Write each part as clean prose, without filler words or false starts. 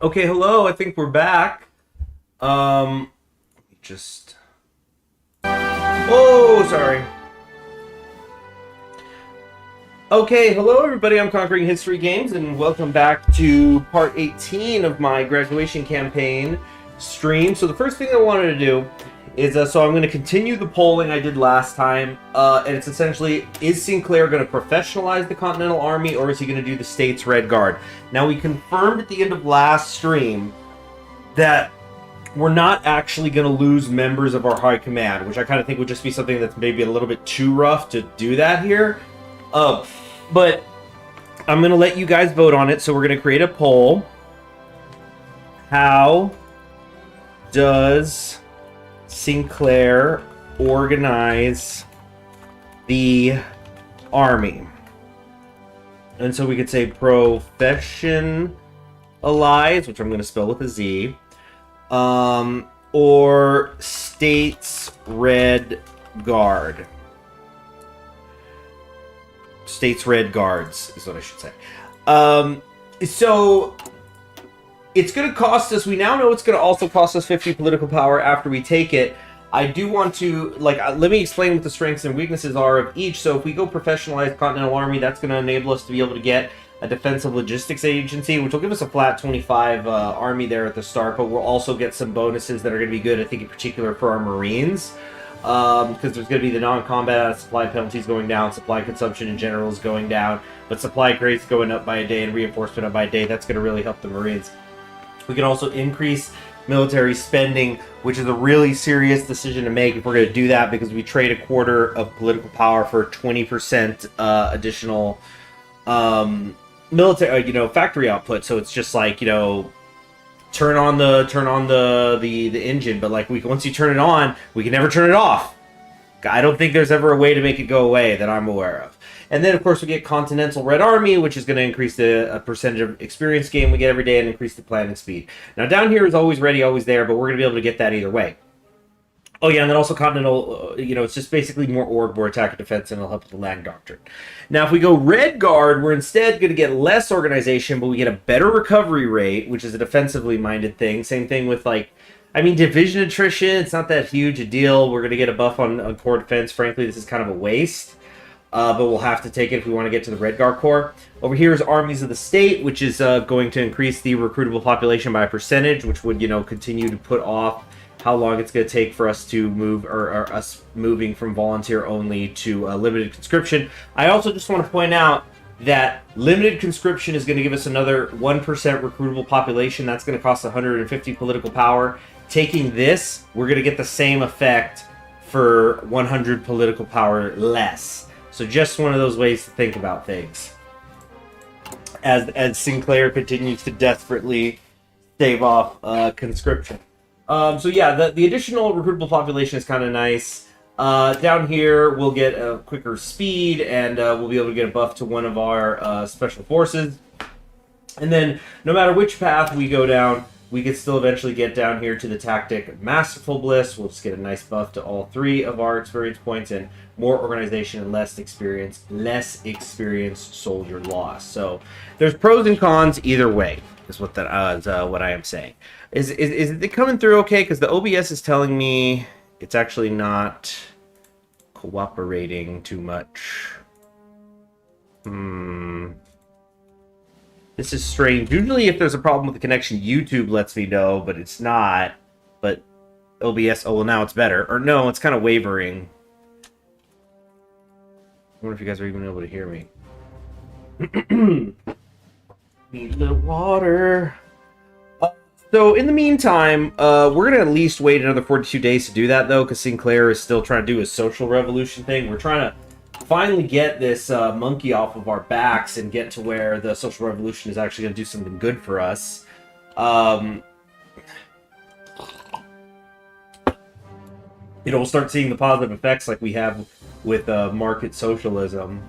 Okay, hello. I think we're back. Just. Oh, sorry. Okay, hello everybody. I'm Conquering History Games, and welcome back to part 18 of my graduation campaign stream. So the first thing I wanted to do is, so I'm going to continue the polling I did last time, and it's essentially, is Sinclair going to professionalize the Continental Army, or is he going to do the State's Red Guard? Now, we confirmed at the end of last stream that we're not actually going to lose members of our high command, which I kind of think would just be something that's maybe a little bit too rough to do that here. But I'm going to let you guys vote on it, so we're going to create a poll. How does Sinclair organize the army? And so we could say professionalize, which I'm going to spell with a Z, or State's Red Guard. State's Red Guards is what I should say. So it's going to cost us, we now know it's going to also cost us 50 political power after we take it. I do want to, let me explain what the strengths and weaknesses are of each. So if we go professionalize Continental Army, that's going to enable us to be able to get a defensive logistics agency, which will give us a flat 25 army there at the start, but we'll also get some bonuses that are going to be good, I think in particular for our Marines. Because there's going to be the non-combat supply penalties going down, supply consumption in general is going down, but supply crates going up by a day and reinforcement up by a day. That's going to really help the Marines. We can also increase military spending, which is a really serious decision to make if we're going to do that, because we trade a quarter of political power for 20% additional military, factory output. So it's just like, turn on the engine, but once you turn it on, we can never turn it off. I don't think there's ever a way to make it go away that I'm aware of. And then, of course, we get Continental Red Army, which is going to increase the percentage of experience gain we get every day and increase the planning speed. Now, down here is always ready, always there, but we're going to be able to get that either way. Oh, yeah, and then also Continental, it's just basically more org, more attack and defense, and it'll help with the land doctrine. Now, if we go Red Guard, we're instead going to get less organization, but we get a better recovery rate, which is a defensively minded thing. Same thing with, division attrition. It's not that huge a deal. We're going to get a buff on core defense. Frankly, this is kind of a waste. But we'll have to take it if we want to get to the Red Guard Corps. Over here is Armies of the State, which is going to increase the recruitable population by a percentage, which would, continue to put off how long it's going to take for us to move, or us moving from volunteer only to limited conscription. I also just want to point out that limited conscription is going to give us another 1% recruitable population. That's going to cost 150 political power. Taking this, we're going to get the same effect for 100 political power less. So just one of those ways to think about things as Sinclair continues to desperately stave off conscription. So yeah, the additional recruitable population is kind of nice. Down here, we'll get a quicker speed, and we'll be able to get a buff to one of our special forces. And then, no matter which path we go down, we can still eventually get down here to the tactic Masterful Bliss. We'll just get a nice buff to all 3 of our experience points, and more organization and less experienced soldier loss. So there's pros and cons either way, is what what I am saying. Is it coming through okay? Because the OBS is telling me it's actually not cooperating too much. This is strange. Usually if there's a problem with the connection, YouTube lets me know, but it's not. But OBS, oh, well, now it's better. Or no, it's kind of wavering. I wonder if you guys are even able to hear me. Need a little water. So in the meantime, we're going to at least wait another 42 days to do that, though, because Sinclair is still trying to do his social revolution thing. We're trying to finally get this monkey off of our backs and get to where the social revolution is actually going to do something good for us. We'll start seeing the positive effects like we have with market socialism.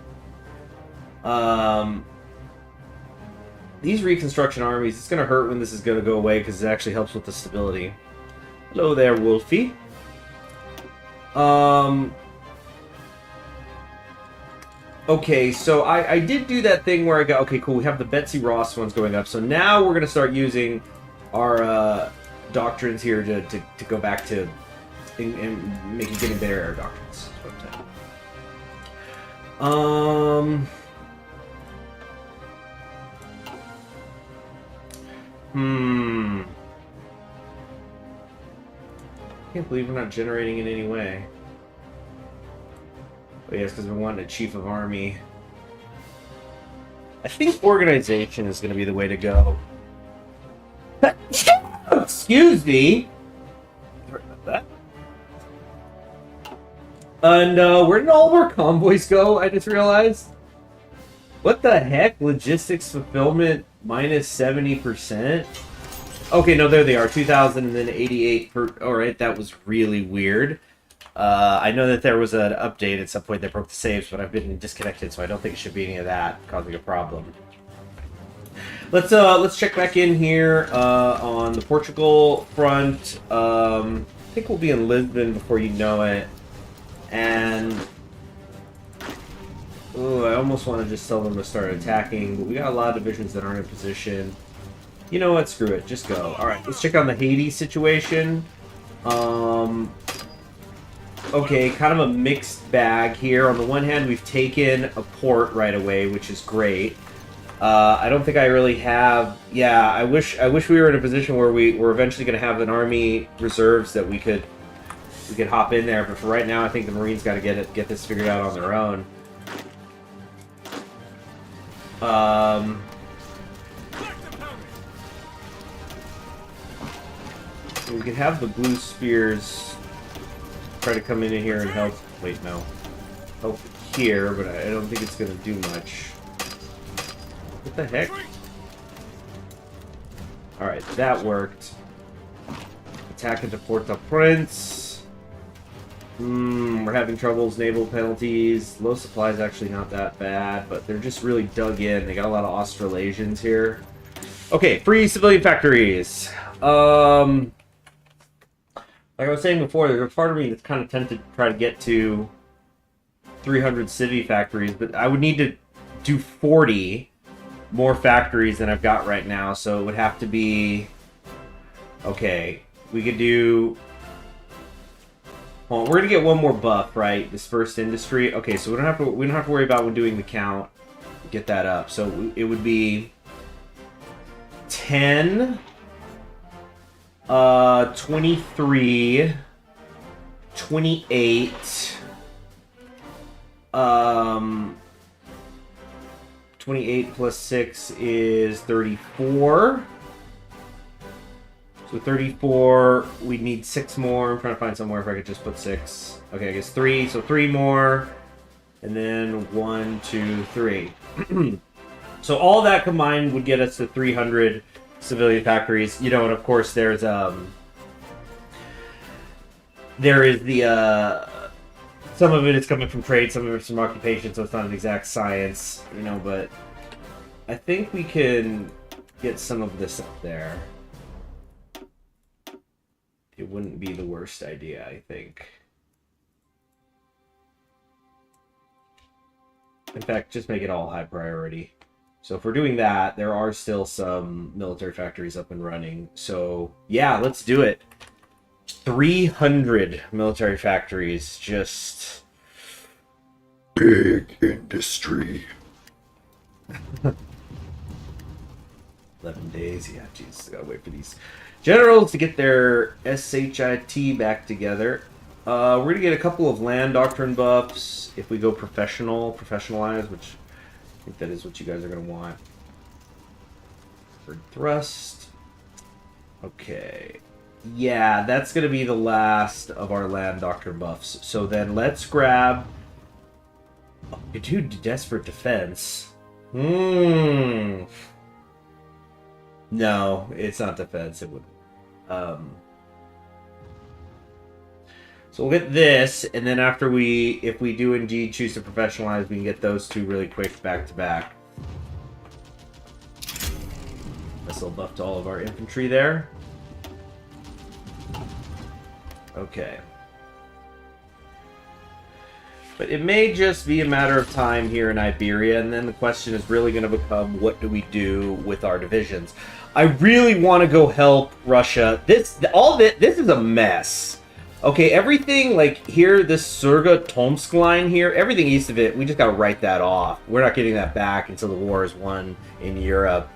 These reconstruction armies, it's going to hurt when this is going to go away because it actually helps with the stability. Hello there, Wolfie. Okay, so I did do that thing where I got, okay, cool, we have the Betsy Ross ones going up. So now we're going to start using our doctrines here to go back to and making getting better air doctrines. That's what I'm saying. Can't believe we're not generating in any way. Oh yes, because we're wanting a chief of army. I think organization is going to be the way to go. Excuse me. Sorry about that. And where did all of our convoys go? I just realized. What the heck? Logistics fulfillment minus 70%? Okay, no, there they are. 2,088 per... Alright, that was really weird. I know that there was an update at some point that broke the saves, but I've been disconnected, so I don't think it should be any of that causing a problem. Let's check back in here on the Portugal front. I think we'll be in Lisbon before you know it. And... ooh, I almost want to just tell them to start attacking, but we got a lot of divisions that aren't in position. You know what? Screw it. Just go. Alright, let's check on the Haiti situation. Okay, kind of a mixed bag here. On the one hand, we've taken a port right away, which is great. I don't think I really have... yeah, I wish we were in a position where we're eventually going to have an army reserves that we could hop in there. But for right now, I think the Marines got to get this figured out on their own. We could have the blue spears try to come in here and help. Wait, no. Help here, but I don't think it's going to do much. What the heck? Alright, that worked. Attack into Port-au-Prince. We're having troubles, naval penalties. Low supply is actually not that bad, but they're just really dug in. They got a lot of Australasians here. Okay, free civilian factories. Like I was saying before, there's a part of me that's kind of tempted to try to get to 300 city factories, but I would need to do 40 more factories than I've got right now, so it would have to be... okay, we could do... well, we're gonna get one more buff, right? This first industry. Okay, so we don't have to worry about when doing the count. Get that up. So it would be 10... 23, 28, 28 plus 6 is 34. So 34, we need 6 more. I'm trying to find somewhere if I could just put 6. Okay, I guess 3, so 3 more. And then 1, 2, 3. So all that combined would get us to 300 civilian factories, you know, and of course there is the some of it is coming from trade, some of it's from occupation, so it's not an exact science, you know, but I think we can get some of this up there. It wouldn't be the worst idea, I think. In fact, just make it all high priority. So if we're doing that, there are still some military factories up and running. So yeah, let's do it. 300 military factories, just... big industry. 11 days, yeah, jeez, gotta wait for these generals to get their SHIT back together. We're gonna get a couple of land doctrine buffs if we go professionalized, which... I think that is what you guys are going to want. For thrust. Okay. Yeah, that's going to be the last of our land doctrine buffs. So then let's grab... oh, dude, desperate defense. No, it's not defense. It would... so we'll get this, and then after if we do indeed choose to professionalize, we can get those two really quick back to back. Missile buff to all of our infantry there. Okay. But it may just be a matter of time here in Iberia, and then the question is really going to become, what do we do with our divisions? I really want to go help Russia. This is a mess. Okay, everything like here, this Surga-Tomsk line here, everything east of it, we just got to write that off. We're not getting that back until the war is won in Europe.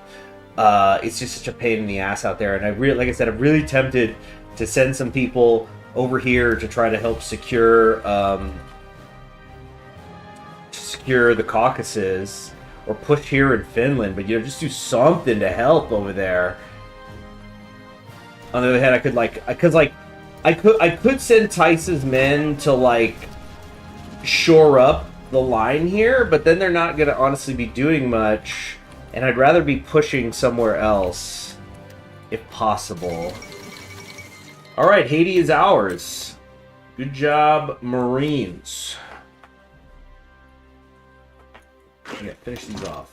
It's just such a pain in the ass out there, and like I said, I'm really tempted to send some people over here to try to help secure the Caucasus, or push here in Finland, but just do something to help over there. On the other hand, I could send Tice's men to like shore up the line here, but then they're not gonna honestly be doing much, and I'd rather be pushing somewhere else if possible. All right, Haiti is ours. Good job, Marines. Yeah, finish these off.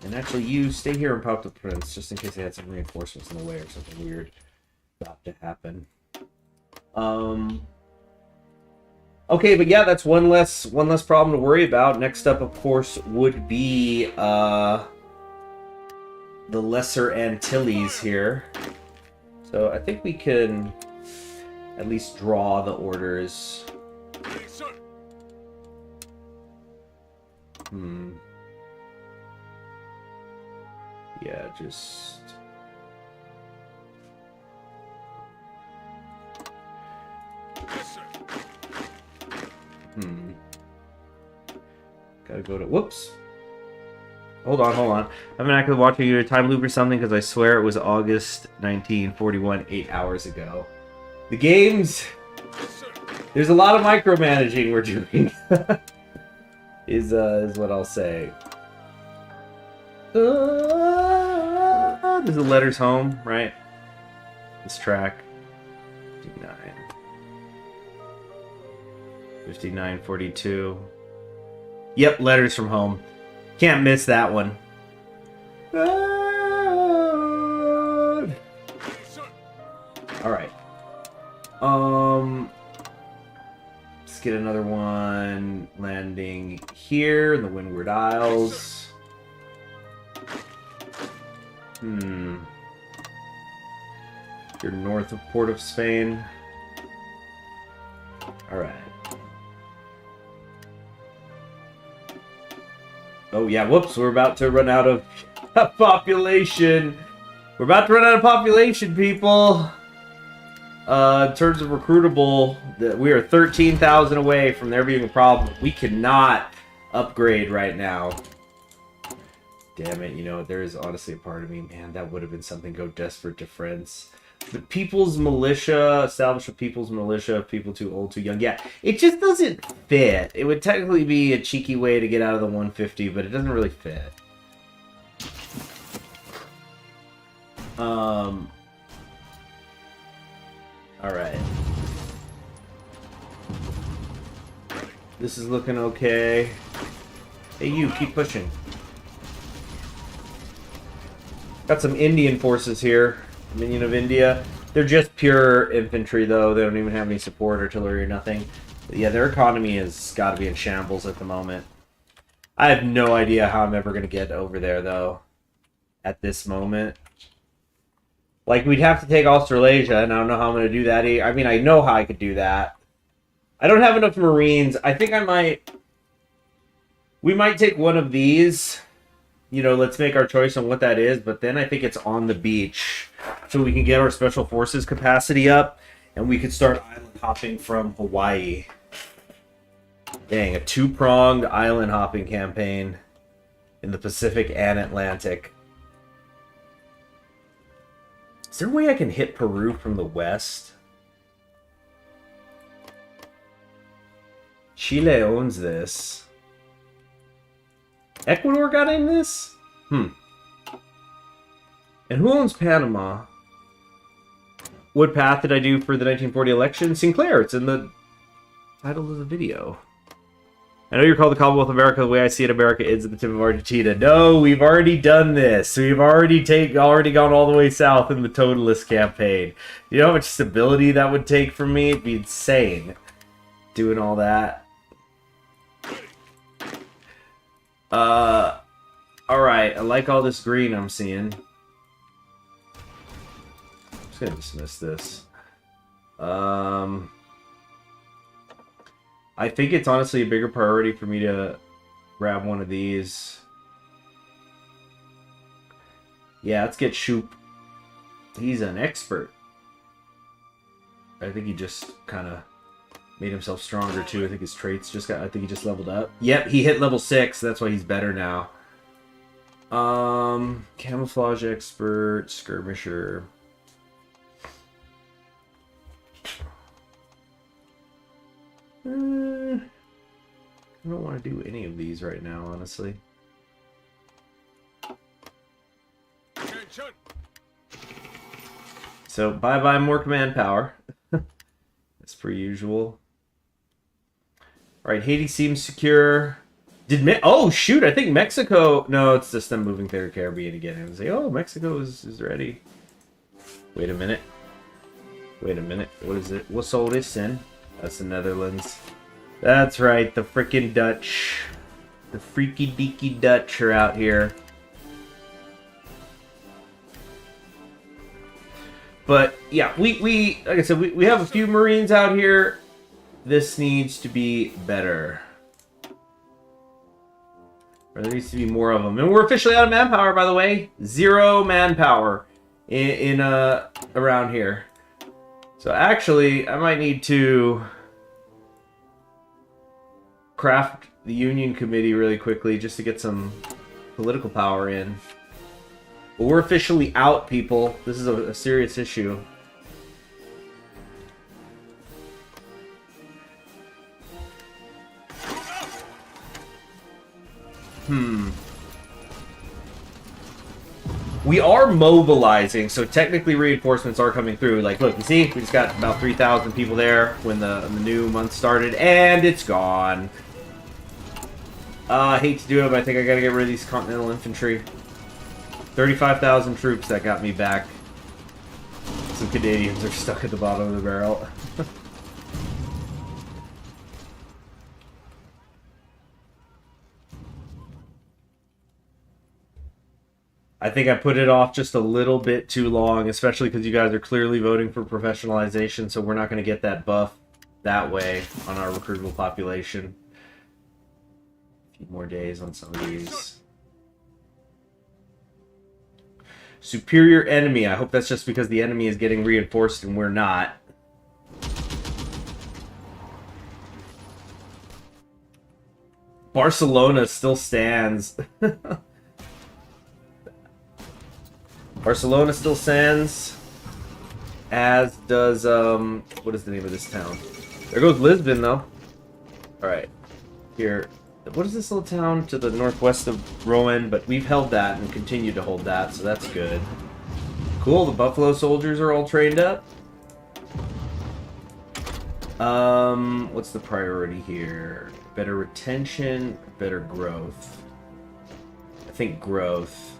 And actually, you stay here and pop the prince, just in case they had some reinforcements in the way or something weird about to happen. Okay, but yeah, that's one less problem to worry about. Next up, of course, would be the Lesser Antilles here. So I think we can at least draw the orders. Yeah, just... Gotta go to... Whoops! Hold on. I've been actually watching you a time loop or something, because I swear it was August 1941, 8 hours ago. The games... There's a lot of micromanaging we're doing. is what I'll say. There's the letters home, right? This track. 59. 5942. Yep, letters from home. Can't miss that one. Alright. Let's get another one landing here in the Windward Isles. You're north of Port of Spain. Alright. Oh yeah, whoops, we're about to run out of population. We're about to run out of population, people. In terms of recruitable, we are 13,000 away from there being a problem. We cannot upgrade right now. Damn it, there is honestly a part of me, man, that would have been something, go desperate to France. The People's Militia, establish a People's Militia, people too old, too young. Yeah, it just doesn't fit. It would technically be a cheeky way to get out of the 150, but it doesn't really fit. Alright. This is looking okay. Hey, you, keep pushing. Got some Indian forces here. Dominion of India. They're just pure infantry, though. They don't even have any support, artillery, or nothing. But yeah, their economy has got to be in shambles at the moment. I have no idea how I'm ever going to get over there, though. At this moment. Like, we'd have to take Australasia, and I don't know how I'm going to do that. I mean, I know how I could do that. I don't have enough Marines. I think I might... We might take one of these. Let's make our choice on what that is, but then I think it's on the beach. So we can get our special forces capacity up, and we could start island hopping from Hawaii. Dang, a two-pronged island hopping campaign in the Pacific and Atlantic. Is there a way I can hit Peru from the west? Chile owns this. Ecuador got in this? And who owns Panama? What path did I do for the 1940 election? Sinclair. It's in the title of the video. I know you're called the Commonwealth of America. The way I see it, America is at the tip of Argentina. No, we've already done this. We've already gone all the way south in the Totalist campaign. You know how much stability that would take from me? It'd be insane doing all that. Alright, I like all this green I'm seeing. I'm just gonna dismiss this. I think it's honestly a bigger priority for me to grab one of these. Yeah, let's get Shoop. He's an expert. I think he just kind of made himself stronger too. I think his traits just got... I think he just leveled up. Yep, he hit level 6. That's why he's better now. Camouflage expert, skirmisher. I don't want to do any of these right now, honestly. So, bye-bye more command power. As per usual. Alright, Haiti seems secure. Oh, shoot, I think Mexico... No, it's just them moving their Caribbean again. I was like, oh, Mexico is ready. Wait a minute. Wait a minute. What is it? What's all this in? That's the Netherlands. That's right, the frickin' Dutch. The freaky deaky Dutch are out here. But, yeah, we like I said, we have a few Marines out here. This needs to be better. Or there needs to be more of them. And we're officially out of manpower, by the way. 0 manpower in around here. So actually, I might need to craft the Union Committee really quickly just to get some political power in. But we're officially out, people. This is a serious issue. We are mobilizing, so technically reinforcements are coming through. Like, look, you see? We just got about 3,000 people there when the new month started, and it's gone. I hate to do it, but I think I gotta get rid of these Continental Infantry. 35,000 troops that got me back. Some Canadians are stuck at the bottom of the barrel. I think I put it off just a little bit too long, especially because you guys are clearly voting for professionalization, so we're not going to get that buff that way on our recruitable population. A few more days on some of these. Superior enemy. I hope that's just because the enemy is getting reinforced and we're not. Barcelona still stands. Barcelona still stands, as does, what is the name of this town? There goes Lisbon, though. Alright, here. What is this little town to the northwest of Rouen? But we've held that and continue to hold that, so that's good. Cool, the Buffalo soldiers are all trained up. What's the priority here? Better retention, better growth. I think growth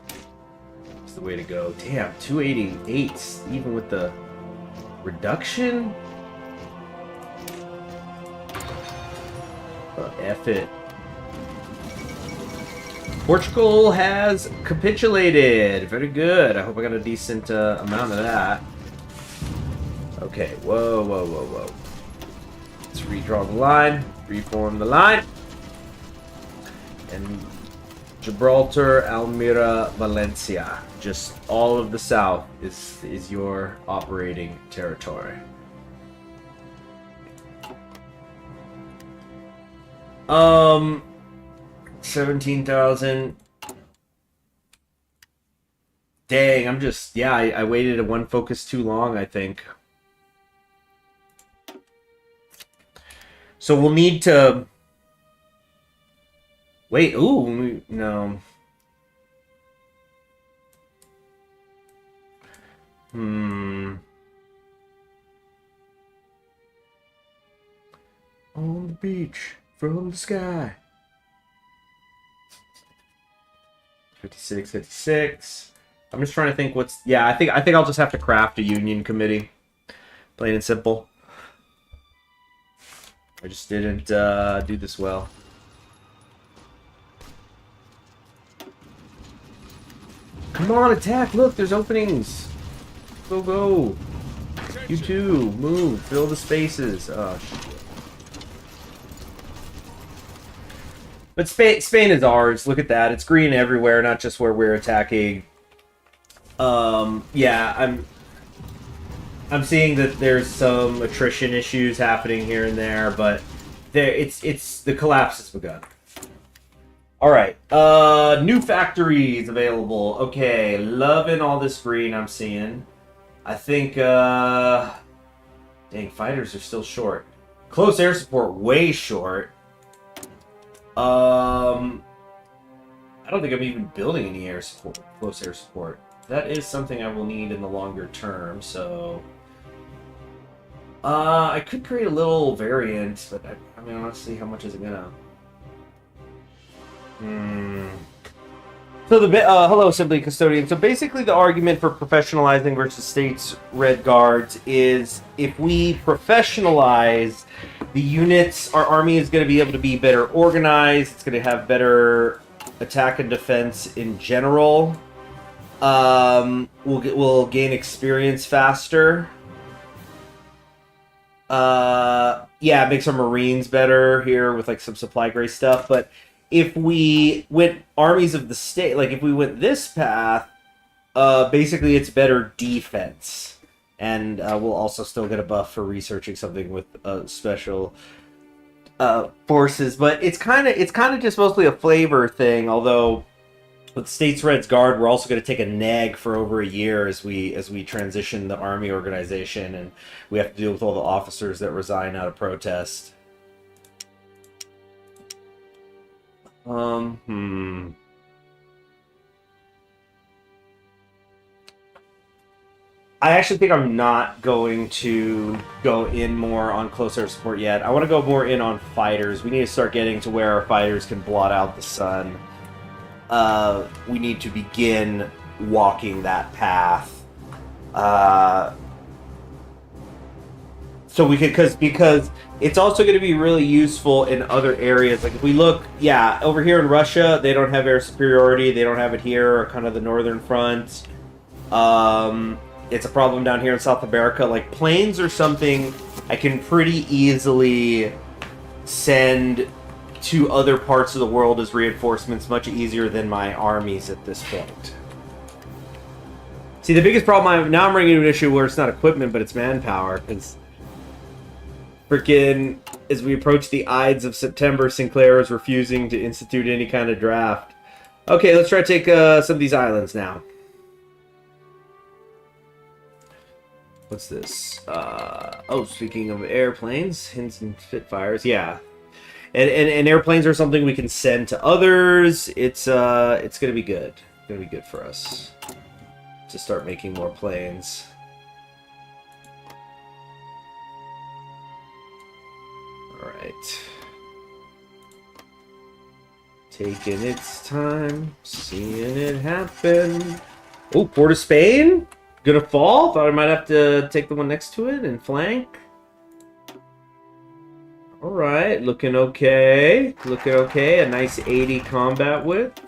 is the way to go. Damn, 288, even with the reduction? Oh, F it. Portugal has capitulated. Very good. I hope I got a decent amount of that. Okay, whoa, whoa, whoa, whoa. Let's redraw the line, reform the line. And Gibraltar, Almira, Valencia. Just all of the south is your operating territory. 17,000. Dang, I'm just... Yeah, I waited at one focus too long, I think. So we'll need to... Wait, ooh, no. On the beach, from the sky. 56, 56. I'm just trying to think what's... Yeah, I think I'll just have to craft a union committee. Plain and simple. I just didn't do this well. Come on, attack! Look, there's openings! Go, go! You too! Move! Fill the spaces! Oh, shit. But Spain is ours. Look at that. It's green everywhere, not just where we're attacking. Yeah, I'm seeing that there's some attrition issues happening here and there, but it's the collapse has begun. All right, new factories available. Okay, loving all this green I'm seeing. I think, dang, fighters are still short. Close air support way short. I don't think I'm even building any air support, close air support. That is something I will need in the longer term, so... I could create a little variant, but I mean, honestly, how much is it gonna... So hello, Assembly Custodian. So basically the argument for professionalizing versus States Red Guards is if we professionalize the units, our army is going to be able to be better organized. It's going to have better attack and defense in general. We'll gain experience faster. Yeah, it makes our Marines better here with like some supply grade stuff. But if we went armies of the state, like if we went this path, basically it's better defense. And we'll also still get a buff for researching something with special forces, but it's kind of just mostly a flavor thing. Although with States Red's Guard, we're also going to take a neg for over a year as we transition the army organization, and we have to deal with all the officers that resign out of protest. I actually think I'm not going to go in more on close air support yet. I want to go more in on fighters. We need to start getting to where our fighters can blot out the sun. We need to begin walking that path. So we could, because it's also going to be really useful in other areas. Like if we look, yeah, over here in Russia, they don't have air superiority. They don't have it here, or kind of the northern front. It's a problem down here in South America. Like planes or something, I can pretty easily send to other parts of the world as reinforcements much easier than my armies at this point. See, the biggest problem now I'm running into an issue where it's not equipment, but it's manpower. Because freaking, as we approach the Ides of September, Sinclair is refusing to institute any kind of draft. Okay, let's try to take some of these islands now. What's this? Oh, speaking of airplanes, hints and Spitfires, yeah. And airplanes are something we can send to others. It's gonna be good. It's gonna be good for us to start making more planes. All right. Taking its time, seeing it happen. Oh, Port of Spain? Gonna fall? Thought I might have to take the one next to it and flank. Alright, looking okay. Looking okay. A nice 80 combat width.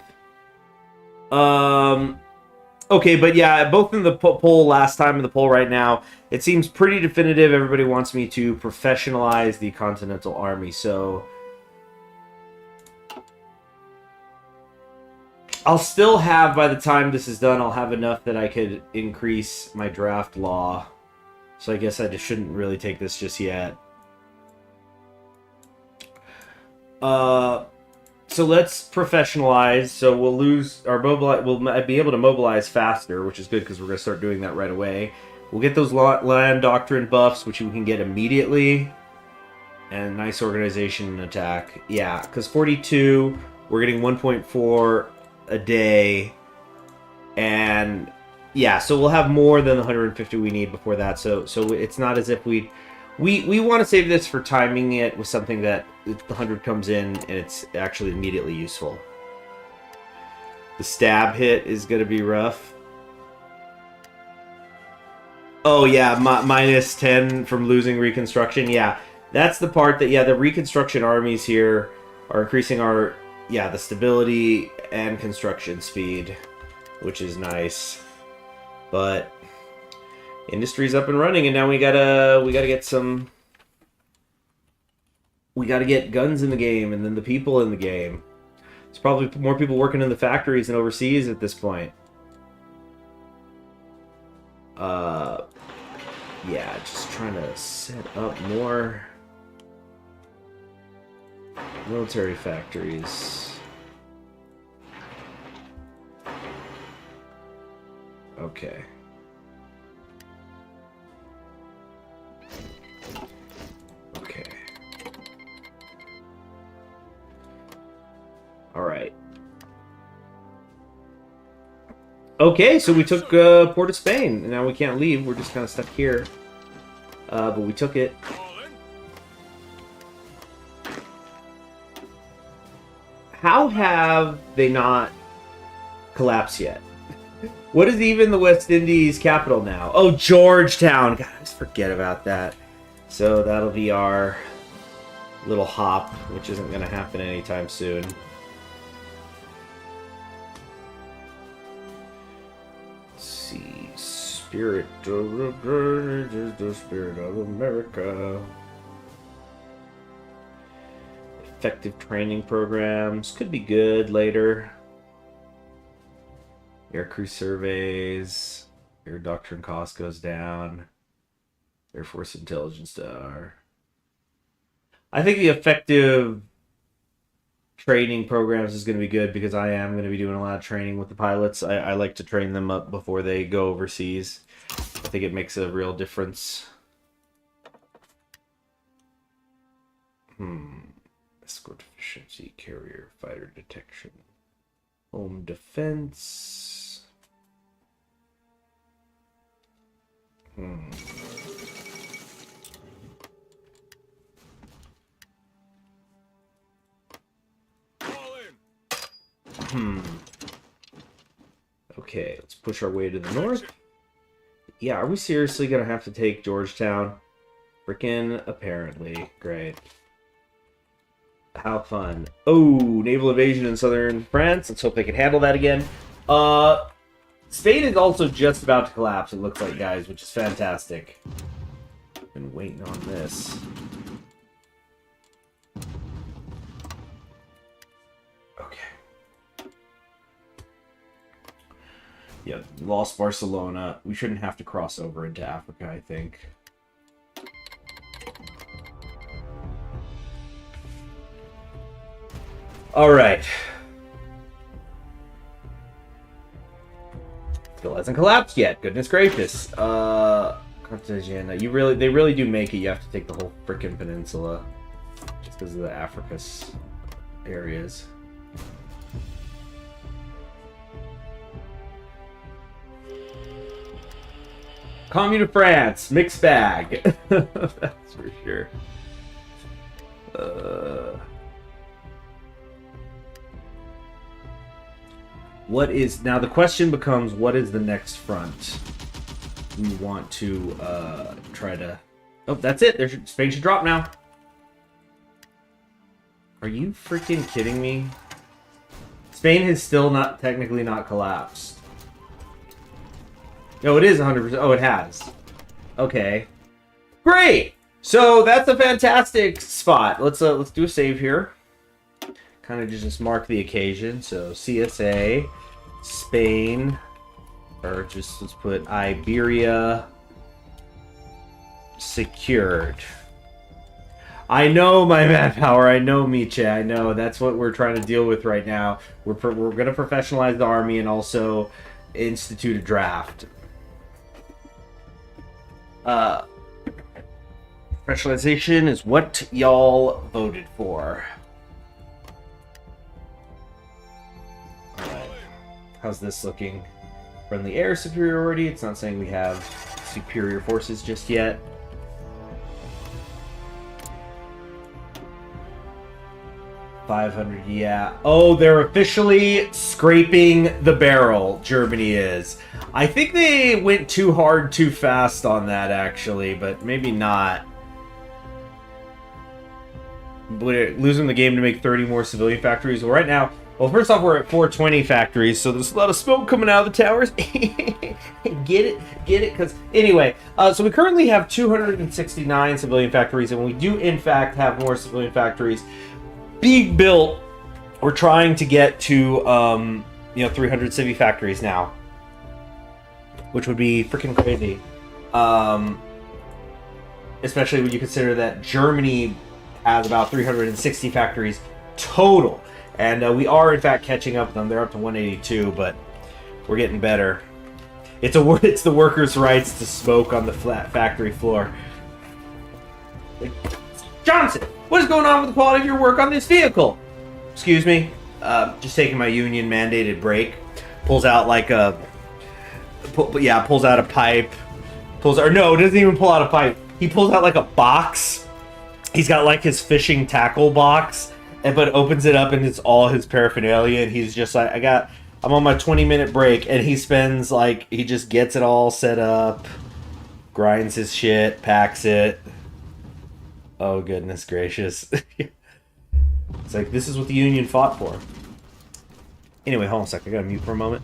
Okay, but yeah, both in the poll last time and the poll right now, it seems pretty definitive. Everybody wants me to professionalize the Continental Army, so I'll still have, by the time this is done, I'll have enough that I could increase my draft law. So I guess I just shouldn't really take this just yet. So let's professionalize. So we'll lose our mobilize. We'll be able to mobilize faster, which is good because we're going to start doing that right away. We'll get those land doctrine buffs, which we can get immediately, and nice organization and attack. Yeah, because 42, we're getting 1.4 a day, and yeah, so we'll have more than the 150 we need before that. So it's not as if we want to save this for timing it with something that the 100 comes in and it's actually immediately useful. The stab hit is going to be rough. Oh yeah, minus 10 from losing reconstruction. Yeah, that's the part that, yeah, the reconstruction armies here are increasing our, yeah, the stability and construction speed. which is nice. But industry's up and running, and now we gotta get some. We gotta get guns in the game, and then the people in the game. There's probably more people working in the factories than overseas at this point. Yeah, just trying to set up more military factories. Okay. Okay. All right. Okay, so we took Port of Spain, and now we can't leave. We're just kind of stuck here. But we took it. How have they not collapsed yet? What is even the West Indies capital now? Oh, Georgetown. God, I just forget about that. So that'll be our little hop, which isn't going to happen anytime soon. Spirit of the spirit of America. Effective training programs could be good later. Aircrew surveys. Air doctrine cost goes down. Air Force intelligence star. I think the effective training programs is going to be good because I am going to be doing a lot of training with the pilots. I like to train them up before they go overseas. I think it makes a real difference. Escort efficiency, carrier, fighter detection, home defense. Okay, let's push our way to the north. Yeah, are we seriously gonna have to take Georgetown? Frickin' apparently. Great. How fun. Oh, naval invasion in southern France. Let's hope they can handle that again. Spain is also just about to collapse, it looks like, guys, which is fantastic. Been waiting on this. Yeah, lost Barcelona. We shouldn't have to cross over into Africa, I think. Alright. Still hasn't collapsed yet. Goodness gracious. Cartagena. They really do make it. You have to take the whole frickin' peninsula. Just because of the Africa's areas. Commune of France, mixed bag. That's for sure. What is now? The question becomes: what is the next front we want to try to? Oh, that's it. There's Spain should drop now. Are you freaking kidding me? Spain has still technically not collapsed. No, it is 100%. Oh, it has. Okay. Great! So, that's a fantastic spot. Let's do a save here. Kind of just mark the occasion. So, CSA, Spain, or just let's put Iberia secured. I know my manpower. I know Miche. I know. That's what we're trying to deal with right now. We're going to professionalize the army and also institute a draft. Professionalization is what y'all voted for. Alright. How's this looking? Friendly air superiority. It's not saying we have superior forces just yet. $500, yeah. Oh, they're officially scraping the barrel, Germany is. I think they went too hard too fast on that, actually, but maybe not. We're losing the game to make 30 more civilian factories. Well, right now, Well, first off, we're at 420 factories, so there's a lot of smoke coming out of the towers. Get it? Because anyway, so we currently have 269 civilian factories, and we do in fact have more civilian factories being built. We're trying to get to 300 civvy factories now, which would be freaking crazy. Especially when you consider that Germany has about 360 factories total. And we are, in fact, catching up with them. They're up to 182, but we're getting better. It's the workers' rights to smoke on the flat factory floor. Johnson, what is going on with the quality of your work on this vehicle? Excuse me. Just taking my union-mandated break. Pulls out like a... pulls out a pipe. No, it doesn't even pull out a pipe. He pulls out like a box. He's got like his fishing tackle box. But opens it up and it's all his paraphernalia, and he's just like, I'm on my 20-minute break, and he spends like, he just gets it all set up, grinds his shit, packs it. Oh goodness gracious. It's like, this is what the union fought for. Anyway, hold on a sec, I gotta mute for a moment.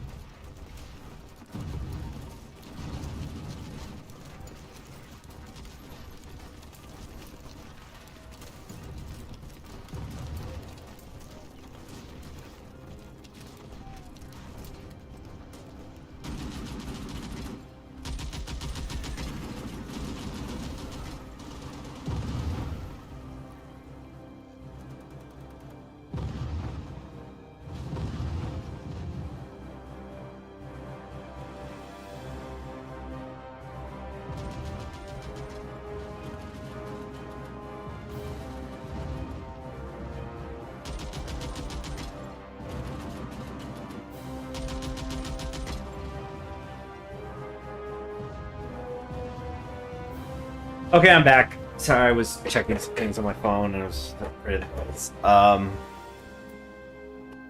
Okay, I'm back. Sorry, I was checking some things on my phone and I was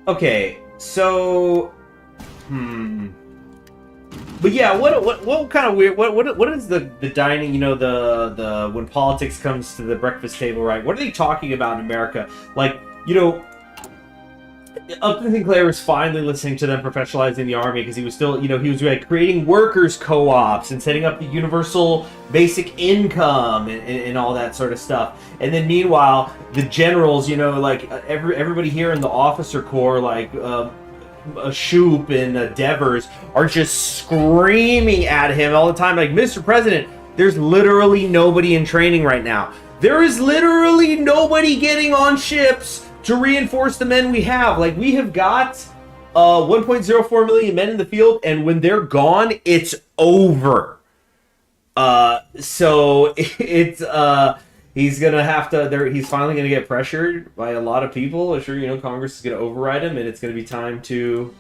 okay, so but yeah, what kind of weird what is the dining, you know, the when politics comes to the breakfast table, right? What are they talking about in America? Like, you know, Upton Sinclair was finally listening to them professionalizing the army, because he was still, you know, he was like creating workers co-ops and setting up the universal basic income and all that sort of stuff. And then meanwhile, the generals, you know, like everybody here in the officer corps, like Shoup and Devers, are just screaming at him all the time, like, Mr. President, there's literally nobody in training right now. There is literally nobody getting on ships to reinforce the men we have. Like, we have got 1.04 million men in the field, and when they're gone, it's over. So it's he's gonna have to. He's finally gonna get pressured by a lot of people. I'm sure, you know, Congress is gonna override him, and it's gonna be time to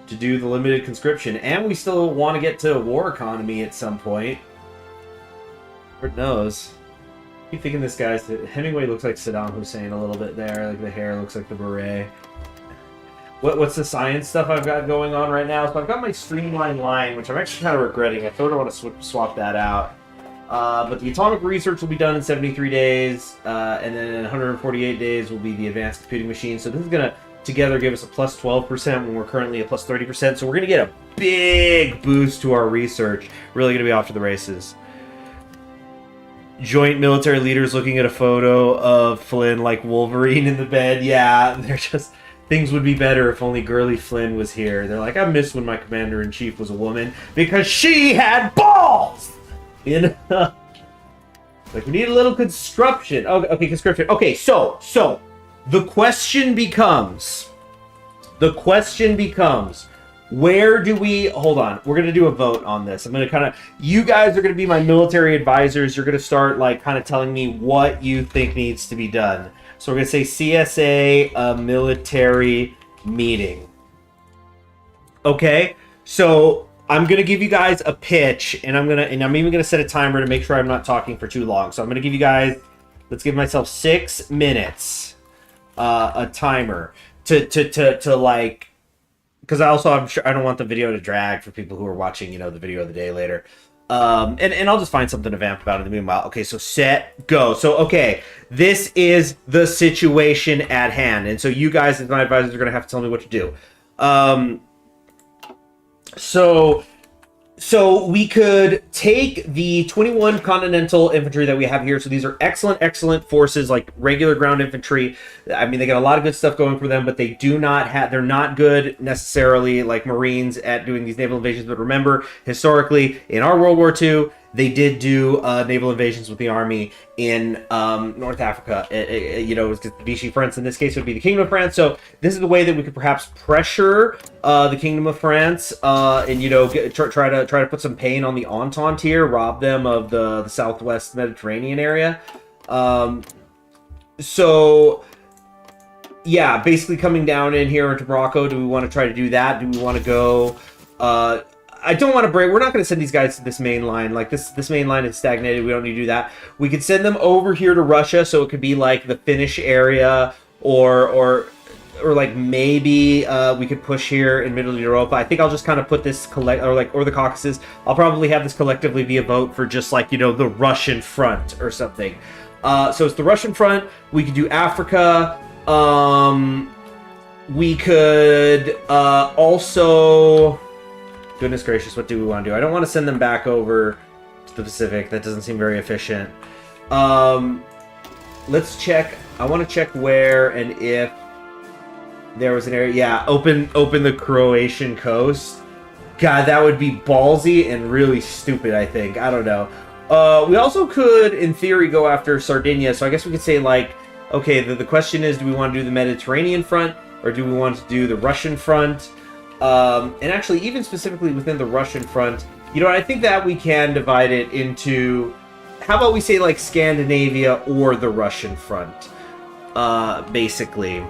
do the limited conscription. And we still want to get to a war economy at some point. Lord knows. I keep thinking this guy's Hemingway looks like Saddam Hussein a little bit there. Like, the hair looks like the beret. What's the science stuff I've got going on right now? So I've got my streamlined line, which I'm actually kind of regretting. I sort of want to swap that out. But the atomic research will be done in 73 days, and then in 148 days will be the advanced computing machine. So this is going to together give us a plus 12% when we're currently at plus 30%. So we're going to get a big boost to our research. Really going to be off to the races. Joint military leaders looking at a photo of Flynn like Wolverine in the bed. Yeah, they're just... Things would be better if only Girly Flynn was here. They're like, I miss when my commander-in-chief was a woman, because she had balls! You know? Like, we need a little conscription. Oh, okay, conscription. Okay, so, the question becomes, where do we... Hold on. We're going to do a vote on this. I'm going to kind of... You guys are going to be my military advisors. You're going to start, like, kind of telling me what you think needs to be done. So we're going to say CSA, military meeting. Okay? So I'm going to give you guys a pitch, and I'm even going to set a timer to make sure I'm not talking for too long. So I'm going to give you guys... Let's give myself 6 minutes, a timer, to like... Because I'm sure I don't want the video to drag for people who are watching, you know, the video of the day later. And I'll just find something to vamp about in the meanwhile. Okay, so set, go. So, okay, this is the situation at hand. And so you guys, as my advisors, are going to have to tell me what to do. So we could take the 21 Continental Infantry that we have here. So these are excellent forces, like regular ground infantry. I mean, they got a lot of good stuff going for them, but they do not have, they're not good necessarily like Marines at doing these naval invasions. But remember, historically, in our World War II, they did do naval invasions with the army in North Africa. You know, it was the Vichy France. In this case, it would be the Kingdom of France. So this is the way that we could perhaps pressure the Kingdom of France and, you know, try to put some pain on the Entente here, rob them of the Southwest Mediterranean area. So, yeah, basically coming down in here into Morocco. Do we want to try to do that? Do we want to go... I don't want to break. We're not going to send these guys to this main line. Like this main line is stagnated. We don't need to do that. We could send them over here to Russia, so it could be like the Finnish area, or like maybe we could push here in Middle Europa. I think I'll just kind of put this or the Caucasus. I'll probably have this collectively be a vote for just like, you know, the Russian front or something. So it's the Russian front. We could do Africa. We could also. Goodness gracious, what do we want to do? I don't want to send them back over to the Pacific. That doesn't seem very efficient. Let's check. I want to check where and if there was an area. Yeah, open the Croatian coast. God, that would be ballsy and really stupid, I think. I don't know. We also could, in theory, go after Sardinia. So I guess we could say, like, okay, the question is, do we want to do the Mediterranean front or do we want to do the Russian front? And actually, even specifically within the Russian front, you know, I think that we can divide it into, how about we say like Scandinavia or the Russian front, basically.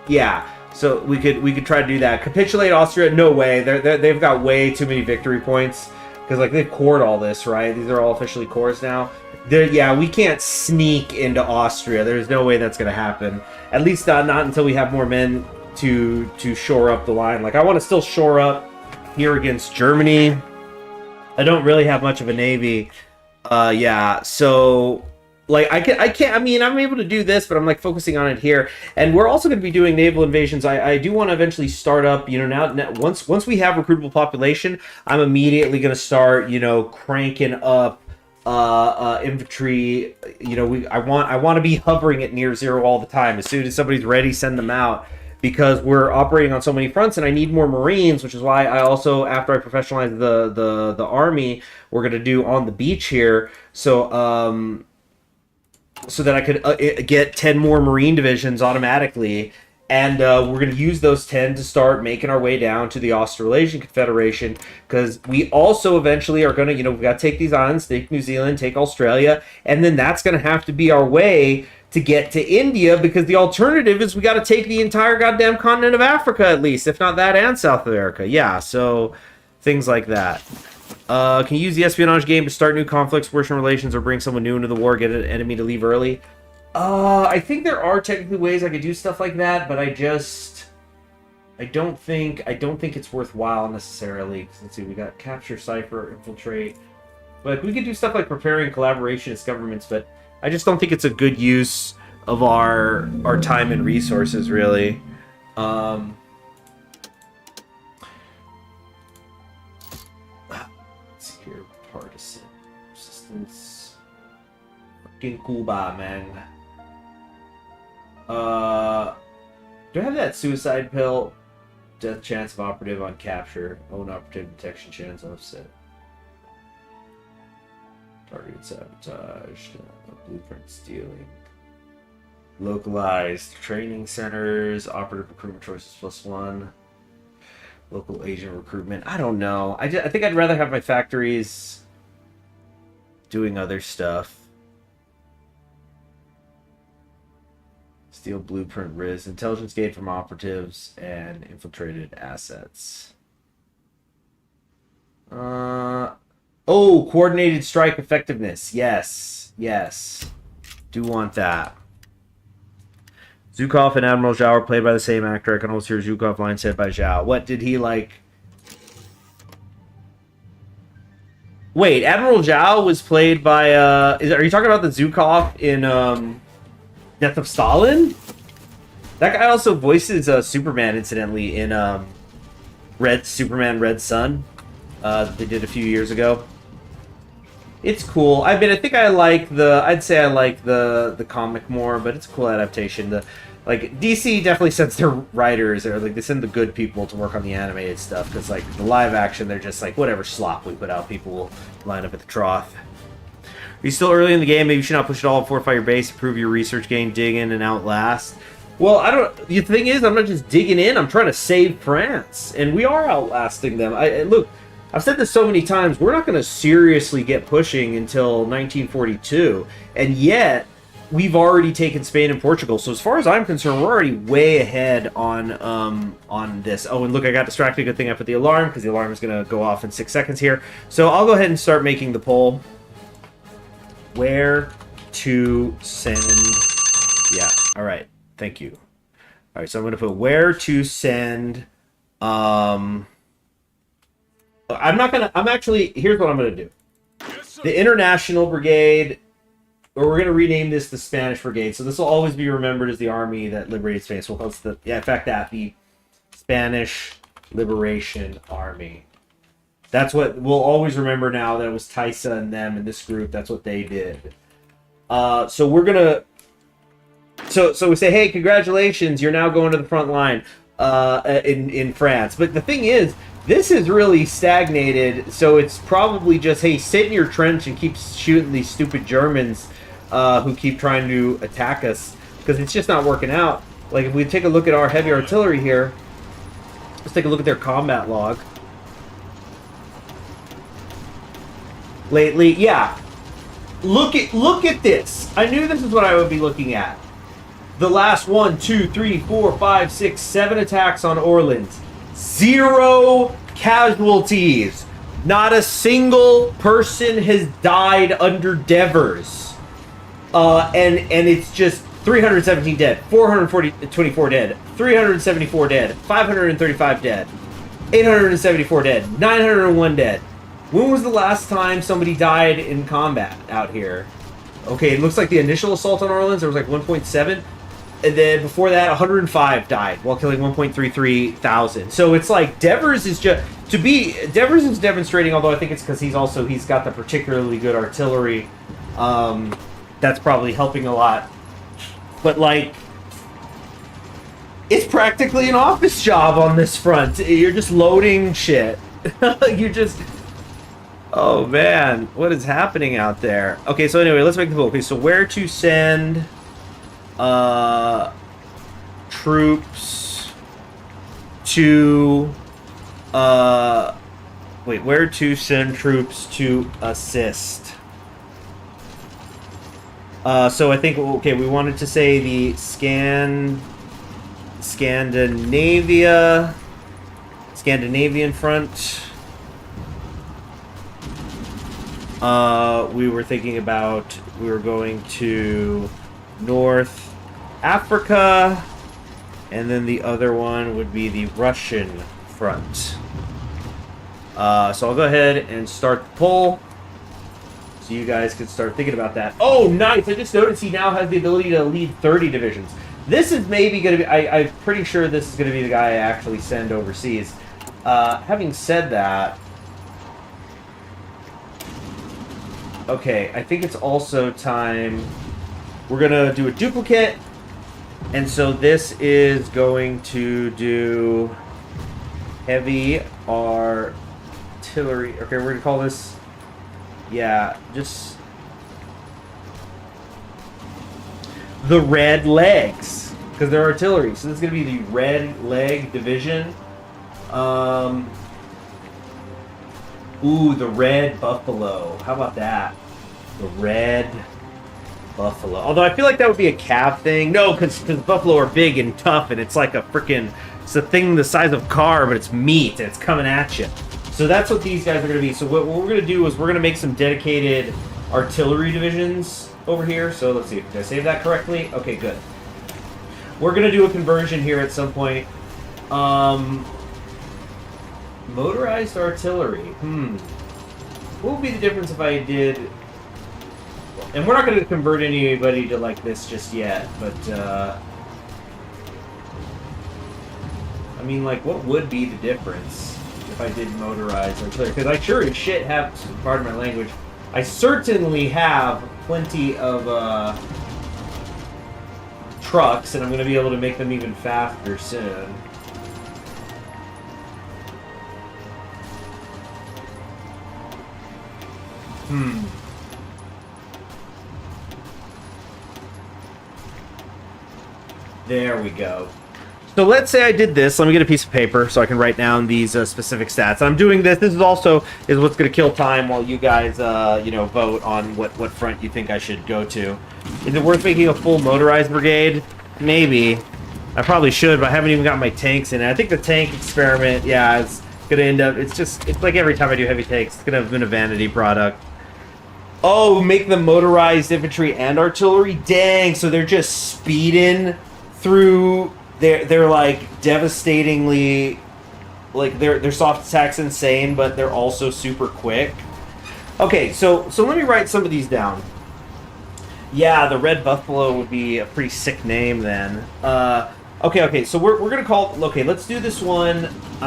Yeah, so we could try to do that. Capitulate Austria? No way. They've got way too many victory points because like they've cored all this, right? These are all officially cores now. Yeah, we can't sneak into Austria. There's no way that's gonna happen. At least not until we have more men to shore up the line. Like, I want to still shore up here against Germany. I don't really have much of a navy. Yeah, so like I mean, I'm able to do this, but I'm like focusing on it here. And we're also going to be doing naval invasions. I do want to eventually start up, you know, now once we have recruitable population, I'm immediately going to start, you know, cranking up infantry. You know, I want to be hovering at near zero all the time. As soon as somebody's ready, send them out. Because we're operating on so many fronts, and I need more Marines, which is why I also, after I professionalize the army, we're gonna do on the beach here, so that I could get 10 more Marine divisions automatically, and we're gonna use those 10 to start making our way down to the Australasian Confederation, because we also eventually are gonna, you know, we gotta take these islands, take New Zealand, take Australia, and then that's gonna have to be our way to get to India, because the alternative is we got to take the entire goddamn continent of Africa, at least, if not that and South America. Yeah, so things like that. Can you use the espionage game to start new conflicts, worsen relations, or bring someone new into the war, get an enemy to leave early? I think there are technically ways I could do stuff like that, but I don't think it's worthwhile necessarily. Let's see, we got capture, cipher, infiltrate, but we could do stuff like preparing collaboration as governments, but I just don't think it's a good use of our time and resources, really. Let's see here, partisan resistance. Fucking Cuba, man. Do I have that suicide pill? Death chance of operative on capture. Own operative detection chance offset. Target sabotage, blueprint stealing, localized training centers, operative recruitment choices +1, local agent recruitment. I don't know. I think I'd rather have my factories doing other stuff. Steal blueprint risk, intelligence gained from operatives, and infiltrated assets. Oh, coordinated strike effectiveness. Yes. Do want that. Zhukov and Admiral Zhao are played by the same actor. I can almost hear Zhukov line said by Zhao. What did he like? Wait, Admiral Zhao was played by, are you talking about the Zukov in, Death of Stalin? That guy also voices, Superman, incidentally, in, Superman Red Sun, that they did a few years ago. It's cool. I mean, I think I like I'd say I like the comic more, but it's a cool adaptation. Like, DC definitely sends their writers, or like they send the good people to work on the animated stuff, because like the live action, they're just like whatever slop we put out, people will line up at the trough. Are you still early in the game? Maybe you should not push it all, fortify your base, improve your research gain, dig in, and outlast. Well, I don't. The thing is, I'm not just digging in. I'm trying to save France, and we are outlasting them. Look. I've said this so many times. We're not going to seriously get pushing until 1942, and yet we've already taken Spain and Portugal. So as far as I'm concerned, we're already way ahead on this. Oh, and look, I got distracted. Good thing I put the alarm, because the alarm is going to go off in 6 seconds here. So I'll go ahead and start making the poll. Where to send? Yeah. All right. Thank you. All right. So I'm going to put where to send. Here's what I'm going to do. The International Brigade, or we're going to rename this the Spanish Brigade. So this will always be remembered as the army that liberated Spain. So it's the Spanish Liberation Army. That's what we'll always remember now, that it was Taisa and them and this group. That's what they did. So we're going to... So we say, hey, congratulations, you're now going to the front line in France. But the thing is, this is really stagnated, so it's probably just, hey, sit in your trench and keep shooting these stupid Germans who keep trying to attack us, because it's just not working out. Like, if we take a look at our heavy artillery here, let's take a look at their combat log. Lately, yeah. Look at this. I knew this is what I would be looking at. The last 1, 2, 3, 4, 5, 6, 7 attacks on Orleans. 0 casualties. Not a single person has died under Devers. And it's just 317 dead, 424 dead, 374 dead, 535 dead, 874 dead, 901 dead. When was the last time somebody died in combat out here? Okay, it looks like the initial assault on Orleans, there was like 1.7. And then before that, 105 died while killing 1.33 thousand. So it's like Devers is just Devers is demonstrating. Although I think it's because he's got the particularly good artillery. That's probably helping a lot. But like, it's practically an office job on this front. You're just loading shit. Oh man, what is happening out there? Okay, so anyway, let's make the poll. Okay, so where to send troops to where to send troops to assist? So I think, okay, we wanted to say the Scandinavian front. We were thinking about, we were going to North Africa, and then the other one would be the Russian front. So I'll go ahead and start the poll, so you guys can start thinking about that. Oh, nice! I just noticed he now has the ability to lead 30 divisions. This is maybe going to be... I'm pretty sure this is going to be the guy I actually send overseas. Having said that... Okay, I think it's also time... We're going to do a duplicate. And so this is going to do heavy artillery. Okay, we're going to call this... Yeah, just... the red legs, because they're artillery. So this is going to be the red leg division. Ooh, the red buffalo. How about that? The red buffalo. Although I feel like that would be a cav thing. No, because buffalo are big and tough, and it's like a freaking... It's a thing the size of a car, but it's meat, and it's coming at you. So that's what these guys are going to be. So what we're going to do is we're going to make some dedicated artillery divisions over here. So let's see. Did I save that correctly? Okay, good. We're going to do a conversion here at some point. Motorized artillery. what would be the difference if I did... And we're not going to convert anybody to like this just yet, but I mean, like, what would be the difference if I did motorized artillery? Because I sure as shit have, pardon my language, I certainly have plenty of trucks, and I'm going to be able to make them even faster soon. There we go. So let's say I did this. Let me get a piece of paper so I can write down these specific stats. I'm doing this. This is also what's going to kill time while you guys, vote on what front you think I should go to. Is it worth making a full motorized brigade? Maybe. I probably should, but I haven't even got my tanks in it. I think the tank experiment, yeah, is going to end up... It's like every time I do heavy tanks, it's going to have been a vanity product. Oh, make them motorized infantry and artillery? Dang, so they're just speeding through... They're like devastatingly, like their soft attack's insane, but they're also super quick. Okay, so let me write some of these down. Yeah, the Red Buffalo would be a pretty sick name then. Okay, so we're gonna call. Okay, let's do this one. I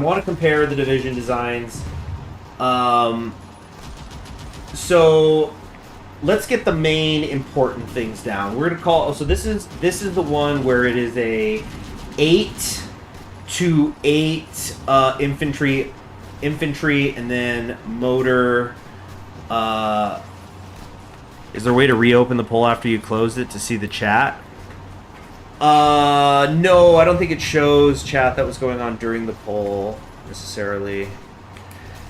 want to compare the division designs. So let's get the main important things down. We're gonna call. So this is the one where it is a 8 to 8 infantry, and then motor. Is there a way to reopen the poll after you closed it to see the chat? No, I don't think it shows chat that was going on during the poll necessarily.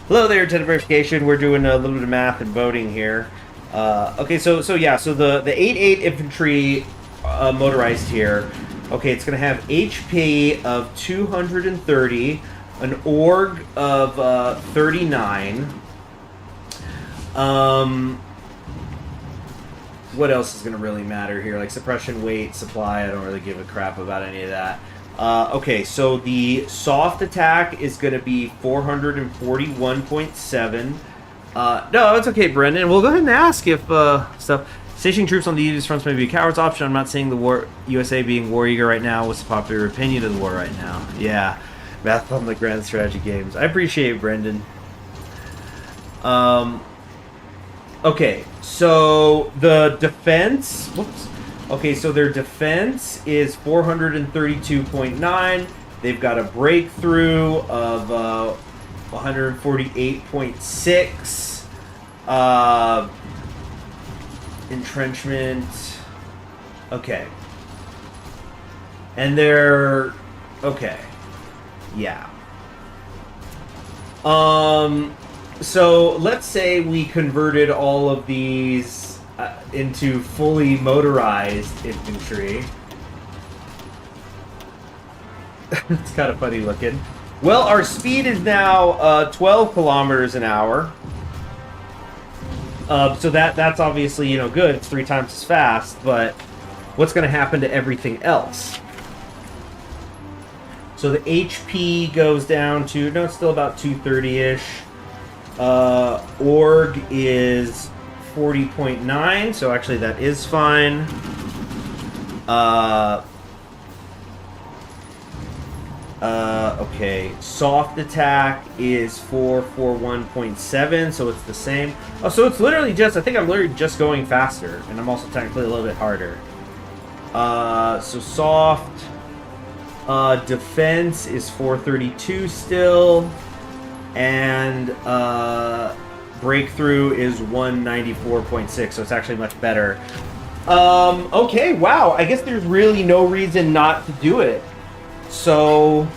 Hello there, attendant verification. We're doing a little bit of math and voting here. Okay, so the 8-8 infantry motorized here. Okay, it's going to have HP of 230, an org of 39. What else is going to really matter here? Like suppression, weight, supply. I don't really give a crap about any of that. Okay, so the soft attack is going to be 441.7. No, it's okay, Brendan. We'll go ahead and ask if stuff. Stationing troops on the easiest fronts may be a coward's option. I'm not saying the USA being war eager right now. What's the popular opinion of the war right now? Yeah, math on the grand strategy games. I appreciate it, Brendan. Okay, so the defense. Whoops. Okay, so their defense is 432.9. They've got a breakthrough of 148.6. Entrenchment. Okay. And they're... Okay. Yeah. So let's say we converted all of these into fully motorized infantry. It's kind of funny looking. Well, our speed is now 12 kilometers an hour. So that's obviously, good. It's 3 times as fast, but what's going to happen to everything else? So the HP goes down to, no, it's still about 230-ish. Org is 40.9, so actually that is fine. Okay, soft attack is 441.7, so it's the same. Oh, so it's literally just, I think I'm literally just going faster, and I'm also technically a little bit harder. So soft, defense is 432 still, and breakthrough is 194.6, so it's actually much better. Okay, wow, I guess there's really no reason not to do it. So,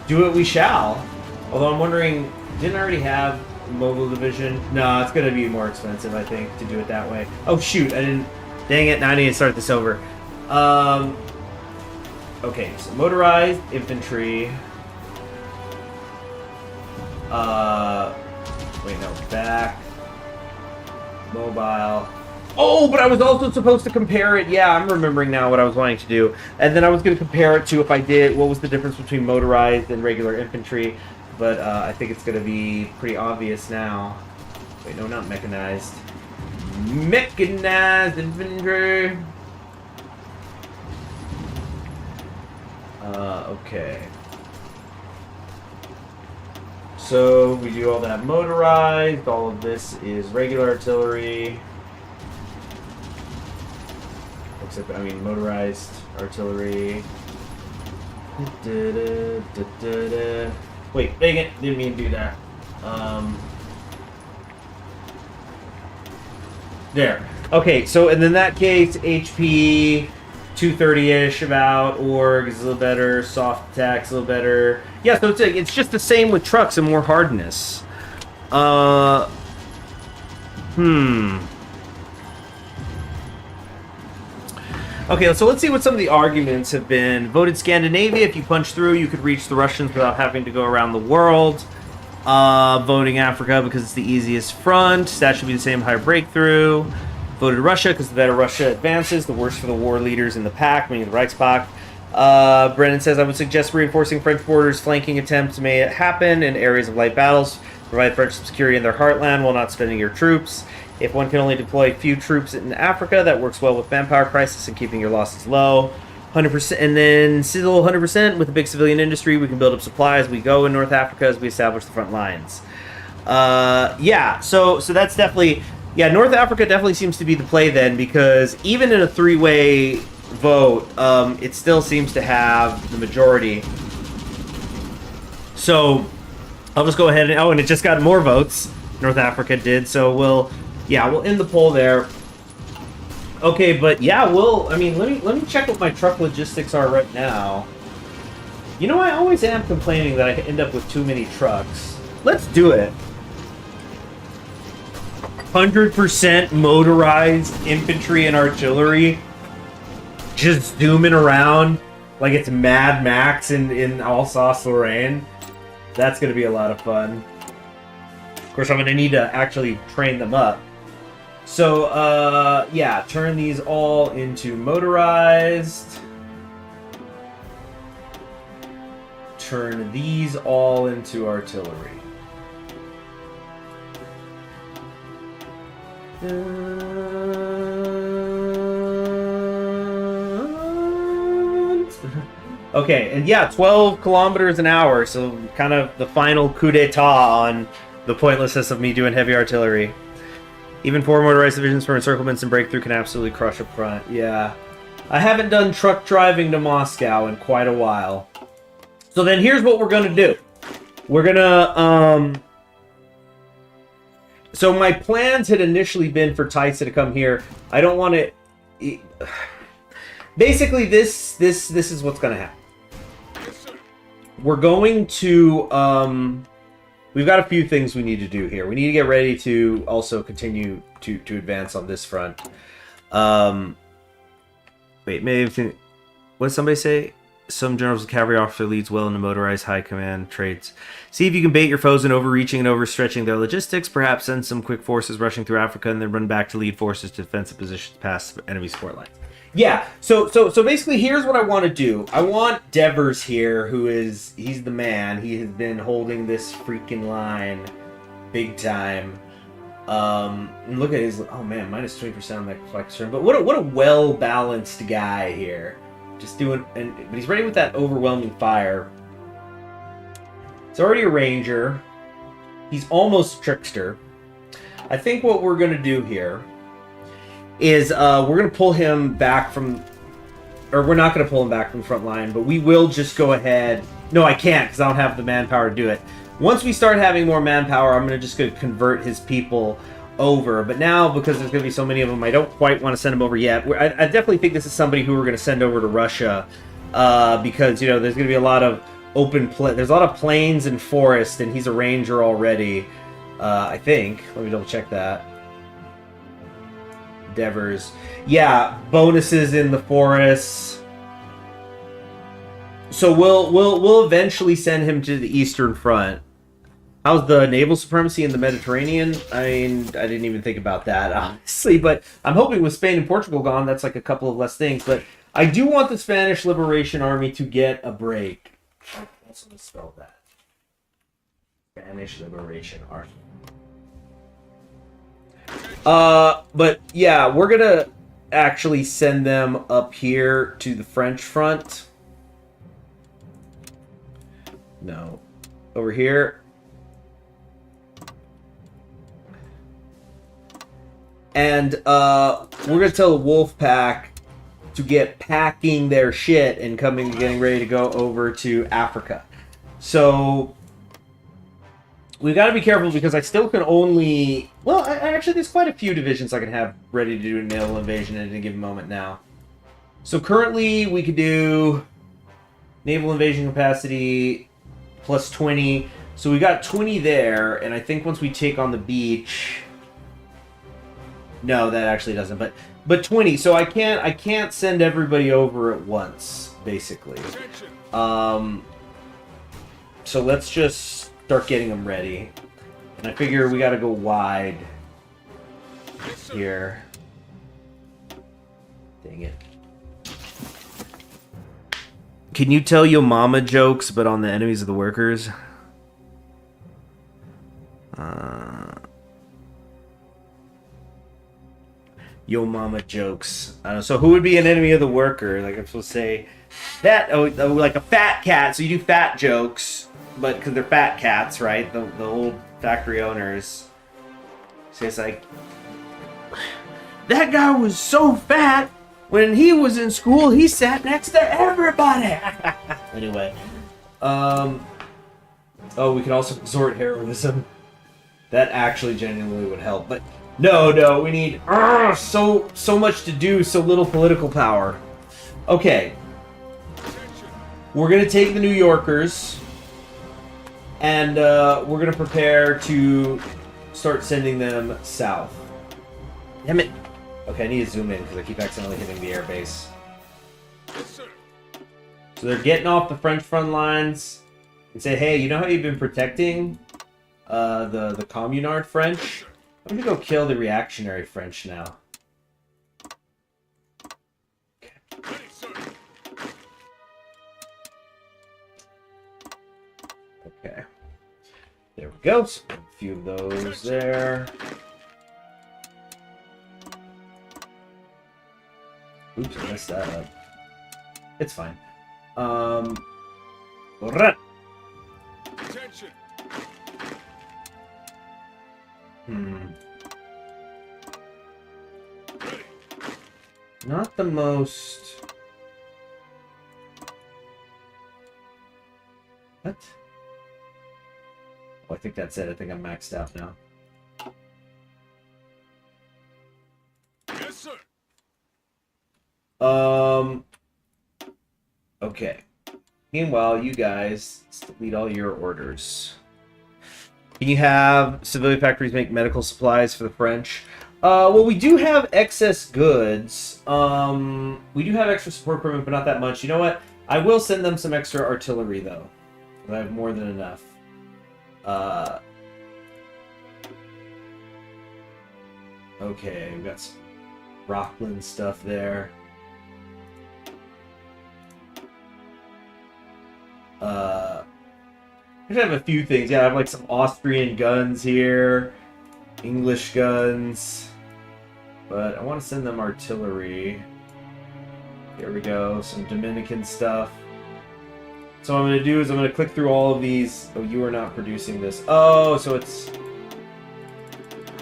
do it we shall. Although I'm wondering, didn't I already have mobile division? No, it's going to be more expensive, I think, to do it that way. Oh, shoot, I didn't... Dang it, now I need to start this over. Okay, so motorized infantry. Wait, no, back. Mobile. Oh, but I was also supposed to compare it. Yeah, I'm remembering now what I was wanting to do. And then I was going to compare it to if I did, what was the difference between motorized and regular infantry. But I think it's going to be pretty obvious now. Wait, no, not mechanized. Mechanized infantry. Okay. So we do all that motorized. All of this is regular artillery. Except, I mean, motorized artillery. Wait, dang it. Didn't mean to do that. There. Okay, so and in that case, HP 230-ish about, org is a little better, soft attack's a little better. Yeah, so it's just the same with trucks and more hardness. Okay, so let's see what some of the arguments have been. Voted Scandinavia. If you punch through, you could reach the Russians without having to go around the world. Voting Africa because it's the easiest front. That should be the same higher breakthrough. Voted Russia because the better Russia advances, the worse for the war leaders in the pack, meaning the Reichspakt. Brennan says, I would suggest reinforcing French borders. Flanking attempts may happen in areas of light battles. Provide French security in their heartland while not spending your troops. If one can only deploy few troops in Africa, that works well with manpower crisis and keeping your losses low. 100%, and then still 100% with a big civilian industry. We can build up supplies. We go in North Africa as we establish the front lines. Yeah, so that's definitely, yeah, North Africa definitely seems to be the play then, because even in a three-way vote, it still seems to have the majority. So I'll just go ahead and, and it just got more votes. North Africa did, so we'll end the poll there. Okay, but yeah, let me check what my truck logistics are right now. You know, I always am complaining that I end up with too many trucks. Let's do it. 100% motorized infantry and artillery. Just zooming around like it's Mad Max in Alsace-Lorraine. That's going to be a lot of fun. Of course, I'm going to need to actually train them up. So, yeah, turn these all into motorized. Turn these all into artillery. Okay, and yeah, 12 kilometers an hour, so kind of the final coup d'etat on the pointlessness of me doing heavy artillery. Even 4 motorized divisions for encirclements and breakthrough can absolutely crush up front. Yeah. I haven't done truck driving to Moscow in quite a while. So then here's what we're going to do. We're going to... So my plans had initially been for Taisa to come here. I don't want to... Basically, this is what's going to happen. We're going to... We've got a few things we need to do here. We need to get ready to also continue to advance on this front. Wait, maybe... What did somebody say? Some generals and cavalry officer leads well in the motorized high command traits. See if you can bait your foes in overreaching and overstretching their logistics. Perhaps send some quick forces rushing through Africa and then run back to lead forces to defensive positions past enemy support lines. Yeah, so basically here's what I want to do. I want Devers here, he's the man. He has been holding this freaking line big time. And look at his, oh man, minus 20% on that flex turn. But what a well-balanced guy here. Just doing, but he's ready with that overwhelming fire. It's already a ranger. He's almost a trickster. I think what we're going to do here is we're going to pull him back from... Or we're not going to pull him back from the front line, but we will just go ahead... No, I can't, because I don't have the manpower to do it. Once we start having more manpower, I'm just going to convert his people over. But now, because there's going to be so many of them, I don't quite want to send them over yet. I definitely think this is somebody who we're going to send over to Russia, because, you know, there's going to be a lot of there's a lot of plains and forest, and he's a ranger already, I think. Let me double check that. Devers. Yeah, bonuses in the forests. So we'll eventually send him to the Eastern Front. How's the naval supremacy in the Mediterranean? I mean, I didn't even think about that, honestly, but I'm hoping with Spain and Portugal gone, that's like a couple of less things. But I do want the Spanish Liberation Army to get a break. I'll also misspell that. Spanish Liberation Army. But yeah, we're gonna actually send them up here to the French front. No. Over here. And we're gonna tell the Wolf Pack to get packing their shit and getting ready to go over to Africa. So we've got to be careful because I still can only... Well, actually, there's quite a few divisions I can have ready to do a naval invasion at any given moment now. So currently, we could do naval invasion capacity plus 20. So we got 20 there, and I think once we take on the beach... No, that actually doesn't, but 20. So I can't send everybody over at once, basically. So let's just start getting them ready. And I figure we got to go wide here. Dang it. Can you tell your mama jokes, but on the enemies of the workers? Yo mama jokes. So who would be an enemy of the worker? Like I'm supposed to say that. Oh, like a fat cat. So you do fat jokes, but because they're fat cats, right? The old factory owners. So it's like that guy was so fat when he was in school. He sat next to everybody. Anyway, oh, we can also resort heroism. That actually genuinely would help, but. No, we need so much to do, so little political power. Okay. We're going to take the New Yorkers, and we're going to prepare to start sending them south. Damn it. Okay, I need to zoom in because I keep accidentally hitting the airbase. So they're getting off the French front lines and say, hey, you know how you've been protecting the Communard French? I'm gonna go kill the reactionary French now. Okay. There we go. So a few of those there. Oops, I messed that up. It's fine. Run. Attention. Not the most... What? Oh, I think that's it. I think I'm maxed out now. Yes, sir. Okay. Meanwhile, you guys delete all your orders. Can you have civilian factories make medical supplies for the French? Well, we do have excess goods. We do have extra support equipment, but not that much. You know what? I will send them some extra artillery, though. I have more than enough. Okay, we've got some Rockland stuff there. I have a few things. Yeah, I have like some Austrian guns here, English guns, but I want to send them artillery. Here we go, some Dominican stuff. So what I'm going to do is I'm going to click through all of these. Oh, you are not producing this. Oh, so it's...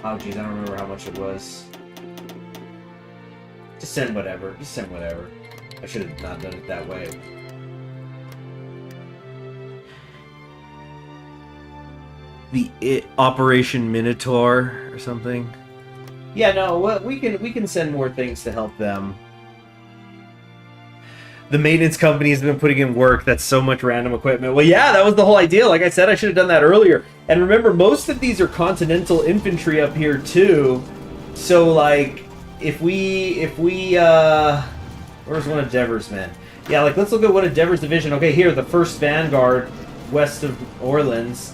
Oh, geez, I don't remember how much it was. Just send whatever. Just send whatever. I should have not done it that way. The Operation Minotaur or something. Yeah, no, we can send more things to help them. The maintenance company has been putting in work. That's so much random equipment. Well, yeah, that was the whole idea. Like I said, I should have done that earlier. And remember, most of these are Continental infantry up here too. So like, if we where's one of Devers' men? Yeah, like let's look at one of Devers' division. Okay, here the 1st Vanguard, west of Orleans.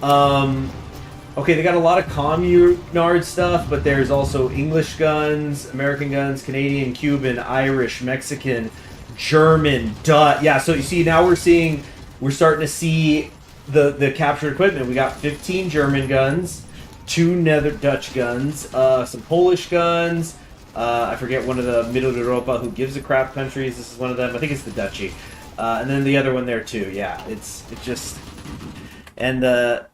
Okay, they got a lot of Communard stuff, but there's also English guns, American guns, Canadian, Cuban, Irish, Mexican, German, Dutch. Yeah, so you see now we're starting to see the captured equipment. We got 15 German guns, 2 Nether Dutch guns, some Polish guns. I forget one of the Middle Europa who gives a crap countries. This is one of them. I think it's the Duchy. And then the other one there too. Yeah, it's just, and the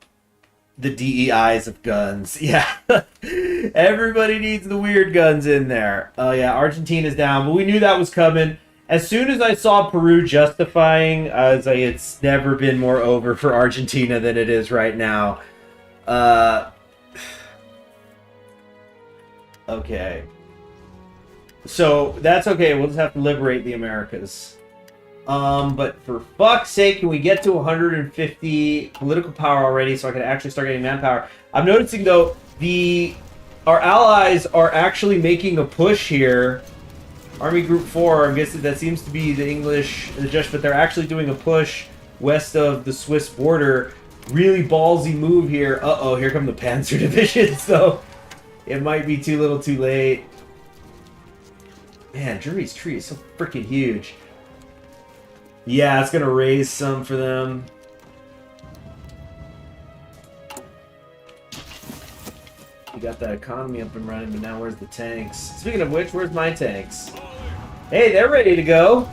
DEIs of guns. Yeah, everybody needs the weird guns in there. Oh yeah, Argentina's down, but we knew that was coming. As soon as I saw Peru justifying, I was like, it's never been more over for Argentina than it is right now. Okay. So, that's okay. We'll just have to liberate the Americas. But for fuck's sake, can we get to 150 political power already so I can actually start getting manpower? I'm noticing, though, our allies are actually making a push here. Army Group 4, I'm guessing that seems to be the English, the Dutch, but they're actually doing a push west of the Swiss border. Really ballsy move here. Uh-oh, here come the Panzer divisions, though. It might be too little too late. Man, Germany's tree is so freaking huge. Yeah, it's going to raise some for them. You got that economy up and running, but now where's the tanks? Speaking of which, where's my tanks? Hey, they're ready to go.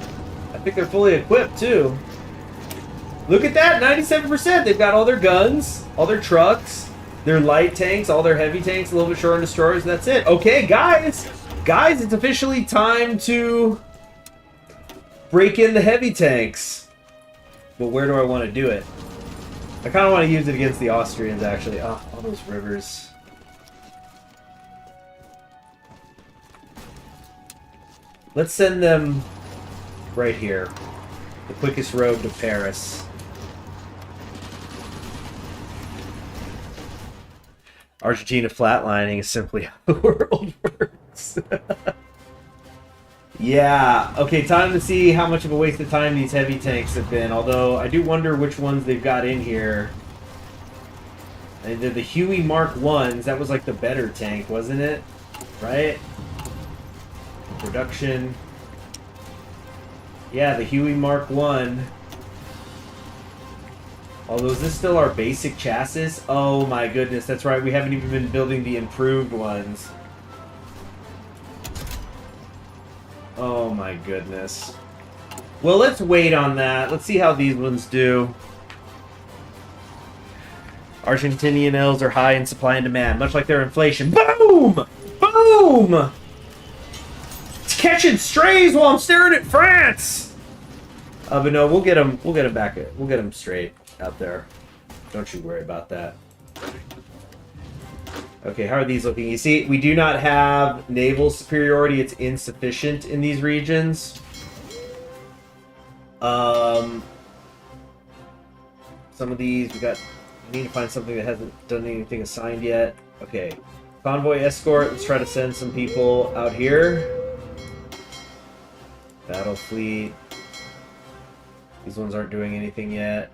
I think they're fully equipped, too. Look at that, 97%. They've got all their guns, all their trucks, their light tanks, all their heavy tanks, a little bit short on destroyers, and that's it. Okay, guys. Guys, it's officially time to break in the heavy tanks. But where do I want to do it? I kind of want to use it against the Austrians, actually. Oh, all those rivers. Let's send them right here. The quickest road to Paris. Argentina flatlining is simply how the world works. Yeah, okay, time to see how much of a waste of time these heavy tanks have been. Although, I do wonder which ones they've got in here. And they're the Huey Mark 1s. That was like the better tank, wasn't it? Right? Production. Yeah, the Huey Mark 1. Although, is this still our basic chassis? Oh my goodness, that's right. We haven't even been building the improved ones. Oh my goodness. Well, let's wait on that. Let's see how these ones do. Argentinian L's are high in supply and demand, much like their inflation. Boom! Boom! It's catching strays while I'm staring at France! But no, we'll get them back. We'll get them straight out there. Don't you worry about that. Okay, how are these looking? You see, we do not have naval superiority. It's insufficient in these regions. Some of these, we need to find something that hasn't done anything assigned yet. Okay, convoy escort. Let's try to send some people out here. Battle fleet. These ones aren't doing anything yet.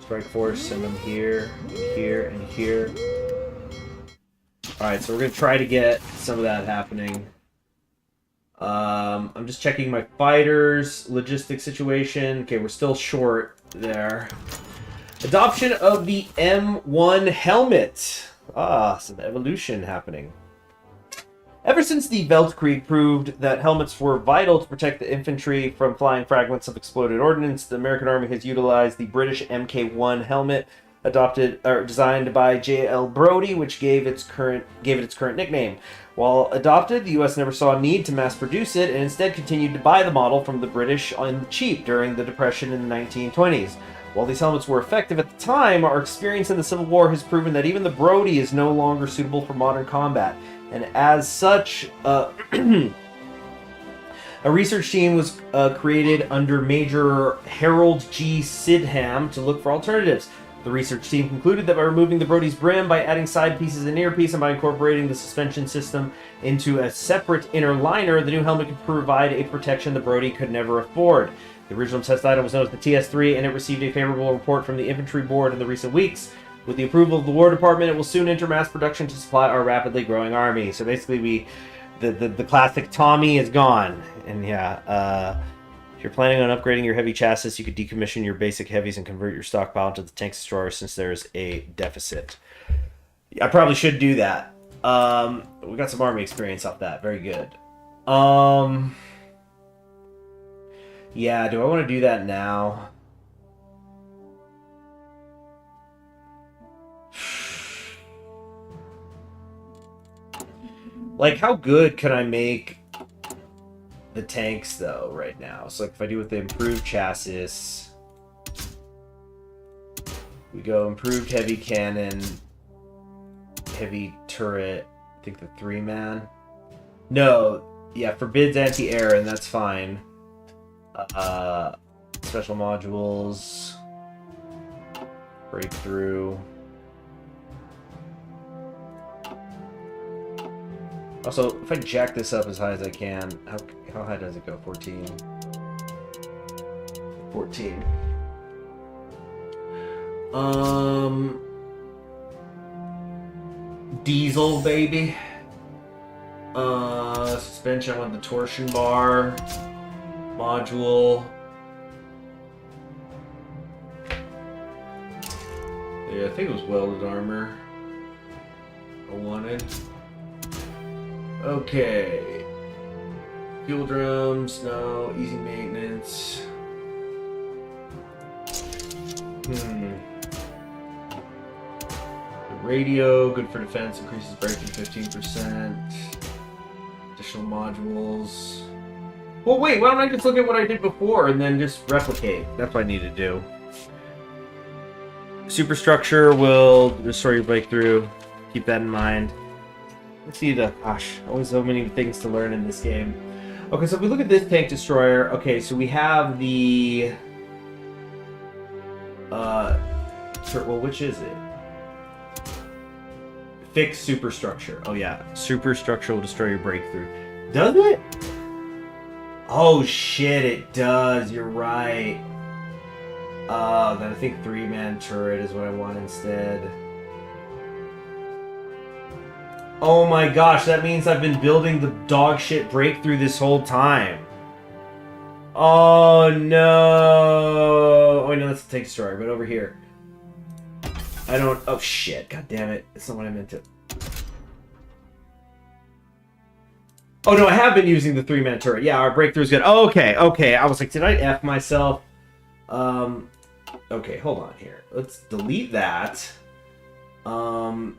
Strike force, send them here, and here, and here. Alright, so we're going to try to get some of that happening. I'm just checking my fighters, logistics situation. Okay, we're still short there. Adoption of the M1 helmet. Ah, some evolution happening. Ever since the Weltkrieg proved that helmets were vital to protect the infantry from flying fragments of exploded ordnance, the American Army has utilized the British Mk1 helmet, designed by J.L. Brodie, which gave it its current nickname. While adopted, the U.S. never saw a need to mass produce it, and instead continued to buy the model from the British on the cheap during the Depression in the 1920s. While these helmets were effective at the time, our experience in the Civil War has proven that even the Brodie is no longer suitable for modern combat. And as such, a research team was created under Major Harold G. Sidham to look for alternatives. The research team concluded that by removing the Brodie's brim, by adding side pieces and earpiece, and by incorporating the suspension system into a separate inner liner, the new helmet could provide a protection the Brodie could never afford. The original test item was known as the TS3, and it received a favorable report from the Infantry Board in the recent weeks. With the approval of the War Department, it will soon enter mass production to supply our rapidly growing army. So basically, the classic Tommy is gone. And yeah, if you're planning on upgrading your heavy chassis, you could decommission your basic heavies and convert your stockpile into the tank destroyer since there's a deficit. I probably should do that. We got some army experience off that. Very good. Yeah, do I want to do that now? Like, how good can I make the tanks, though, right now? So, like, if I do with the improved chassis, we go improved heavy cannon, heavy turret, I think the 3-man. No, yeah, forbids anti-air, and that's fine. Special modules, breakthrough. Also, if I jack this up as high as I can, how high does it go? 14. 14. Diesel, baby. Suspension, I want the torsion bar. Module. Yeah, I think it was welded armor I wanted. Okay. Fuel drums, no. Easy maintenance. The radio, good for defense, increases braking 15%. Additional modules. Well, wait, why don't I just look at what I did before and then just replicate? That's what I need to do. Superstructure will restore your breakthrough. Keep that in mind. Let's see the... Gosh, always so many things to learn in this game. Okay, so if we look at this tank destroyer... Okay, so we have the... Well, which is it? Fixed superstructure. Oh, yeah. Superstructure will destroy your breakthrough. Does it? Oh, shit, it does. You're right. Then I think 3-man turret is what I want instead. Oh my gosh, that means I've been building the dog shit breakthrough this whole time. Oh no. Oh no, that's a tank destroyer, but over here. I don't... Oh shit, god damn it. That's not what I meant to... Oh no, I have been using the 3-man turret. Yeah, our breakthrough is good. Oh, okay, okay. I was like, did I F myself? Okay, hold on here. Let's delete that. And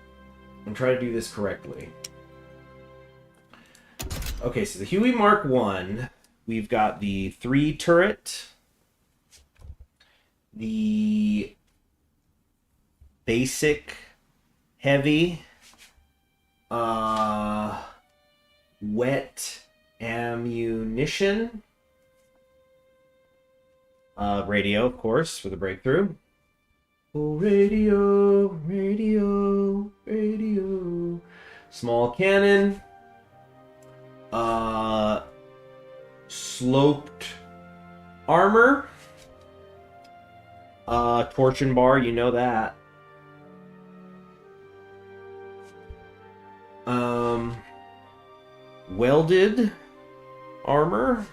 try to do this correctly. Okay, so the Huey Mark 1, we've got the 3 turret, the basic heavy, wet ammunition, radio, of course, for the breakthrough. Oh, radio, radio, radio. Small cannon. Sloped armor. Torsion bar, you know that. Welded armor.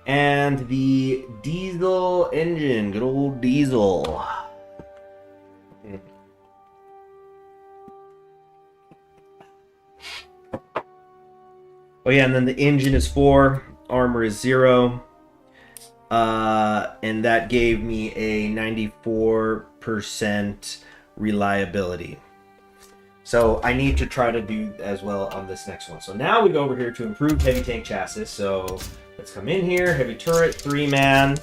And the diesel engine, good old diesel. Oh yeah, and then the engine is 4, armor is 0. And that gave me a 94% reliability. So I need to try to do as well on this next one. So now we go over here to improved heavy tank chassis. So let's come in here, heavy turret, 3-man.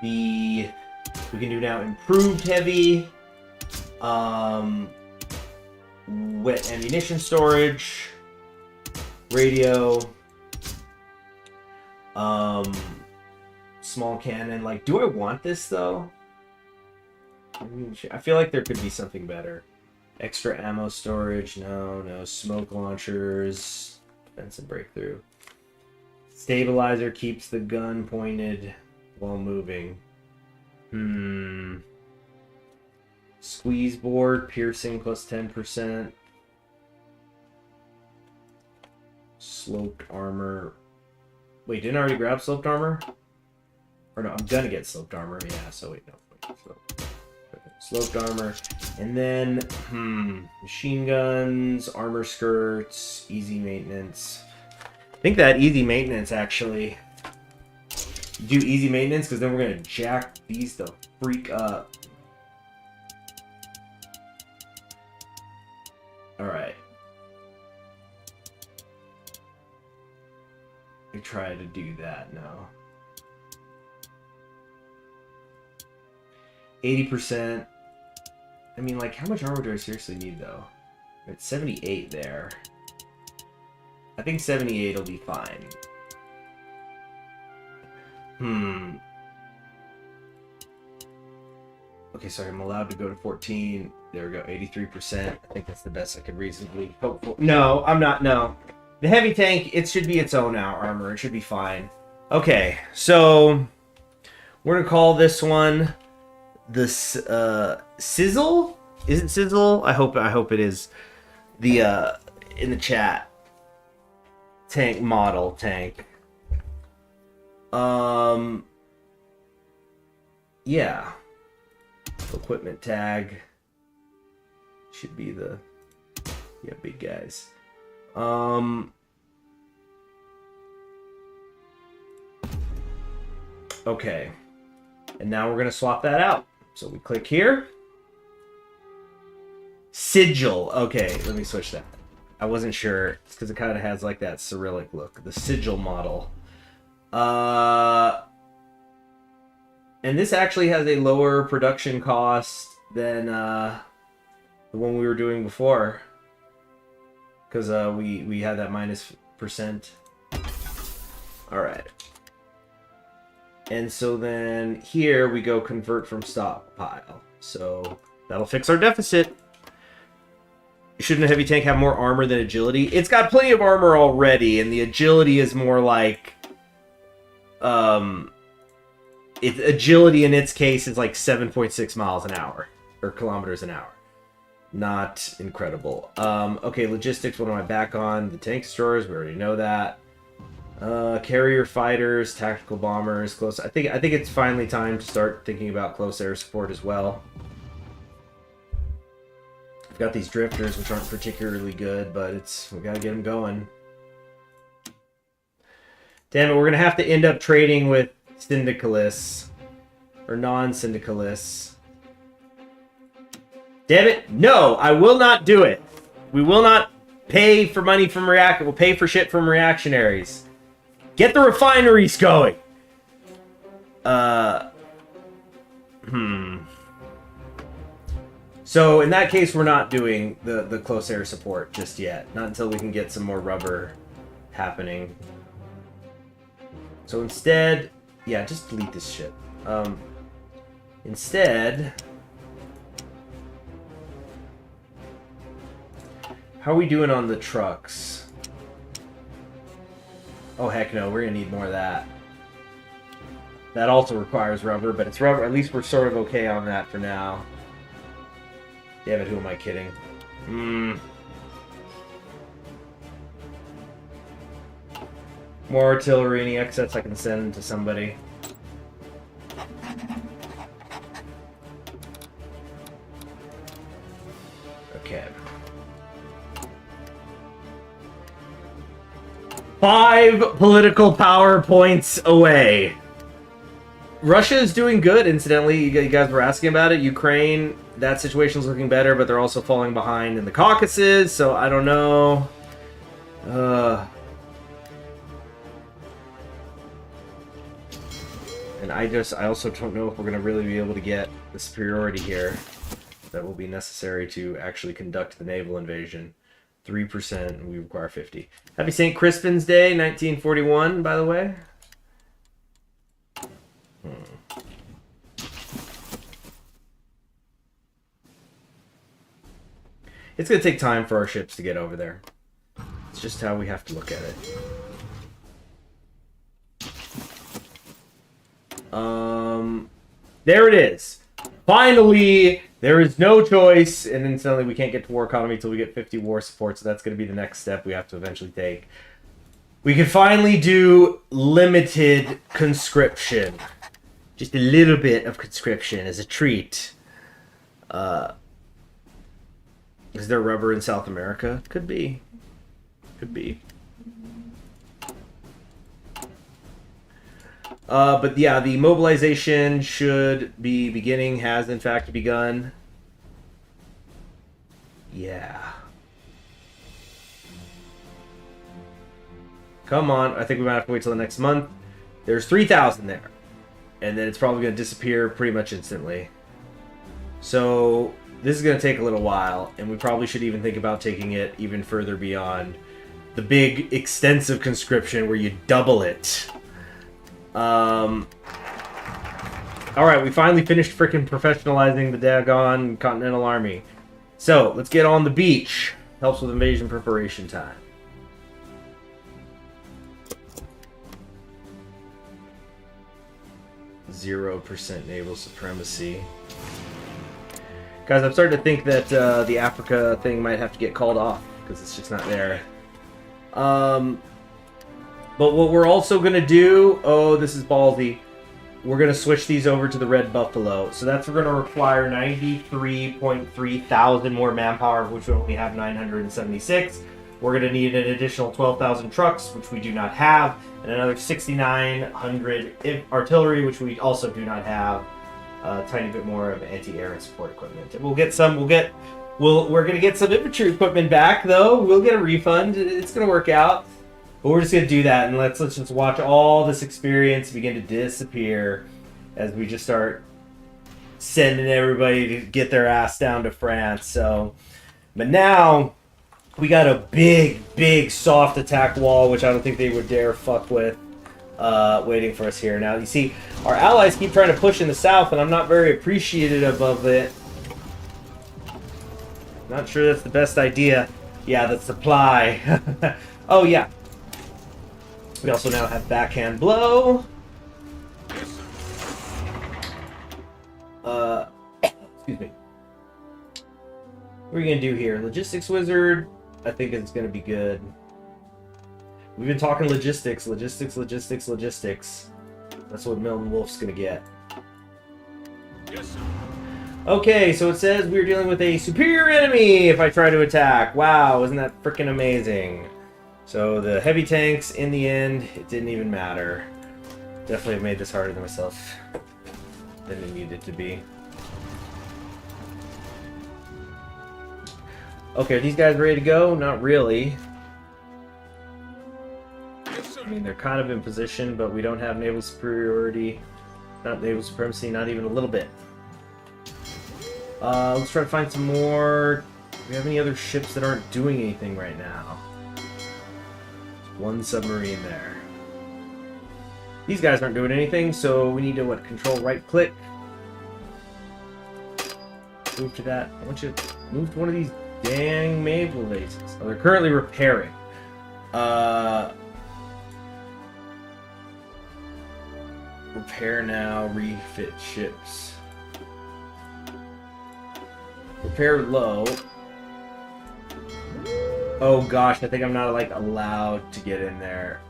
We can do now improved heavy, wet ammunition storage, radio, small cannon. Like, do I want this though? I feel like there could be something better. Extra ammo storage, no. Smoke launchers, defense and breakthrough. Stabilizer keeps the gun pointed while moving. Squeeze board, piercing plus 10%. Sloped armor. Wait, didn't I already grab sloped armor? Or no, I'm gonna get sloped armor. Yeah, so wait, no. Sloped armor. And then, machine guns, armor skirts, easy maintenance. I think that easy maintenance, actually. Do easy maintenance, because then we're going to jack these the freak up. Alright. I try to do that now. 80%. I mean, like, how much armor do I seriously need, though? It's 78 there. I think 78 will be fine. Okay, sorry, I'm allowed to go to 14. There we go, 83%. I think that's the best I could reasonably hope for. No, I'm not, no. The heavy tank, it should be its own armor. It should be fine. Okay, so we're going to call this one the Sizzle? Is it Sizzle? I hope it is. The in the chat. Tank model tank. Yeah. Equipment tag should be the big guys. Okay. And now we're going to swap that out. So we click here. Sigil. Okay, let me switch that. I wasn't sure because it kind of has like that Cyrillic look. The Sigil model. And this actually has a lower production cost than the one we were doing before. Because we had that -%. Alright. And so then here we go convert from stockpile. So that'll fix our deficit. Shouldn't a heavy tank have more armor than agility? It's got plenty of armor already, and the agility is more like... agility in its case is like 7.6 miles an hour. Or kilometers an hour. Not incredible. Okay, logistics, what am I back on? The tank destroyers, we already know that. Carrier fighters, tactical bombers, close... I think it's finally time to start thinking about close air support as well. I've got these drifters, which aren't particularly good, but we gotta get them going. Damn it, we're gonna have to end up trading with syndicalists. Or non-syndicalists. Damn it, no! I will not do it! We will not pay for money from we'll pay for shit from reactionaries. Get the refineries going! So in that case, we're not doing the close air support just yet. Not until we can get some more rubber happening. So instead, yeah, just delete this shit. Instead, how are we doing on the trucks? Oh heck no, we're gonna need more of that. That also requires rubber, but it's rubber. At least we're sort of okay on that for now. Damn it, who am I kidding? More artillery, any excess I can send to somebody. Okay. 5 political power points away. Russia is doing good, incidentally. You guys were asking about it. Ukraine, that situation's looking better, but they're also falling behind in the Caucasus, so I don't know. And I also don't know if we're going to really be able to get the superiority here that will be necessary to actually conduct the naval invasion. 3%, and we require 50. Happy St. Crispin's Day, 1941, by the way. It's going to take time for our ships to get over there. It's just how we have to look at it. There it is. Finally, there is no choice, and then suddenly we can't get to war economy until we get 50 war support, so that's going to be the next step we have to eventually take. We can finally do limited conscription. Just a little bit of conscription as a treat. Is there rubber in South America? Could be. Could be. But yeah, the mobilization should be beginning, has in fact begun. Yeah. Come on, I think we might have to wait till the next month. There's 3,000 there. And then it's probably going to disappear pretty much instantly. So this is going to take a little while, and we probably should even think about taking it even further beyond the big, extensive conscription where you double it. Alright, we finally finished freaking professionalizing the Dagon Continental Army. So, let's get on the beach. Helps with invasion preparation time. %0 naval supremacy. Guys, I'm starting to think that the Africa thing might have to get called off, because it's just not there. But what we're also going to do... Oh, this is ballsy. We're going to switch these over to the Red Buffalo. So that's going to require 93.3 thousand more manpower, of which we only have 976. We're going to need an additional 12,000 trucks, which we do not have, and another 6,900 artillery, which we also do not have. A tiny bit more of anti-air and support equipment. We'll get some. We're going to get some infantry equipment back, though. We'll get a refund. It's going to work out. But we're just going to do that, and let's just watch all this experience begin to disappear as we just start sending everybody to get their ass down to France. So, but now we got a big soft attack wall, which I don't think they would dare fuck with, waiting for us here. Now, you see, our allies keep trying to push in the south, and I'm not very appreciative of it. Not sure that's the best idea. Yeah, the supply. Oh, yeah. We also now have backhand blow. Excuse me. What are we going to do here? Logistics wizard, I think it's going to be good. We've been talking logistics. That's what Milton Wolf's going to get. Yes, sir. Okay, so it says we're dealing with a superior enemy if I try to attack. Wow, isn't that freaking amazing? So the heavy tanks, in the end, it didn't even matter. Definitely made this harder than myself than it needed to be. Okay, are these guys ready to go? Not really. Yes, sir. I mean, they're kind of in position, but we don't have naval superiority. Not naval supremacy, not even a little bit. Let's try to find some more. Do we have any other ships that aren't doing anything right now? One submarine there. These guys aren't doing anything, so we need to, what, control right click. Move to that. I want you to move to one of these dang naval bases. Oh, they're currently repairing. Repair now, refit ships. Repair low. Oh gosh, I think I'm not, like, allowed to get in there.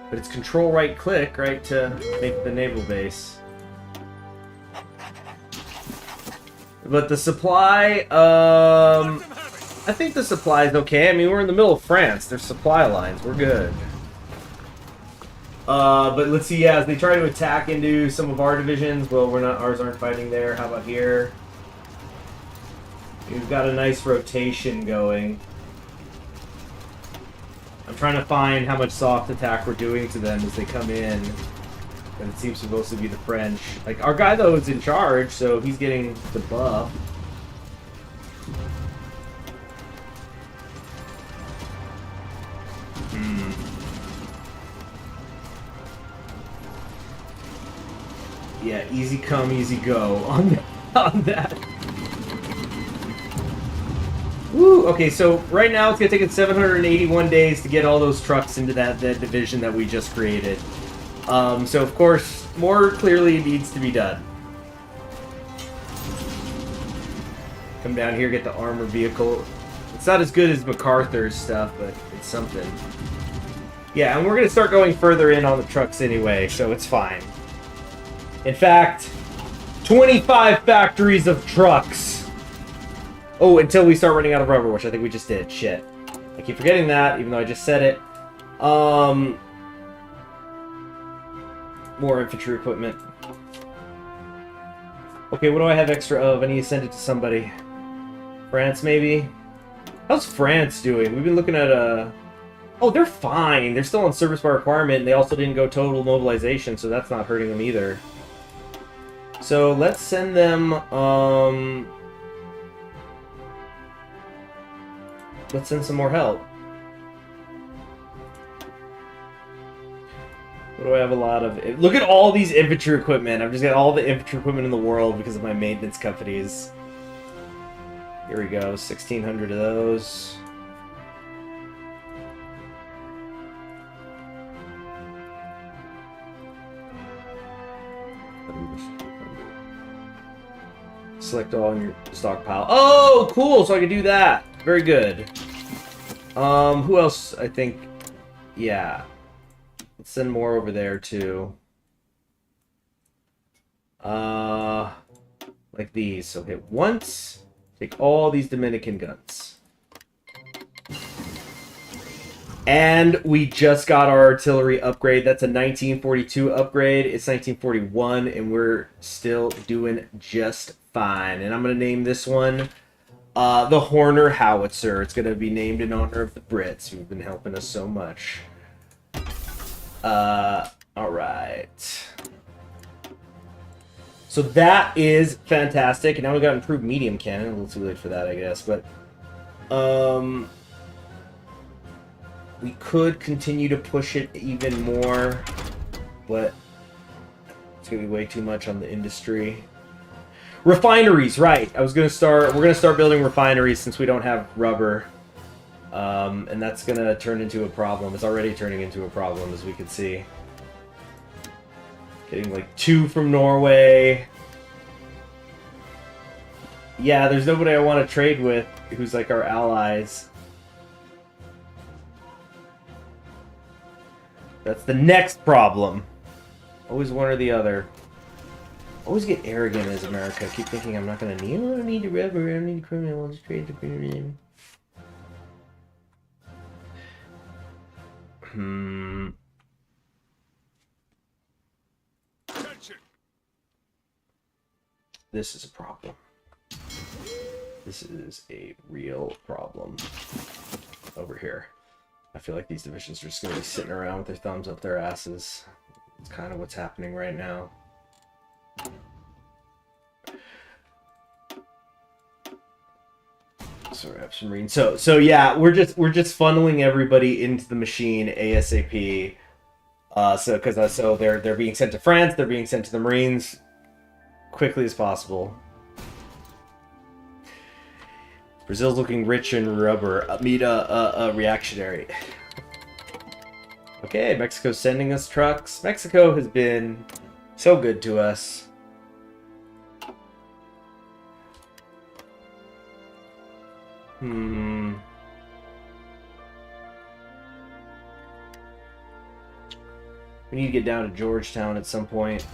But it's control right click, right, to make the naval base. But the supply, I think the supply is okay. I mean, we're in the middle of France. There's supply lines. We're good. But let's see, yeah, as they try to attack into some of our divisions, well, ours aren't fighting there. How about here? We've got a nice rotation going. I'm trying to find how much soft attack we're doing to them as they come in. And it seems supposed to be the French. Like, our guy, though, is in charge, so he's getting the buff. Yeah, easy come, easy go on that. Woo! Okay, so right now it's going to take us 781 days to get all those trucks into that division that we just created. So, of course, more clearly needs to be done. Come down here, get the armor vehicle. It's not as good as MacArthur's stuff, but it's something. Yeah, and we're going to start going further in on the trucks anyway, so it's fine. In fact, 25 factories of trucks. Oh, until we start running out of rubber, which I think we just did. Shit. I keep forgetting that, even though I just said it. More infantry equipment. Okay, what do I have extra of? I need to send it to somebody. France, maybe? How's France doing? We've been looking at Oh, they're fine. They're still on service by requirement, and they also didn't go total mobilization, so that's not hurting them either. So let's send them, let's send some more help. What do I have a lot of? Look at all these infantry equipment. I've just got all the infantry equipment in the world because of my maintenance companies. Here we go, 1,600 of those. Select all in your stockpile. Oh, cool! So I can do that. Very good. Who else? I think. Yeah. Let's send more over there too. Like these. So hit once. Take all these Dominican guns. And we just got our artillery upgrade. That's a 1942 upgrade. It's 1941, and we're still doing just fine. And I'm going to name this one the Horner Howitzer. It's going to be named in honor of the Brits who've been helping us so much. Alright. So that is fantastic. And now we got improved medium cannon. A little too late for that, I guess. But, we could continue to push it even more, but it's gonna be way too much on the industry. Refineries, right. We're gonna start building refineries since we don't have rubber. And that's gonna turn into a problem. It's already turning into a problem, as we can see. Getting like 2 from Norway. Yeah, there's nobody I want to trade with who's like our allies. That's the next problem. Always one or the other. Always get arrogant as America. Keep thinking I'm not gonna need. I don't need the rubber. I don't need criminal. I'll just trade the criminal. Attention. This is a problem. This is a real problem over here. I feel like these divisions are just going to be sitting around with their thumbs up their asses. It's kind of what's happening right now. Sorry, I have some reading. So yeah, we're just funneling everybody into the machine ASAP. So they're being sent to France. They're being sent to the Marines quickly as possible. Brazil's looking rich in rubber. Meet a reactionary. Okay, Mexico's sending us trucks. Mexico has been so good to us. We need to get down to Georgetown at some point.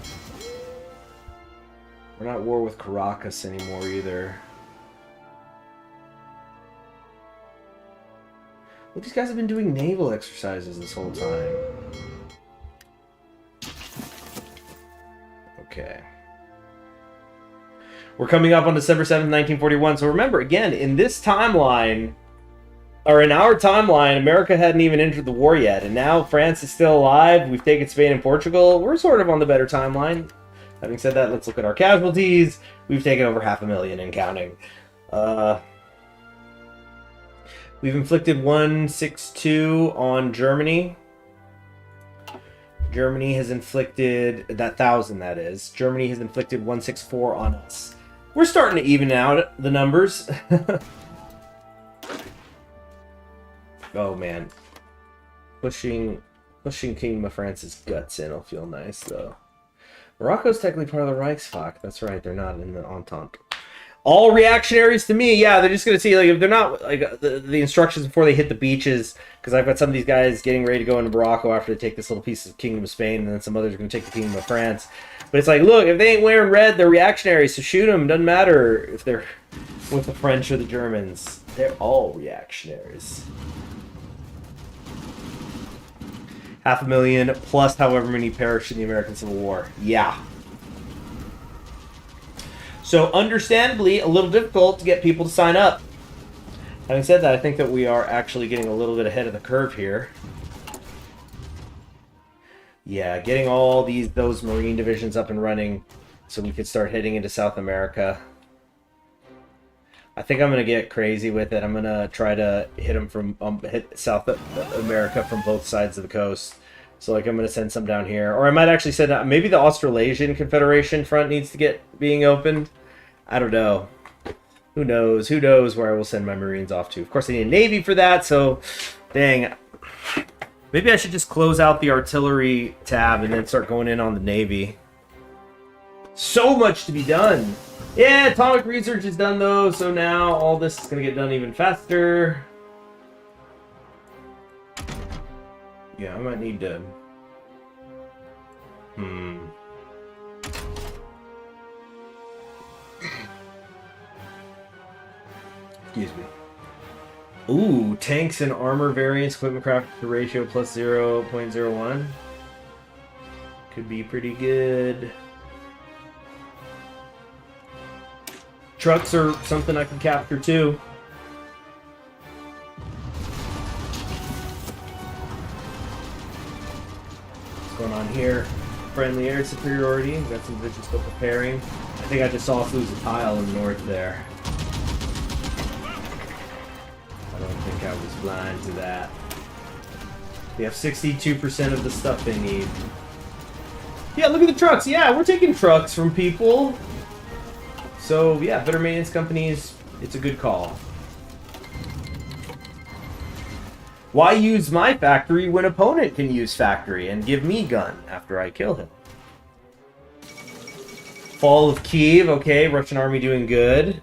We're not at war with Caracas anymore either. Well, these guys have been doing naval exercises this whole time. Okay. We're coming up on December 7th, 1941. So remember, again, in this timeline, or in our timeline, America hadn't even entered the war yet. And now France is still alive. We've taken Spain and Portugal. We're sort of on the better timeline. Having said that, let's look at our casualties. We've taken over 500,000 and counting. We've inflicted 162 on Germany. Germany has inflicted, that 1,000 that is. Germany has inflicted 164 on us. We're starting to even out the numbers. Oh man. Pushing Kingdom of France's guts in will feel nice though. Morocco's technically part of the Reichsfuck. That's right, they're not in the Entente. All reactionaries to me, yeah, they're just going to see, like, if they're not, like, the instructions before they hit the beaches, because I've got some of these guys getting ready to go into Morocco after they take this little piece of Kingdom of Spain, and then some others are going to take the Kingdom of France. But it's like, look, if they ain't wearing red, they're reactionaries, so shoot them. Doesn't matter if they're with the French or the Germans. They're all reactionaries. 500,000 plus however many perished in the American Civil War. Yeah. So, understandably, a little difficult to get people to sign up. Having said that, I think that we are actually getting a little bit ahead of the curve here. Yeah, getting all those Marine divisions up and running so we could start heading into South America. I think I'm going to get crazy with it. I'm going to try to hit them from hit South America from both sides of the coast. So like I'm going to send some down here. Or I might actually send out, maybe the Australasian Confederation front needs to get being opened. I don't know. Who knows? Who knows where I will send my Marines off to? Of course, I need a Navy for that, so dang. Maybe I should just close out the artillery tab and then start going in on the Navy. So much to be done. Yeah, atomic research is done, though, so now all this is going to get done even faster. Yeah, I might need to... Excuse me. Ooh, tanks and armor variants, equipment craft ratio plus 0.01. Could be pretty good. Trucks are something I can capture too. What's going on here? Friendly air superiority. Got some vision still preparing. I think I just saw us lose a tile in the north there. I don't think I was blind to that. They have 62% of the stuff they need. Yeah, look at the trucks. Yeah, we're taking trucks from people. So, yeah, better maintenance companies, it's a good call. Why use my factory when opponent can use factory and give me gun after I kill him? Fall of Kiev, okay, Russian army doing good.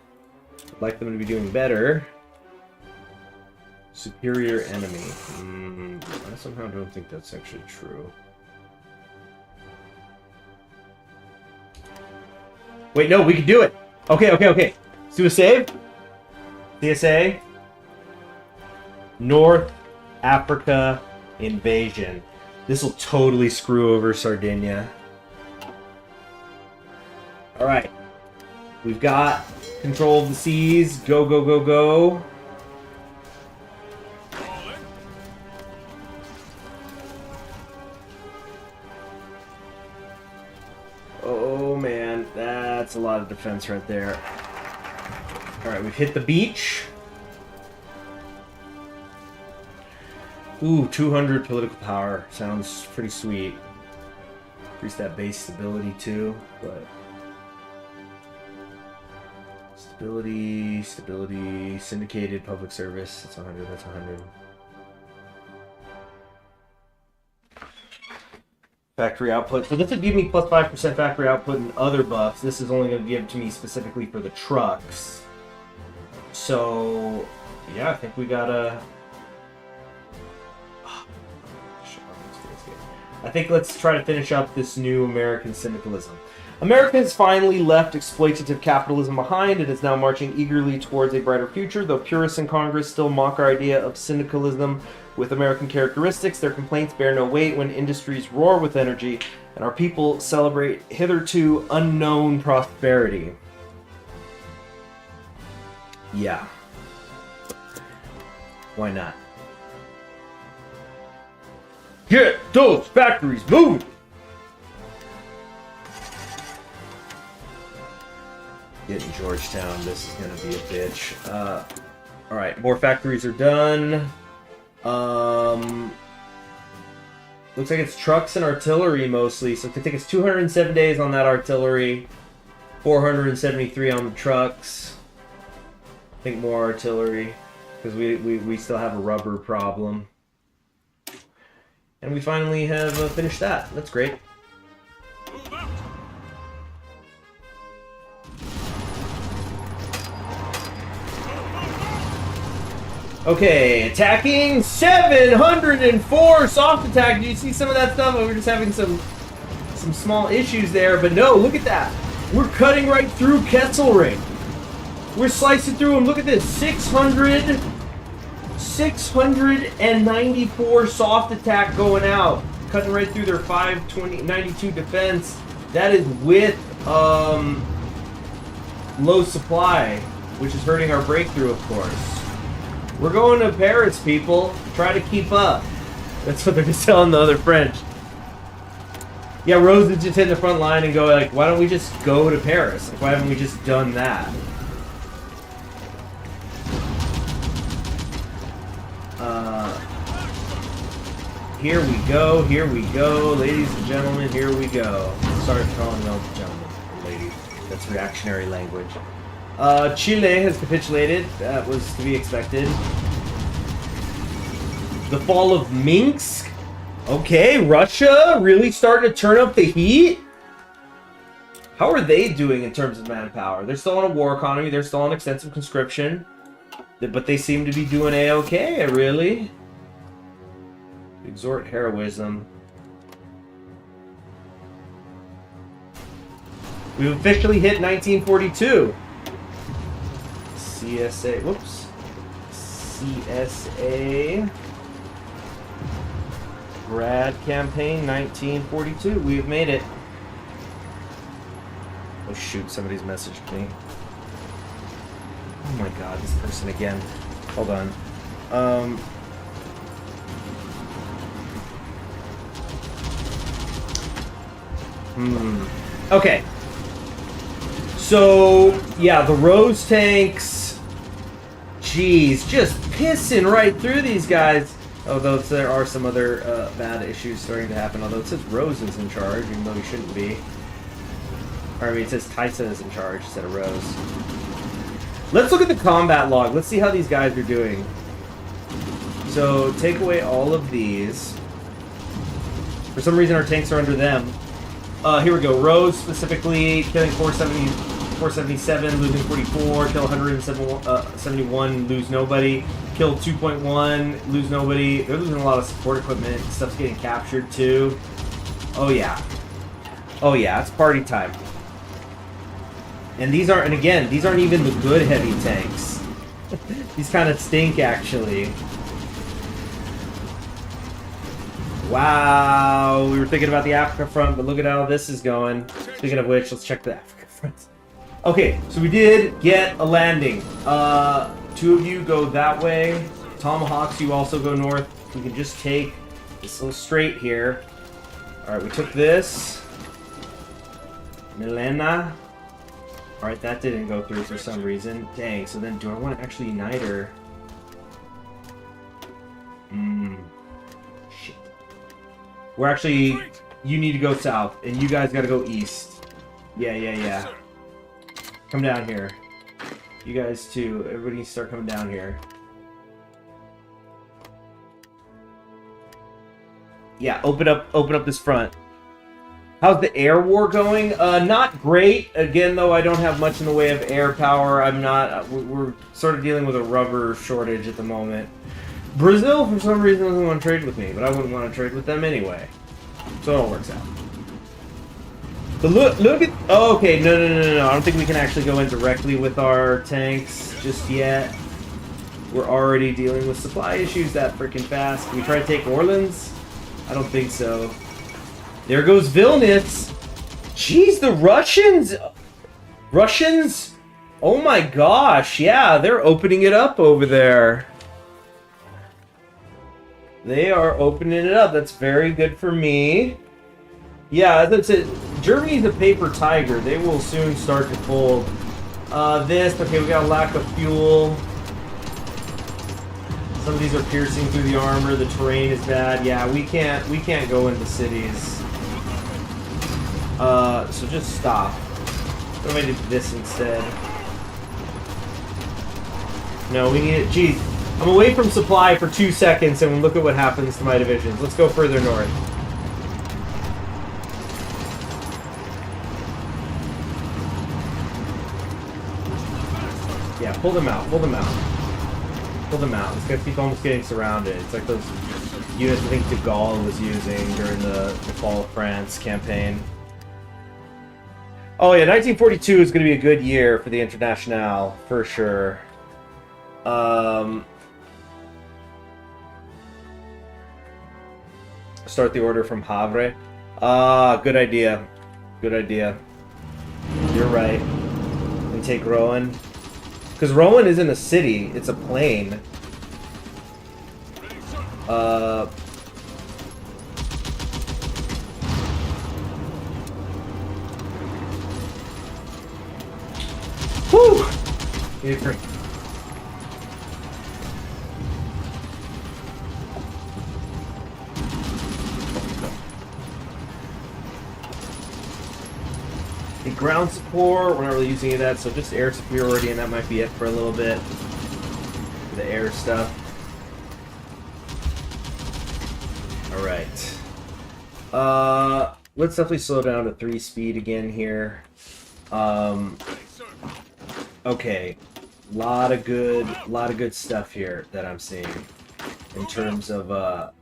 I'd like them to be doing better. Superior enemy. I somehow don't think that's actually true. Wait, no, we can do it! Okay. Let's do a save. CSA. North Africa invasion. This will totally screw over Sardinia. Alright. We've got control of the seas. Go. Oh man, that's a lot of defense right there. Alright, we've hit the beach. Ooh, 200 political power. Sounds pretty sweet. Increase that base stability too, but... Stability, syndicated public service. That's 100, that's 100. Factory output. So this would give me plus 5% factory output and other buffs. This is only going to give to me specifically for the trucks. So, yeah, I think we gotta... I think let's try to finish up this new American syndicalism. America has finally left exploitative capitalism behind and is now marching eagerly towards a brighter future. Though purists in Congress still mock our idea of syndicalism with American characteristics, their complaints bear no weight when industries roar with energy and our people celebrate hitherto unknown prosperity. Yeah. Why not? Get those factories moving! Getting Georgetown, this is gonna be a bitch. Alright, more factories are done. Looks like it's trucks and artillery mostly, so I think it's 207 days on that artillery, 473 on the trucks. I think more artillery, because we still have a rubber problem. And we finally have finished that. That's great. Move out. Okay, attacking 704 soft attack. Do you see some of that stuff? We were just having some some small issues there, but no, look at that. We're cutting right through Kesselring. We're slicing through them. Look at this, 694 soft attack going out, cutting right through their 92 defense. That is with low supply, which is hurting our breakthrough, of course. We're going to Paris, people. Try to keep up. That's what they're just telling the other French. Yeah, Rose is just hitting the front line and go like, why don't we just go to Paris? Like, why haven't we just done that? Here we go, ladies and gentlemen, here we go. Sorry for calling them gentlemen and ladies. That's reactionary language. Chile has capitulated. That was to be expected. The fall of Minsk. Okay, Russia really starting to turn up the heat. How are they doing in terms of manpower? They're still on a war economy. They're still on extensive conscription. But they seem to be doing A-okay, really. Exhort heroism. We've officially hit 1942. CSA. Whoops. CSA. Grad campaign 1942. We've made it. Oh shoot, somebody's messaged me. Oh my god, this person again. Hold on. Okay. So, yeah, the Rose tanks. Jeez, just pissing right through these guys. Although there are some other bad issues starting to happen. Although it says Rose is in charge, even though he shouldn't be. Or, I mean, it says Tyson is in charge instead of Rose. Let's look at the combat log. Let's see how these guys are doing. So, take away all of these. For some reason, our tanks are under them. Here we go. Rose specifically killing 477, losing 44. Kill 171, lose nobody. Kill 2.1, lose nobody. They're losing a lot of support equipment. Stuff's getting captured too. Oh yeah. Oh yeah, it's party time. And these aren't, and again, these aren't even the good heavy tanks. These kind of stink actually. Wow, we were thinking about the Africa front, but look at how this is going. Speaking of which, let's check the Africa front. Okay, so we did get a landing. Two of you go that way. Tomahawks, you also go north. We can just take this little straight here. Alright, we took this. Milena. Alright, that didn't go through for some reason. Dang, so then do I want to actually unite her? Shit. We're actually... You need to go south, and you guys gotta go east. Yeah. Come down here. You guys too. Everybody needs to start coming down here. Yeah, open up this front. How's the air war going? Not great. Again, though, I don't have much in the way of air power. I'm not... We're sort of dealing with a rubber shortage at the moment. Brazil, for some reason, doesn't want to trade with me, but I wouldn't want to trade with them anyway. So it all works out. But look at... Oh, okay, no. I don't think we can actually go in directly with our tanks just yet. We're already dealing with supply issues that freaking fast. Can we try to take Orleans? I don't think so. There goes Vilnius. Jeez, the Russians... Russians? Oh my gosh, yeah, they're opening it up over there. They are opening it up. That's very good for me. Yeah, that's it. Germany's a paper tiger. They will soon start to fold. Okay, we got a lack of fuel. Some of these are piercing through the armor. The terrain is bad. Yeah, we can't go into cities. So just stop. What if I did this instead? No, we need it. Geez, I'm away from supply for 2 seconds, and look at what happens to my divisions. Let's go further north. Yeah, pull them out. Pull them out. Pull them out. This guy's almost getting surrounded. It's like those units I think de Gaulle was using during the Fall of France campaign. Oh yeah, 1942 is going to be a good year for the Internationale, for sure. Start the order from Havre. Good idea. Good idea. You're right. And take Rouen. Because Rouen isn't a city, it's a plain. Whew! Need a drink. The ground support, we're not really using any of that, so just air superiority, and that might be it for a little bit. For the air stuff. Alright. Let's definitely slow down to 3 speed again here. Okay. Lot of good stuff here that I'm seeing. In terms of,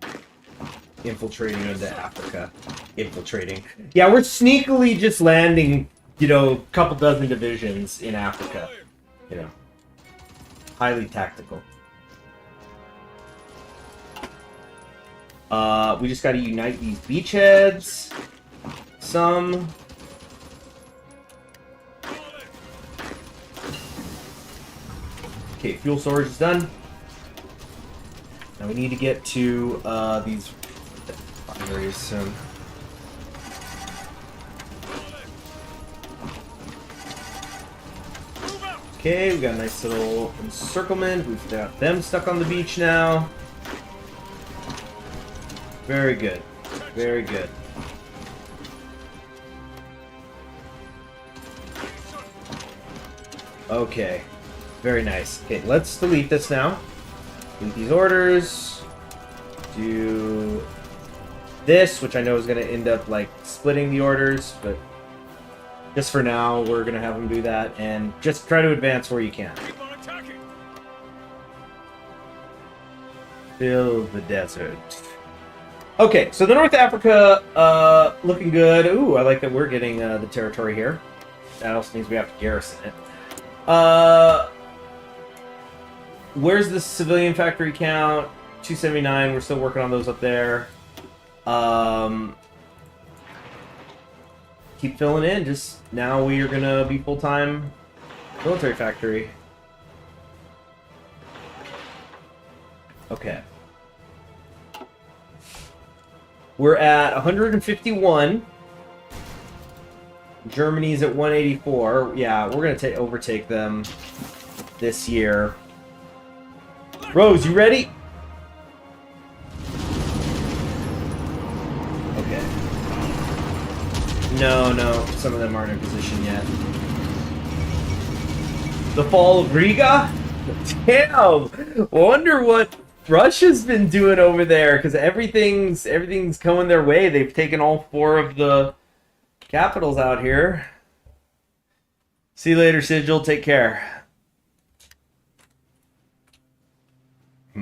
infiltrating into Africa. Infiltrating. Yeah, we're sneakily just landing, you know, a couple dozen divisions in Africa. You know. Highly tactical. We just gotta unite these beachheads. Some. Okay, fuel storage is done. Now we need to get to these refineries soon. Okay, we got a nice little encirclement. We've got them stuck on the beach now. Very good. Very good. Okay. Very nice. Okay, let's delete this now. Delete these orders. Do this, which I know is going to end up, like, splitting the orders, but just for now, we're going to have them do that, and just try to advance where you can. Keep on attacking. Fill the desert. Okay, so the North Africa, looking good. Ooh, I like that we're getting the territory here. That also means we have to garrison it. Where's the civilian factory count? 279. We're still working on those up there. Keep filling in. Just now we are gonna be full-time military factory. Okay. We're at 151. Germany's at 184. Yeah, we're gonna overtake them this year. Rose, you ready? Okay. No, some of them aren't in position yet. The fall of Riga? Damn! Wonder what Russia's been doing over there, because everything's coming their way. They've taken all 4 of the capitals out here. See you later, Sigil. Take care. I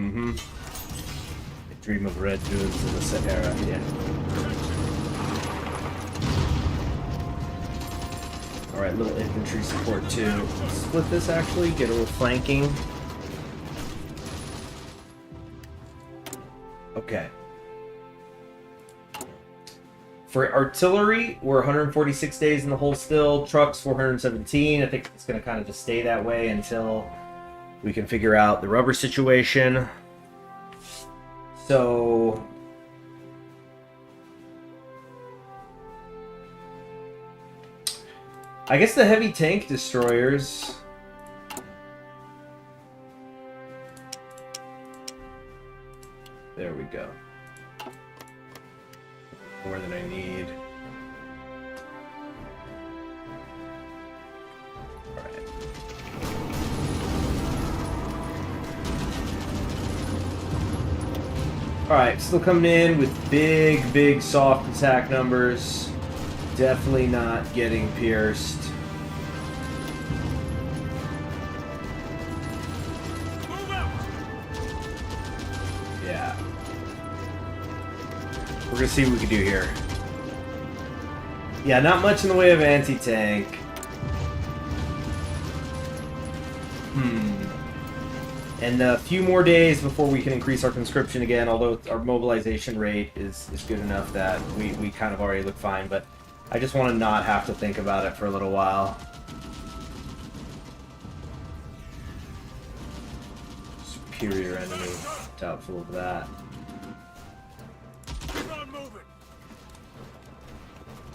dream of red dunes in the Sahara, yeah. Alright, little infantry support too. Split this actually, get a little flanking. Okay. For artillery, we're 146 days in the hole still. Trucks, 417. I think it's going to kind of just stay that way until we can figure out the rubber situation. So I guess the heavy tank destroyers. There we go. More than I need. Alright. Alright, still coming in with big soft attack numbers. Definitely not getting pierced. Move out. Yeah. We're gonna see what we can do here. Yeah, not much in the way of anti-tank. And a few more days before we can increase our conscription again, although our mobilization rate is good enough that we kind of already look fine, but I just want to not have to think about it for a little while. Superior enemy. Doubtful of that.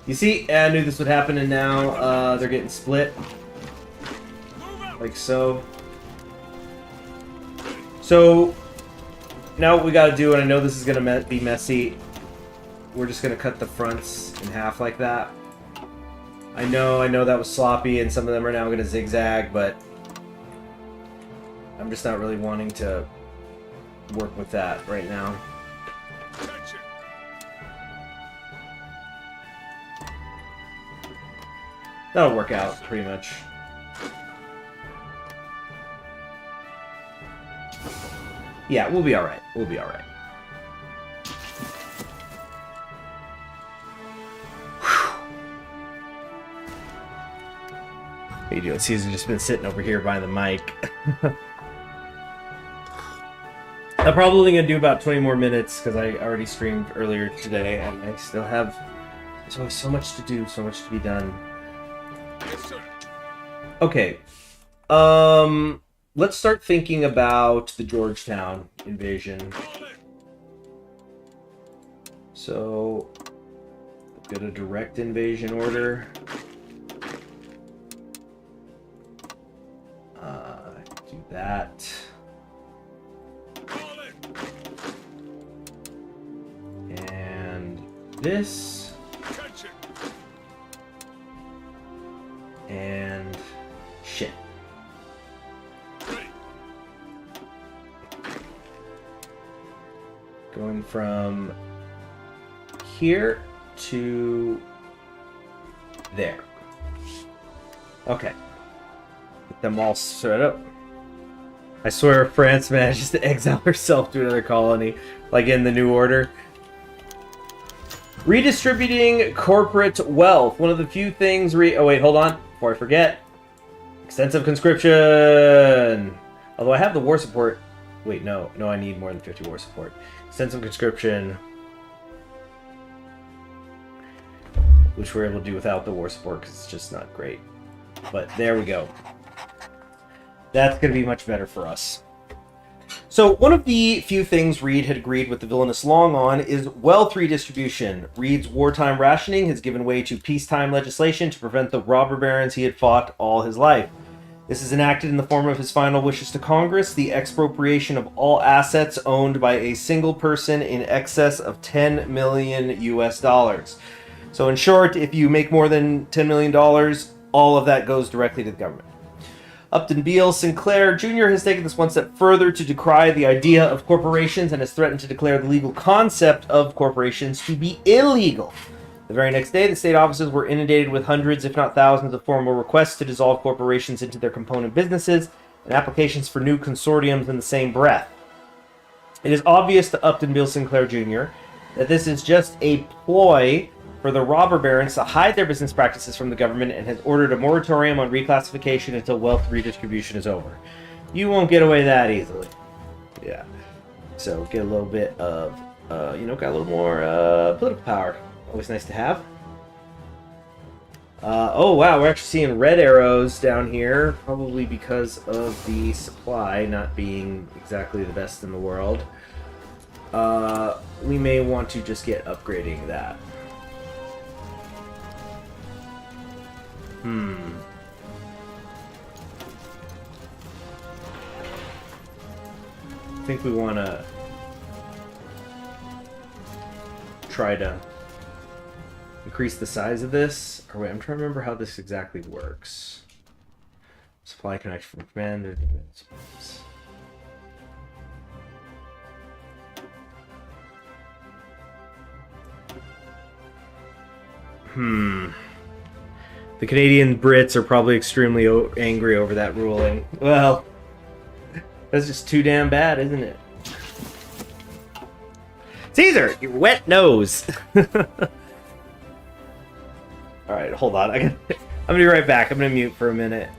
You see, I knew this would happen, and now they're getting split. Like so. So, now what we gotta do, and I know this is gonna be messy, we're just gonna cut the fronts in half like that. I know that was sloppy, and some of them are now gonna zigzag, but I'm just not really wanting to work with that right now. That'll work out, pretty much. Yeah, we'll be alright. We'll be alright. How you doing? Caesar's just been sitting over here by the mic. I'm probably going to do about 20 more minutes, because I already streamed earlier today, and I still have... There's always so much to do, so much to be done. Okay. Let's start thinking about the Georgetown invasion. So, get a direct invasion order. Do that. And this. And shit. Going from here to there. Okay. Get them all set up. I swear France manages to exile herself to another colony, like in the New Order. Redistributing corporate wealth. One of the few things oh wait, hold on. Before I forget. Extensive conscription. Although I have the war support. Wait, no, I need more than 50 war support. Extensive conscription, which we're able to do without the war support because it's just not great. But there we go. That's going to be much better for us. So one of the few things Reed had agreed with the villainous Long on is wealth redistribution. Reed's wartime rationing has given way to peacetime legislation to prevent the robber barons he had fought all his life. This is enacted in the form of his final wishes to Congress, the expropriation of all assets owned by a single person in excess of 10 million US dollars. So in short, if you make more than $10 million, all of that goes directly to the government. Upton Beale Sinclair Jr. has taken this one step further to decry the idea of corporations and has threatened to declare the legal concept of corporations to be illegal. The very next day, the state offices were inundated with hundreds, if not thousands, of formal requests to dissolve corporations into their component businesses and applications for new consortiums in the same breath. It is obvious to Upton Bill Sinclair Jr. that this is just a ploy for the robber barons to hide their business practices from the government and has ordered a moratorium on reclassification until wealth redistribution is over. You won't get away that easily. Yeah. So get a little bit of, got a little more political power. Always nice to have. Oh wow, we're actually seeing red arrows down here, probably because of the supply not being exactly the best in the world. We may want to just get upgrading that. I think we want to try to increase the size of this. Or wait, I'm trying to remember how this exactly works. Supply connection from commander. The Canadian Brits are probably extremely angry over that ruling. Well, that's just too damn bad, isn't it? Caesar, your wet nose. All right, hold on. I'm gonna be right back. I'm gonna mute for a minute.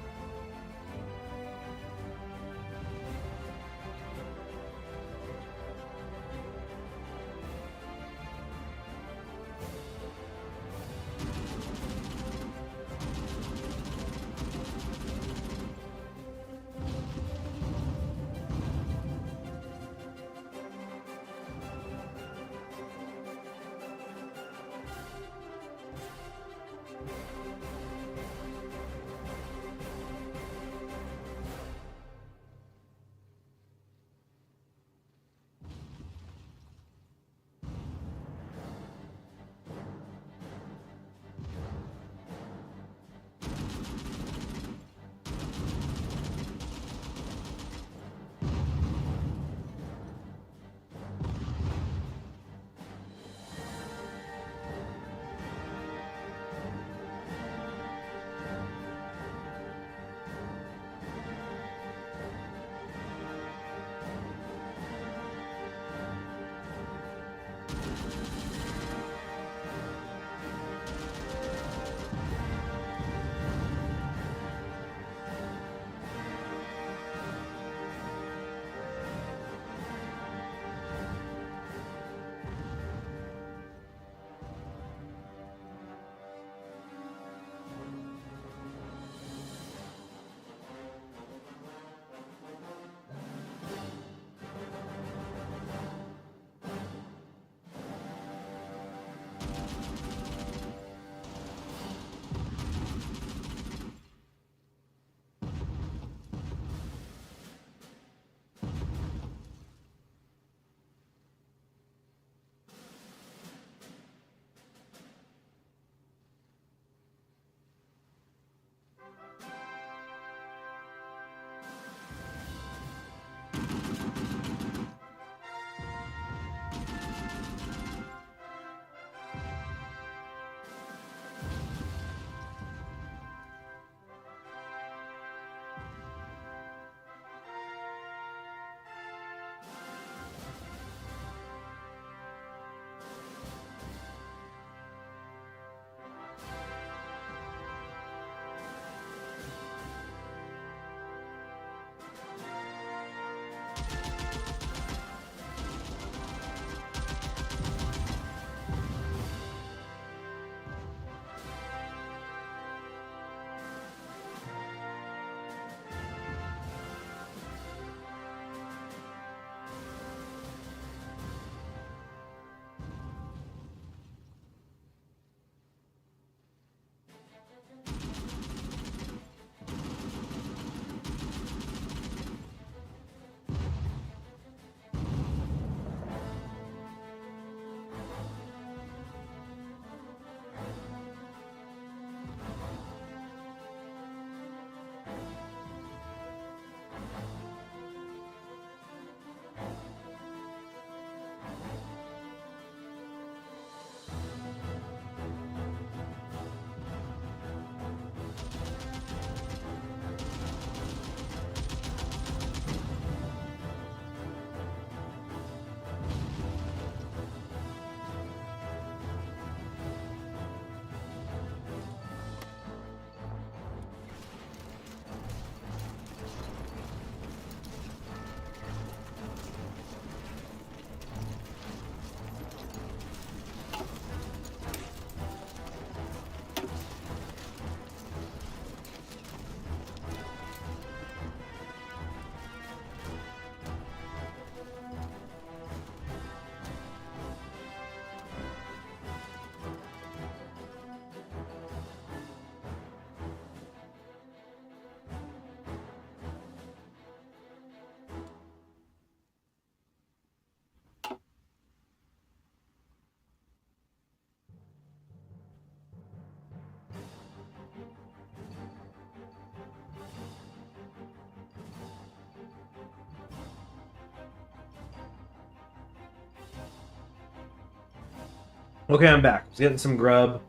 Okay, I'm back. I was getting some grub.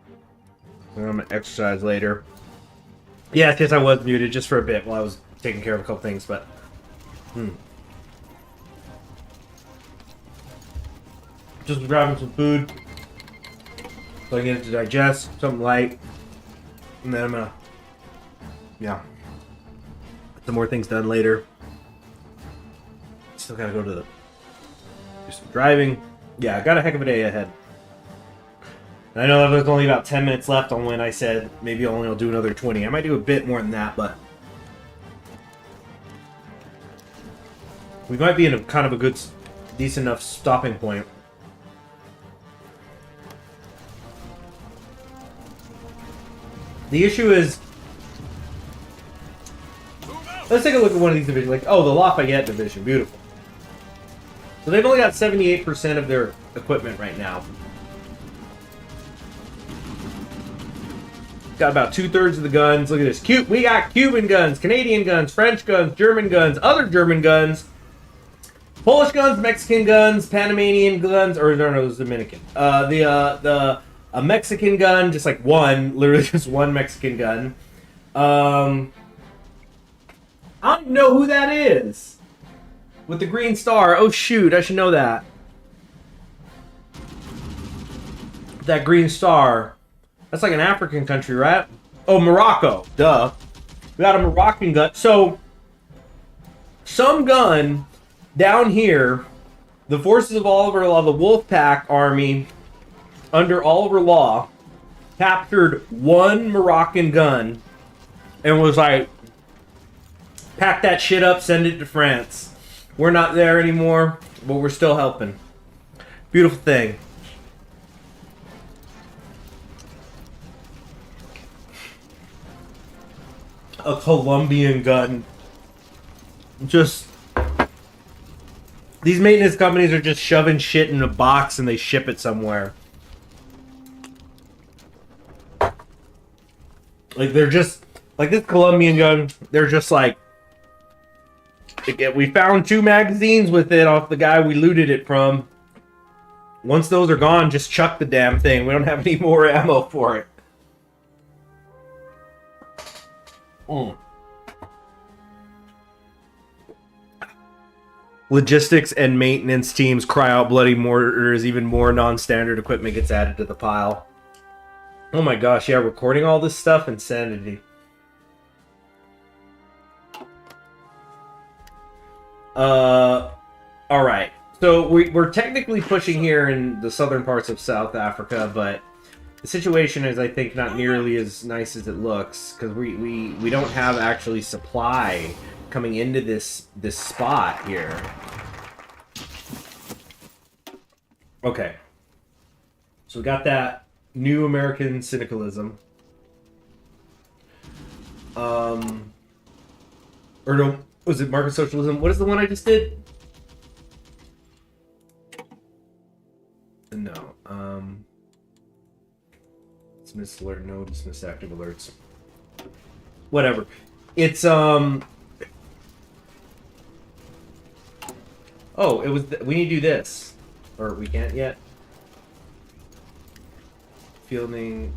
And I'm gonna exercise later. Yes, I was muted just for a bit while I was taking care of a couple things, but... Just grabbing some food so I can get it to digest, something light, and then I'm gonna, yeah, get some more things done later. Still gotta go to the do some driving. Yeah, I got a heck of a day ahead. And I know there's only about 10 minutes left on when I said maybe I'll do another 20. I might do a bit more than that, but we might be in a kind of a good, decent enough stopping point. The issue is, let's take a look at one of these divisions. Like, oh, the Lafayette division, beautiful. So they've only got 78% of their equipment right now. Got about 2/3 of the guns. Look at this. We got Cuban guns, Canadian guns, French guns, German guns, other German guns, Polish guns, Mexican guns, Panamanian guns, or no, it was Dominican. A Mexican gun, just like one, literally just one Mexican gun. I don't know who that is. With the green star. Oh shoot, I should know that. That green star. That's like an African country, right? Oh, Morocco. Duh. We got a Moroccan gun. So, some gun down here, the forces of Oliver Law, the Wolfpack army, under Oliver Law, captured one Moroccan gun and was like, pack that shit up, send it to France. We're not there anymore, but we're still helping. Beautiful thing. A Colombian gun. Just... These maintenance companies are just shoving shit in a box and they ship it somewhere. Like, they're just... Like, this Colombian gun, they're just like... We found 2 magazines with it off the guy we looted it from. Once those are gone, just chuck the damn thing. We don't have any more ammo for it. Logistics and maintenance teams cry out bloody mortars. Even more non-standard equipment gets added to the pile. Oh my gosh, yeah, recording all this stuff, insanity. Alright. So we're technically pushing here in the southern parts of South Africa, but the situation is, I think, not nearly as nice as it looks, because we don't have actually supply coming into this spot here. Okay. So we got that new American syndicalism. Or no, was it market socialism? What is the one I just did? No. Dismiss alert. No, dismiss active alerts. Whatever. It's Oh, it was. We need to do this, or we can't yet. Fielding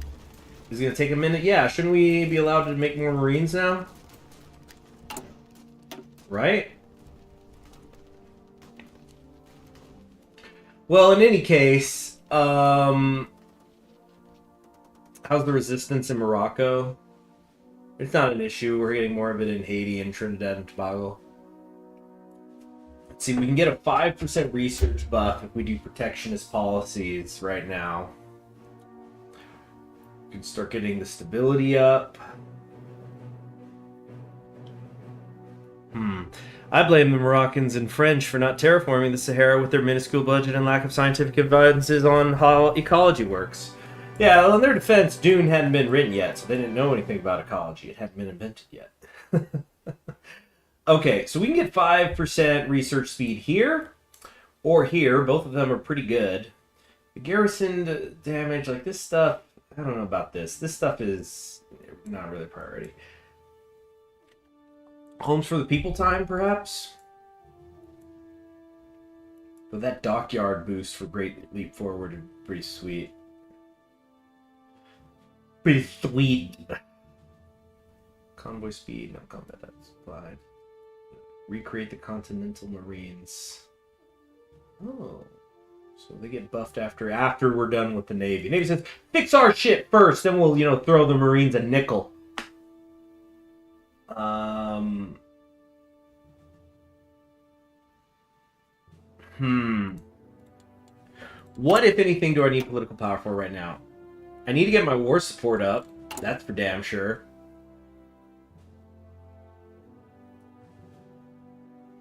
is it gonna take a minute. Yeah, shouldn't we be allowed to make more Marines now? Right? Well, in any case, how's the resistance in Morocco? It's not an issue. We're getting more of it in Haiti and Trinidad and Tobago. Let's see, we can get a 5% research buff if we do protectionist policies right now. We can start getting the stability up. I blame the Moroccans and French for not terraforming the Sahara with their minuscule budget and lack of scientific advances on how ecology works. Yeah, well, in their defense, Dune hadn't been written yet, so they didn't know anything about ecology. It hadn't been invented yet. Okay, so we can get 5% research speed here, or here. Both of them are pretty good. The garrison damage, like this stuff, I don't know about this. This stuff is not really a priority. Homes for the people time, perhaps? But that dockyard boost for Great Leap Forward is pretty sweet. Pretty sweet. Convoy speed, no combat supplied. Recreate the Continental Marines. Oh. So they get buffed after we're done with the Navy. Navy says, fix our shit first, then we'll, throw the Marines a nickel. What, if anything, do I need political power for right now? I need to get my war support up. That's for damn sure.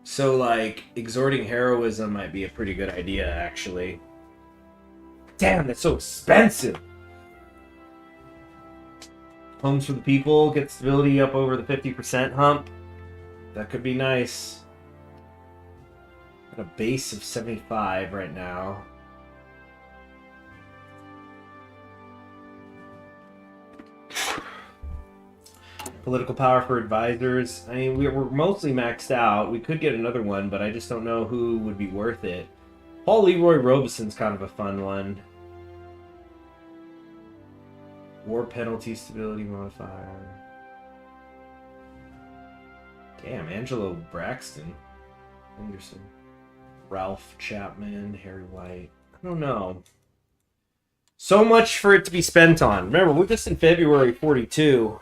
So, like, exhorting heroism might be a pretty good idea, actually. Damn, that's so expensive! Homes for the people, get stability up over the 50% hump. That could be nice. Got a base of 75 right now. Political power for advisors. I mean, we're mostly maxed out. We could get another one, but I just don't know who would be worth it. Paul Leroy Robeson's kind of a fun one. War penalty stability modifier. Damn, Angelo Braxton. Anderson. Ralph Chapman. Harry White. I don't know. So much for it to be spent on. Remember, we're just in February 42.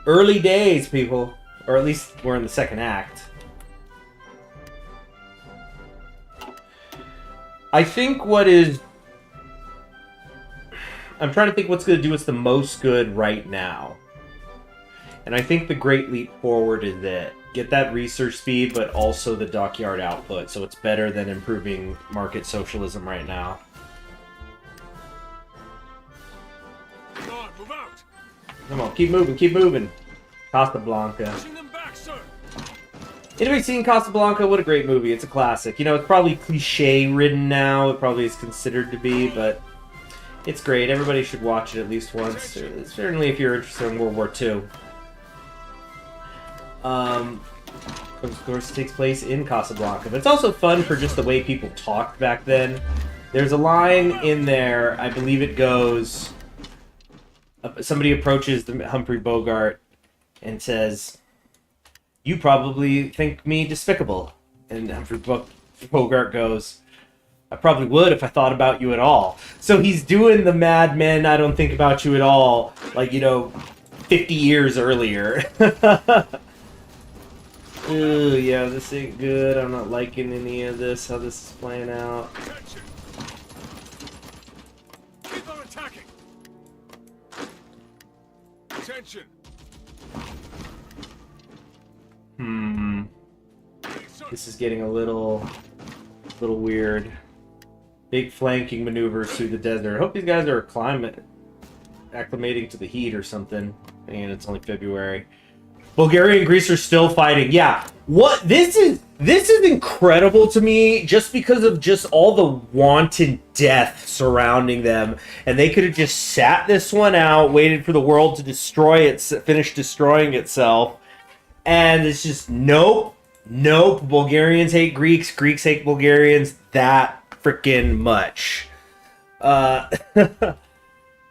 Early days, people. Or at least we're in the second act. I think what is... I'm trying to think what's going to do us the most good right now. And I think the great leap forward is that get that research speed, but also the dockyard output. So it's better than improving market socialism right now. Come on, move out. Come on, keep moving, keep moving. Casablanca. Pushing them back, sir. Anybody seen Casablanca? What a great movie. It's a classic. It's probably cliche-ridden now. It probably is considered to be, but it's great. Everybody should watch it at least once. Certainly if you're interested in World War II. Of course, it takes place in Casablanca. But it's also fun for just the way people talked back then. There's a line in there, I believe it goes... Somebody approaches Humphrey Bogart and says, "You probably think me despicable." And Humphrey Bogart goes, "I probably would if I thought about you at all." So he's doing the Mad Men, "I don't think about you at all," like, 50 years earlier. Ooh, yeah, this ain't good. I'm not liking any of this, how this is playing out. Attention. Keep on attacking. Attention. This is getting a little weird. Big flanking maneuvers through the desert. I hope these guys are acclimating to the heat or something. And it's only February. Bulgaria and Greece are still fighting. Yeah. What? This is incredible to me just because of just all the wanton death surrounding them. And they could have just sat this one out, waited for the world to finish destroying itself. And it's just, nope. Bulgarians hate Greeks. Greeks hate Bulgarians that freaking much.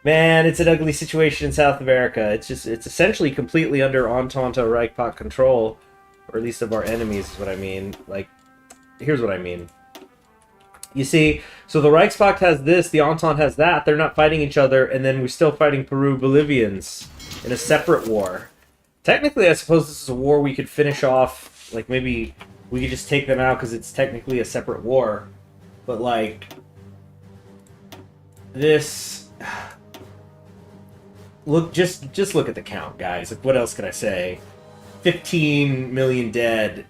Man, it's an ugly situation in South America. It's essentially completely under Entente Reichspakt control, or at least of our enemies is what I mean. Like, here's what I mean. You see, so the Reichspakt has this, the Entente has that. They're not fighting each other, and then we're still fighting Peru-Bolivians in a separate war. Technically, I suppose this is a war we could finish off. Like, maybe we could just take them out because it's technically a separate war. But, like, this... Look, just look at the count, guys. Like, what else could I say? 15 million dead,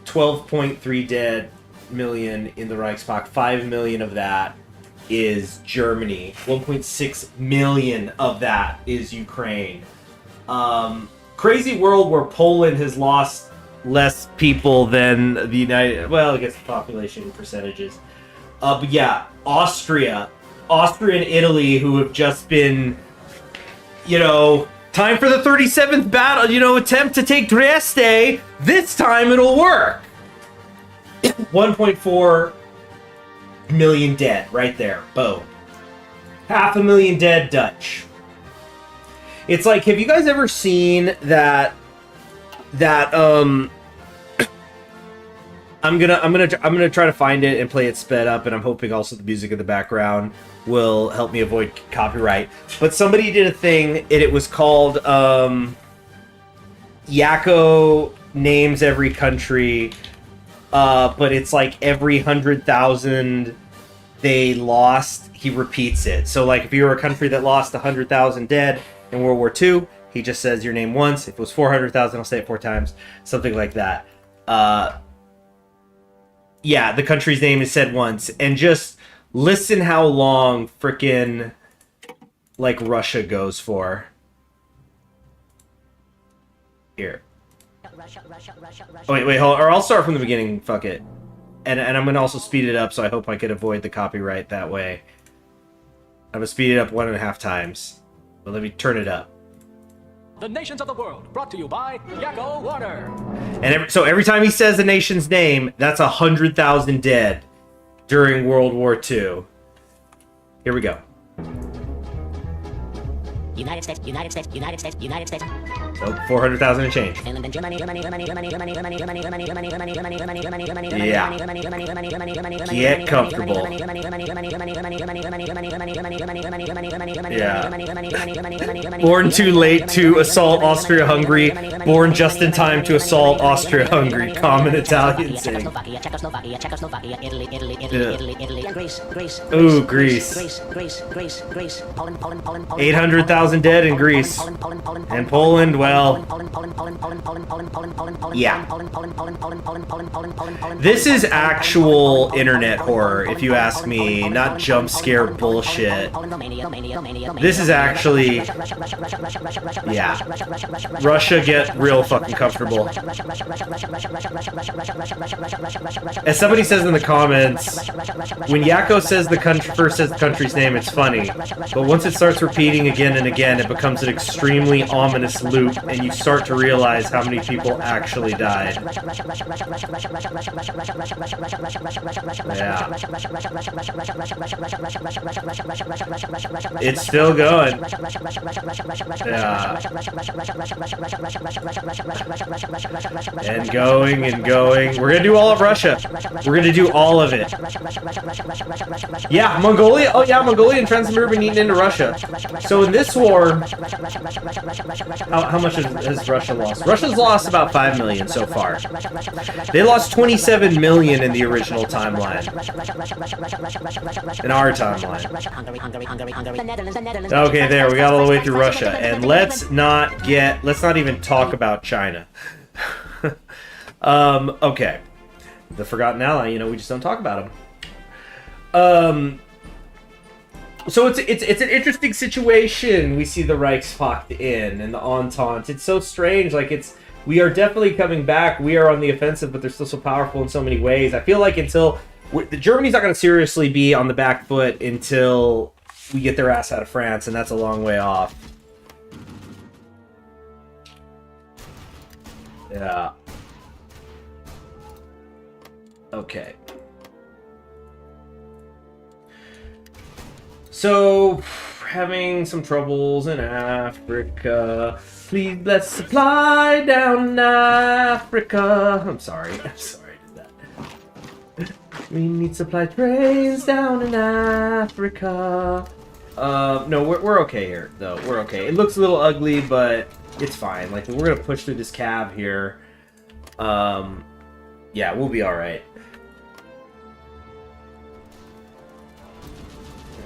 12.3 dead million in the Reichspakt. 5 million of that is Germany. 1.6 million of that is Ukraine. Crazy world where Poland has lost less people than the United... Well, I guess the population percentages. But yeah, Austria and Italy, who have just been... time for the 37th battle, attempt to take Trieste. This time it'll work. 1.4 million dead right there. Boom. 500,000 dead Dutch. It's like, have you guys ever seen that I'm gonna try to find it and play it sped up, and I'm hoping also the music in the background will help me avoid copyright. But somebody did a thing, and it was called Yakko names every country, but it's like every 100,000 they lost, he repeats it. So like if you're a country that lost 100,000 dead in World War II, he just says your name once. If it was 400,000, I'll say it 4 times, something like that. Yeah, the country's name is said once, and just listen how long frickin' like Russia goes for. Here. Oh, wait, hold on. Or I'll start from the beginning. Fuck it. And I'm gonna also speed it up, so I hope I can avoid the copyright that way. I'm gonna speed it up 1.5 times. But let me turn it up. The nations of the world, brought to you by Yakko Water. And so every time he says the nation's name, that's 100,000 dead during World War II. Here we go. United States, United States, United States, United States. So 400,000 and change. Finland and Germany, Germany, Germany, Germany, Germany, Germany, Germany, Germany, Germany, Germany, Germany, Germany, Germany, Germany, Yeah. Germany, Germany, Germany, Germany, Germany, Germany, Get comfortable. Born too late to assault Austria-Hungary. Born just in time to assault Austria-Hungary. Common Italian saying. Czechoslovakia, Czechoslovakia, Italy, Italy, Italy, Italy, Italy, Greece, Greece, Ooh, Greece. Greece, Greece, Greece, Greece, Poland, Poland, Poland, Poland, 800,000 dead in Greece. And Poland, well, yeah. This is actual internet horror, if you ask me, not jump scare bullshit. This is actually, yeah. Russia, get real fucking comfortable. As somebody says in the comments, when Yakko says the country first says the country's name, it's funny, but once it starts repeating again and again, it becomes an extremely ominous loop, and you start to realize how many people actually died. Yeah. It's still going. Yeah. And going and going. We're gonna do all of Russia. We're gonna do all of it. Yeah, Mongolia. Oh yeah, Mongolia and Transnistria been eaten into Russia. So in this war, how much has Russia lost? Russia's lost about 5 million so far. They lost 27 million in the original timeline. In our timeline. Okay, there, we got all the way through Russia. And let's not even talk about China. Okay. The Forgotten Ally, you know, we just don't talk about them. So it's an interesting situation. We see the Reichspakt in and the Entente. It's so strange. Like we are definitely coming back. We are on the offensive, but they're still so powerful in so many ways. I feel like Germany's not going to seriously be on the back foot until we get their ass out of France, and that's a long way off. Yeah. Okay. So, having some troubles in Africa. Please bless supply down in Africa. I'm sorry I did that. We need supply trains down in Africa. No, we're okay here, though. We're okay. It looks a little ugly, but it's fine. Like, we're gonna push through this cab here. Yeah, we'll be alright.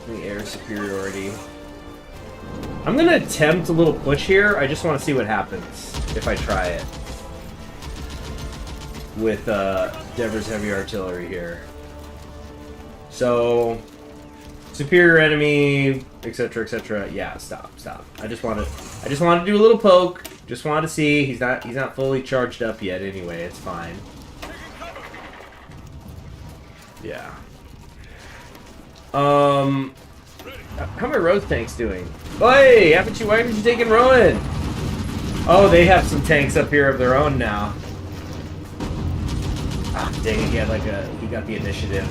The air superiority. I'm gonna attempt a little push here. I just want to see what happens if I try it with Devers heavy artillery here. So superior enemy, etc., etc. Yeah, stop. I just want to do a little poke. Just wanted to see. He's not fully charged up yet. Anyway, it's fine. Yeah. How are my Rose tanks doing? Hey, why haven't you taken Rowan? Oh, they have some tanks up here of their own now. Ah, dang it, he got the initiative.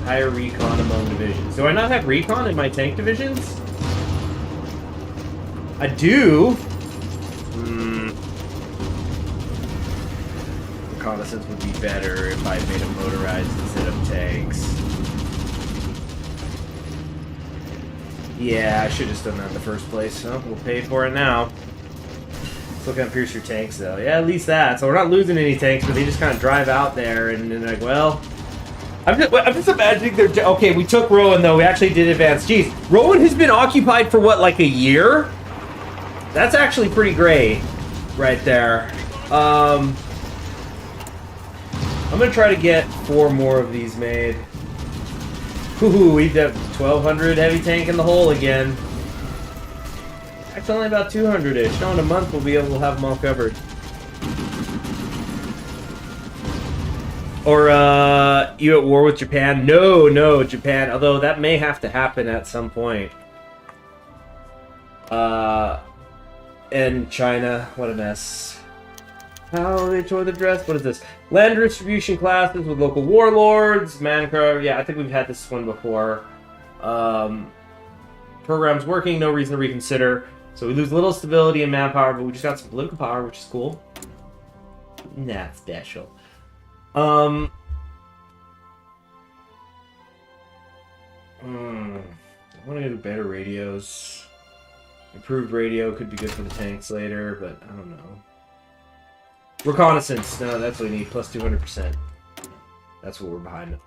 Higher recon among divisions. Do I not have recon in my tank divisions? I do. reconnaissance would be better if I made them motorized instead of tanks. Yeah, I should have just done that in the first place. Oh, we'll pay for it now. Still can't pierce your tanks, though. Yeah, at least that. So we're not losing any tanks, but they just kind of drive out there, and then like, well... I'm just imagining they're... Okay, we took Rowan, though. We actually did advance. Jeez, Rowan has been occupied for, what, like a year? That's actually pretty great right there. I'm going to try to get 4 more of these made. Woohoo, we've got 1,200 heavy tank in the hole again. That's only about 200-ish. No, in a month we'll be able to have them all covered. Or, you at war with Japan? No, Japan. Although that may have to happen at some point. And China. What a mess. How they tore the dress? What is this? Land distribution classes with local warlords. Mancrow. Yeah, I think we've had this one before. Program's working. No reason to reconsider. So we lose a little stability and manpower, but we just got some political power, which is cool. Not special. I want to do better radios. Improved radio could be good for the tanks later, but I don't know. Reconnaissance. No, that's what we need. Plus 200%. That's what we're behind.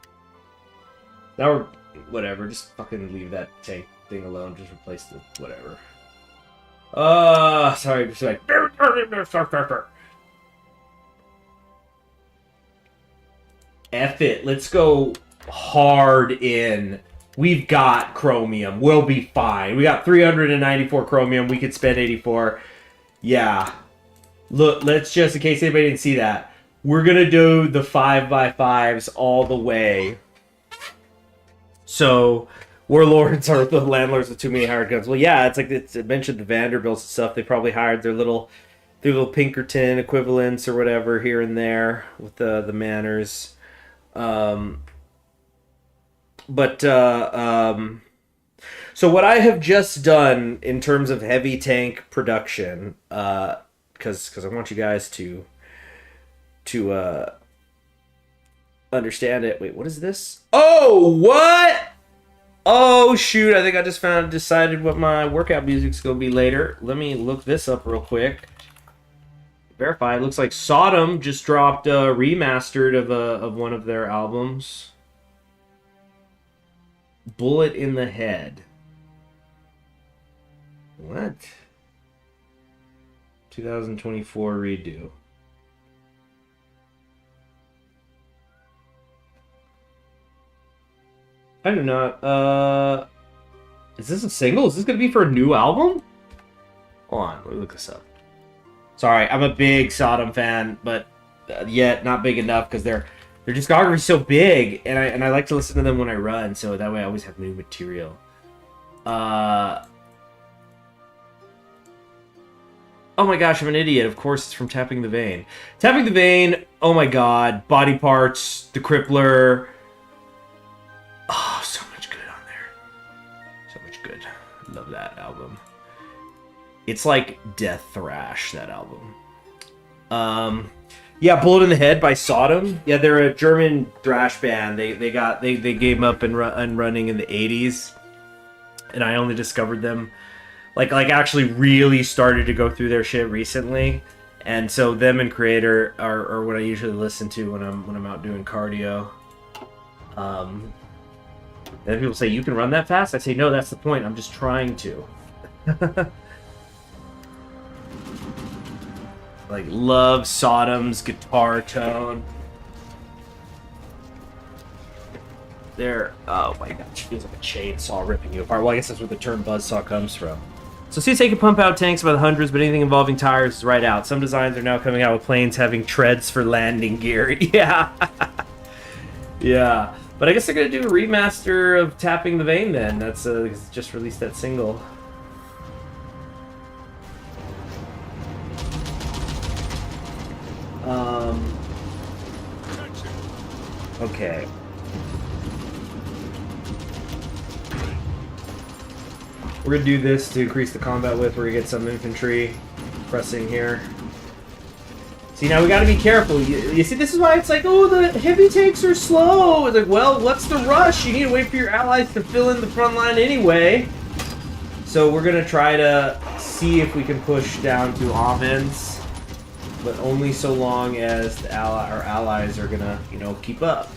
Now we're... Whatever. Just fucking leave that tank thing alone. Just replace the... Whatever. Sorry. Just like... F it. Let's go hard in. We've got chromium. We'll be fine. We got 394 chromium. We could spend 84. Yeah. Look, let's just, in case anybody didn't see that, we're going to do the 5x5s all the way. So, warlords are the landlords with too many hired guns. Well, yeah, it's like it mentioned the Vanderbilts and stuff. They probably hired their little Pinkerton equivalents or whatever here and there with the manners. So what I have just done in terms of heavy tank production, because I want you guys to understand it. Wait, what is this? Oh, what? Oh shoot! I think I just decided what my workout music's gonna be later. Let me look this up real quick. Verify. It looks like Sodom just dropped a remastered of one of their albums. Bullet in the Head. What? 2024 redo. I do not. Is this a single? Is this gonna be for a new album? Hold on, let me look this up. Sorry, I'm a big Sodom fan, but yet not big enough because their discography is so big, and I like to listen to them when I run, so that way I always have new material. Oh my gosh, I'm an idiot. Of course, it's from Tapping the Vein. Tapping the Vein. Oh my god, Body Parts, The Crippler. Oh, so much good on there. So much good. Love that album. It's like death thrash, that album. Yeah, Bullet in the Head by Sodom. Yeah, they're a German thrash band. They came up and running in the 80s, and I only discovered them like actually really started to go through their shit recently. And so them and Creator are what I usually listen to when I'm out doing cardio. Then people say, you can run that fast? I say, no, that's the point. I'm just trying to. Like, love Sodom's guitar tone. There. Oh my gosh, it feels like a chainsaw ripping you apart. Well, I guess that's where the term buzzsaw comes from. So CSA can pump out tanks by the hundreds, but anything involving tires is right out. Some designs are now coming out with planes having treads for landing gear. Yeah. Yeah. But I guess they're going to do a remaster of Tapping the Vein then. That's just released that single. Okay. We're going to do this to increase the combat width. We're going to get some infantry pressing here. See, now we gotta be careful. You see, this is why it's like, oh, the heavy tanks are slow. It's like, well, what's the rush? You need to wait for your allies to fill in the front line anyway. So we're gonna try to see if we can push down to Amen's, but only so long as our allies are gonna, you know, keep up.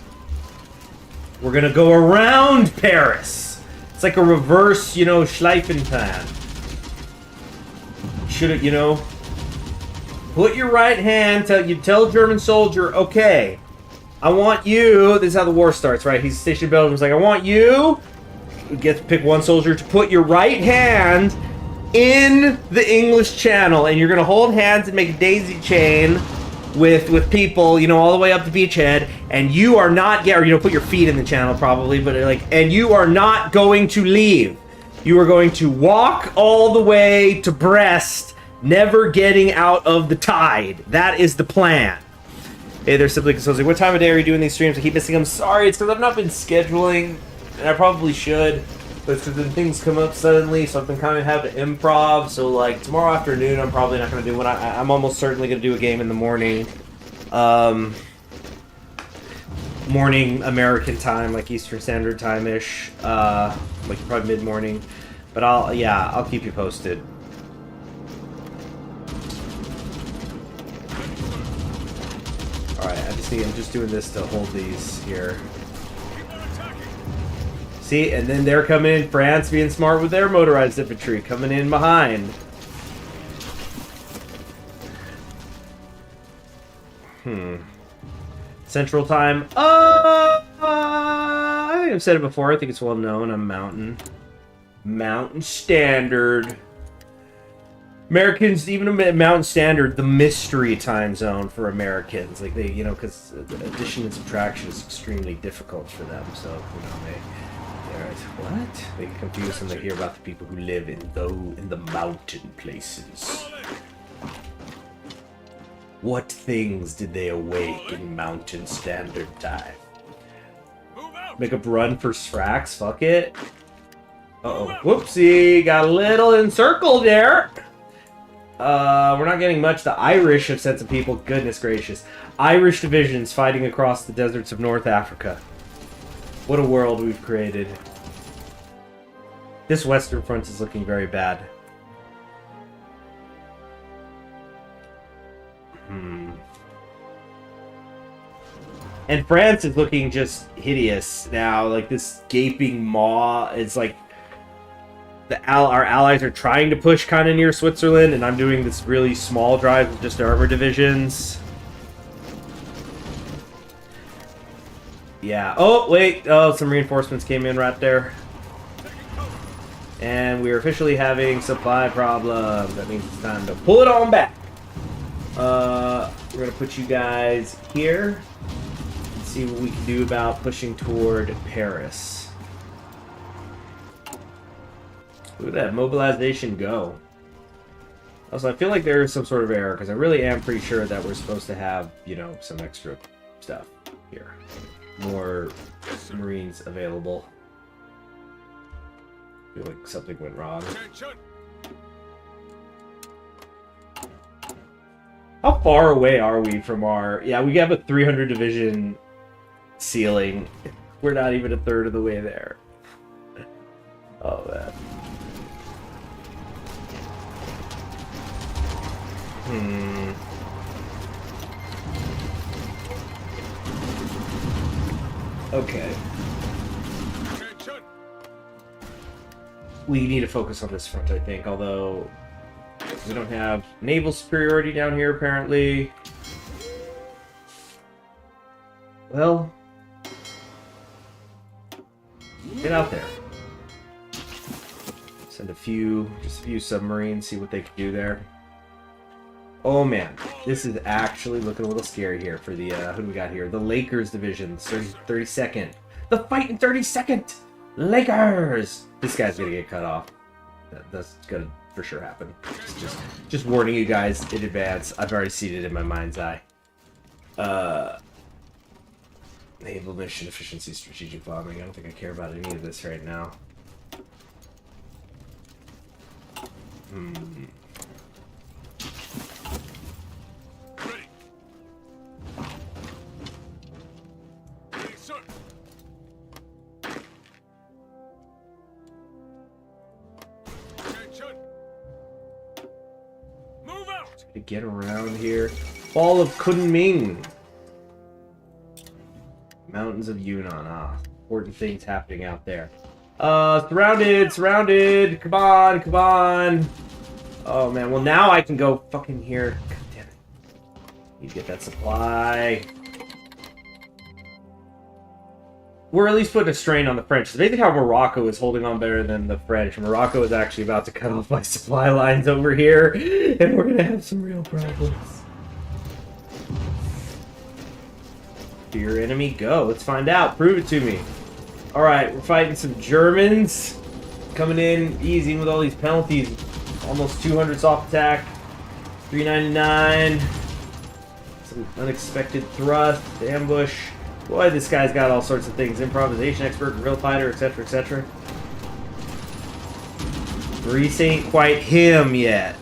We're gonna go around Paris. It's like a reverse, you know, Schleifen plan. Should it, you know, put your right hand, tell German soldier, okay, I want you, this is how the war starts, right? He's stationed in Belgium, he's like, I want you, get to pick one soldier, to put your right hand in the English Channel, and you're going to hold hands and make a daisy chain with people, you know, all the way up to beachhead, and you are not, or, you know, put your feet in the channel probably, but like, and you are not going to leave. You are going to walk all the way to Brest, never getting out of the tide. That is the plan. Hey, they're simply consulting. What time of day are you doing these streams? I keep missing them. Sorry, it's because I've not been scheduling, and I probably should, but it's because things come up suddenly, so I've been kind of having to improv. So, like, tomorrow afternoon, I'm probably not going to do one. I'm almost certainly going to do a game in the morning. Morning American time, like Eastern Standard Time-ish. Like, probably mid-morning. But I'll keep you posted. Alright, I'm just doing this to hold these here. See, and then they're coming in, France being smart with their motorized infantry, coming in behind. Central time. I think I've said it before, I think it's well known, I'm Mountain. Mountain Standard. Americans, even at Mountain Standard, the mystery time zone for Americans. Like, they, you know, because addition and subtraction is extremely difficult for them. So, you know, what? They get confused when they hear about the people who live in the mountain places. What things did they awake in Mountain Standard Time? Make a run for Srax, fuck it. Uh-oh. Whoopsie, got a little encircled there. We're not getting much. The Irish have sent some people. Goodness gracious. Irish divisions fighting across the deserts of North Africa. What a world we've created. This Western Front is looking very bad. And France is looking just hideous now. Like, this gaping maw is like... Our allies are trying to push kind of near Switzerland, and I'm doing this really small drive with just armor divisions. Yeah. Oh, wait. Oh, some reinforcements came in right there. And we're officially having supply problems. That means it's time to pull it on back. We're going to put you guys here and see what we can do about pushing toward Paris. Look at that mobilization go. Also, I feel like there is some sort of error, because I really am pretty sure that we're supposed to have, you know, some extra stuff here. More Marines available. I feel like something went wrong. How far away are we from our... Yeah, we have a 300 division ceiling. We're not even a third of the way there. Oh, man. Okay. We need to focus on this front, I think, although we don't have naval superiority down here, apparently. Well, get out there. Send just a few submarines, see what they can do there. Oh man, this is actually looking a little scary here for the, who do we got here? The Lakers division, 32nd. The fight in 32nd! Lakers! This guy's gonna get cut off. That's gonna for sure happen. Just warning you guys in advance. I've already seen it in my mind's eye. Naval mission efficiency, strategic bombing. I don't think I care about any of this right now. get around here. Fall of Kunming. Mountains of Yunnan. Ah, important things happening out there. Surrounded. Come on. Oh man, well now I can go fucking here. God damn it. Need to get that supply. We're at least putting a strain on the French. It's amazing how Morocco is holding on better than the French. Morocco is actually about to cut off my supply lines over here, and we're gonna have some real problems. Fear enemy, go. Let's find out. Prove it to me. Alright, we're fighting some Germans. Coming in easy with all these penalties. Almost 200 soft attack. 399. Some unexpected thrust, ambush. Boy, this guy's got all sorts of things. Improvisation expert, real fighter, etc., etc. Greece ain't quite him yet.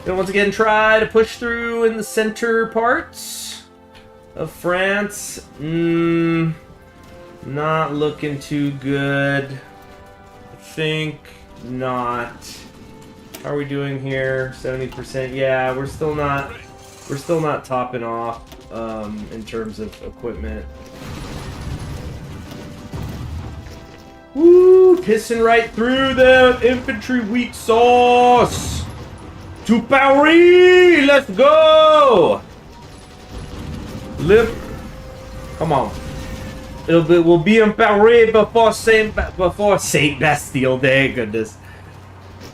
Gonna once again try to push through in the center parts of France. Not looking too good. I think not. How are we doing here? 70%. Yeah, we're still not topping off in terms of equipment. Woo! Pissing right through the infantry weak sauce. To Paris! Let's go! Come on. We'll be in Paris before Saint Bastille Day. Goodness.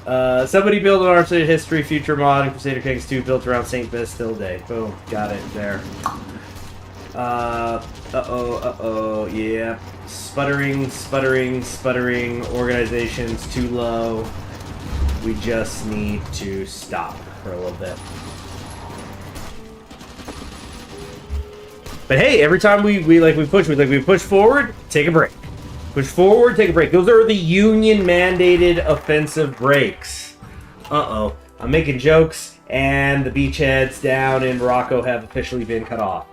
Somebody build an Arsenal History Future mod in Crusader Kings 2 built around Saint Bastille Day. Boom. Got it there. Yeah. Sputtering. Organization's too low. We just need to stop for a little bit. But hey, every time we push forward, take a break. Push forward, take a break. Those are the Union mandated offensive breaks. Uh-oh. I'm making jokes, and the beachheads down in Morocco have officially been cut off.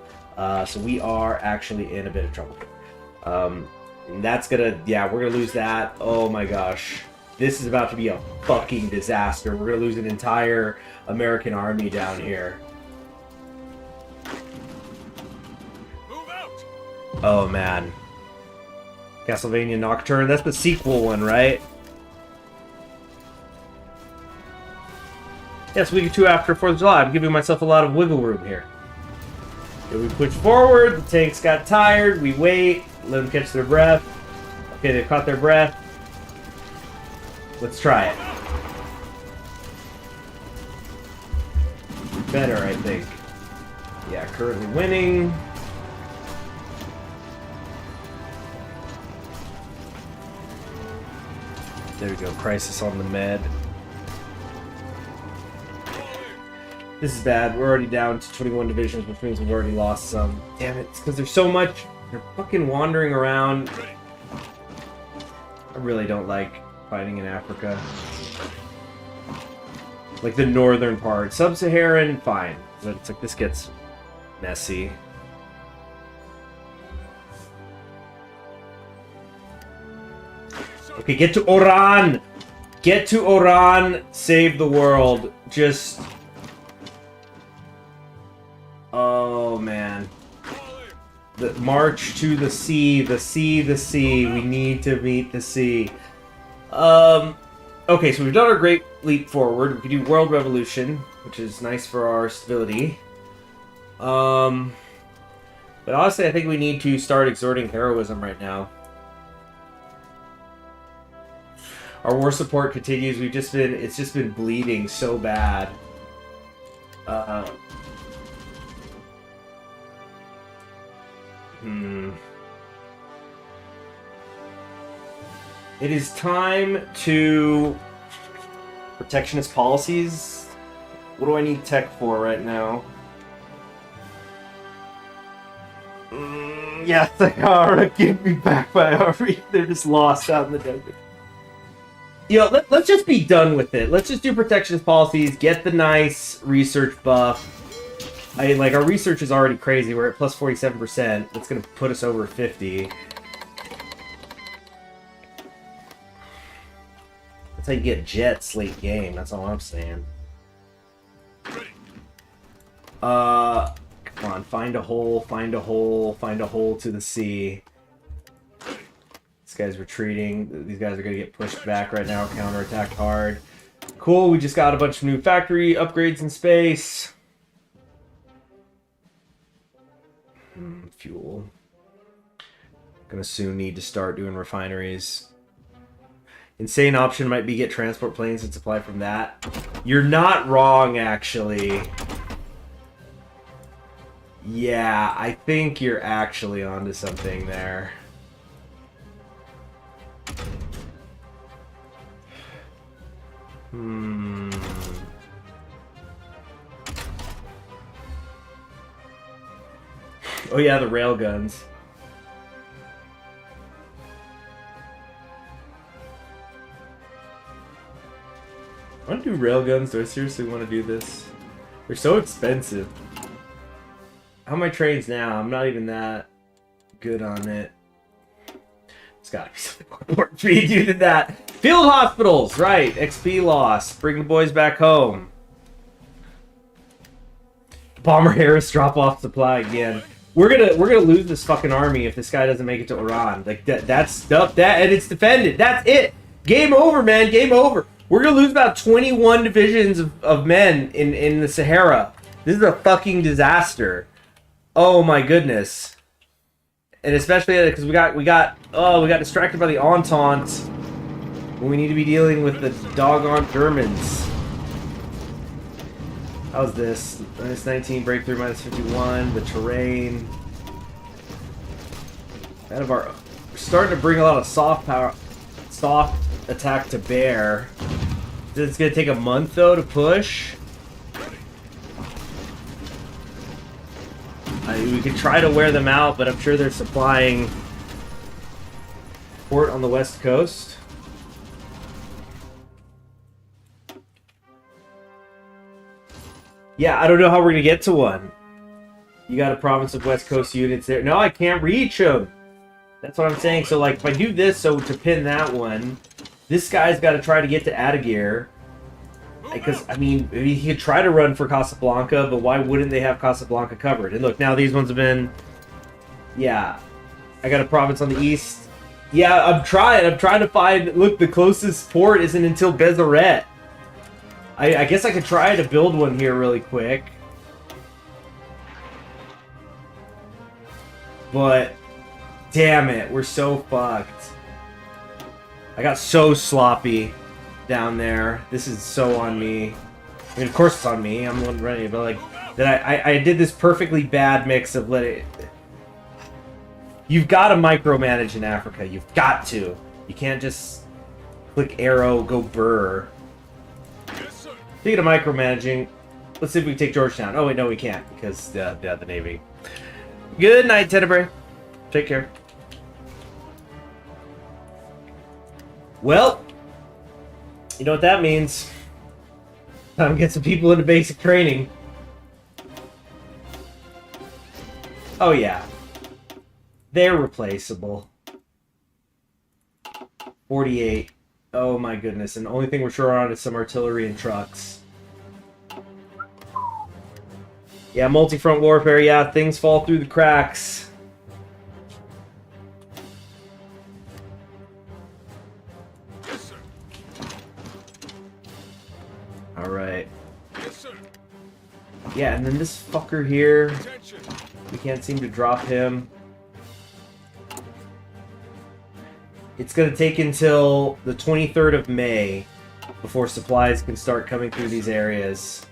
So we are actually in a bit of trouble. And that's gonna, yeah, we're gonna lose that. Oh my gosh. This is about to be a fucking disaster. We're gonna lose an entire American army down here. Move out! Oh man. Castlevania Nocturne, that's the sequel one, right? Yes, week or two after 4th of July. I'm giving myself a lot of wiggle room here. Okay, we push forward, the tanks got tired, we wait, let them catch their breath. Okay, they caught their breath. Let's try it. Better, I think. Yeah, currently winning. There we go, crisis on the med. This is bad. We're already down to 21 divisions, which means we've already lost some. Damn it, it's because there's so much. They're fucking wandering around. I really don't like fighting in Africa. Like the northern part. Sub-Saharan, fine. But it's like this gets messy. Okay, get to Oran! Get to Oran, save the world. Just... Oh, man. The march to the sea, the sea. We need to meet the sea. Okay, so we've done our great leap forward. We can do World Revolution, which is nice for our stability. But honestly, I think we need to start exhorting heroism right now. Our war support continues. It's just been bleeding so bad. It is time to protectionist policies. What do I need tech for right now? Yes, they are. Give me back my army. They're just lost out in the desert. Let's just be done with it. Let's just do protectionist policies, get the nice research buff. I mean, like, our research is already crazy. We're at plus 47%. That's going to put us over 50. That's how you get jets late game. That's all I'm saying. Come on, find a hole, find a hole, find a hole to the sea. This guy's retreating. These guys are gonna get pushed back right now, counterattacked hard. Cool, we just got a bunch of new factory upgrades in space. Fuel. Gonna soon need to start doing refineries. Insane option might be get transport planes and supply from that. You're not wrong, actually. Yeah, I think you're actually onto something there. Oh yeah, the railguns. I want to do railguns. Do I seriously want to do this? They're so expensive. How are my trains now? I'm not even that good on it. It's gotta be something more important for you to do than that. Field hospitals! Right. XP loss. Bring the boys back home. Bomber Harris drop off supply again. We're gonna lose this fucking army if this guy doesn't make it to Iran. Like that's stuff that and it's defended. That's it. Game over, man. Game over. We're gonna lose about 21 divisions of men in the Sahara. This is a fucking disaster. Oh my goodness. And especially because we got distracted by the Entente when we need to be dealing with the doggone Germans. How's this? Minus 19, breakthrough, minus 51, the terrain. We're starting to bring a lot of soft attack to bear. It's gonna take a month though to push. We could try to wear them out, but I'm sure they're supplying port on the west coast. Yeah, I don't know how we're gonna get to one. You got a province of west coast units there. No, I can't reach them. That's what I'm saying. So like if I do this, so to pin that one, this guy's got to try to get to Adagir. Because, I mean, he could try to run for Casablanca, but why wouldn't they have Casablanca covered? And look, now these ones have been... Yeah. I got a province on the east. Yeah, I'm trying to find... Look, the closest port isn't until Bezaret. I guess I could try to build one here really quick. But, damn it, we're so fucked. I got so sloppy down there. This is so on me. I mean, of course it's on me. I'm the one running it, but like that I did this perfectly bad mix of letting. You've got to micromanage in Africa. You've got to. You can't just click arrow, go burr. Speaking of micromanaging, let's see if we can take Georgetown. Oh wait, no, we can't because the Navy. Good night, Tenebrae. Take care. Well. You know what that means? Time to get some people into basic training. Oh yeah. They're replaceable. 48. Oh my goodness. And the only thing we're sure on is some artillery and trucks. Yeah, multi-front warfare. Yeah, things fall through the cracks. Alright. Yeah, and then this fucker here, we can't seem to drop him. It's gonna take until the 23rd of May before supplies can start coming through these areas.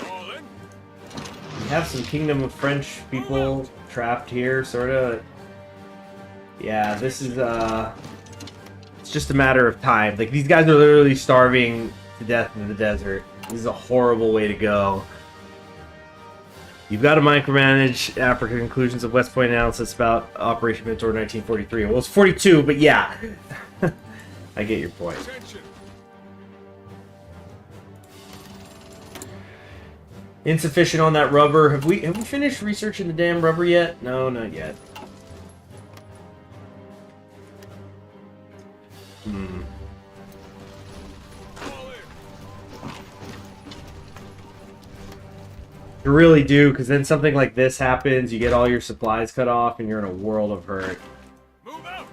We have some Kingdom of French people trapped here, sorta. Yeah, this is, it's just a matter of time. Like, these guys are literally starving to death in the desert. This is a horrible way to go. You've got to micromanage Africa. Conclusions of West Point analysis about Operation Mentor 1943. Well, it's 42, but yeah. I get your point. Insufficient on that rubber. Have we finished researching the damn rubber yet? No, not yet. You really do, because then something like this happens, you get all your supplies cut off, and you're in a world of hurt. Move out.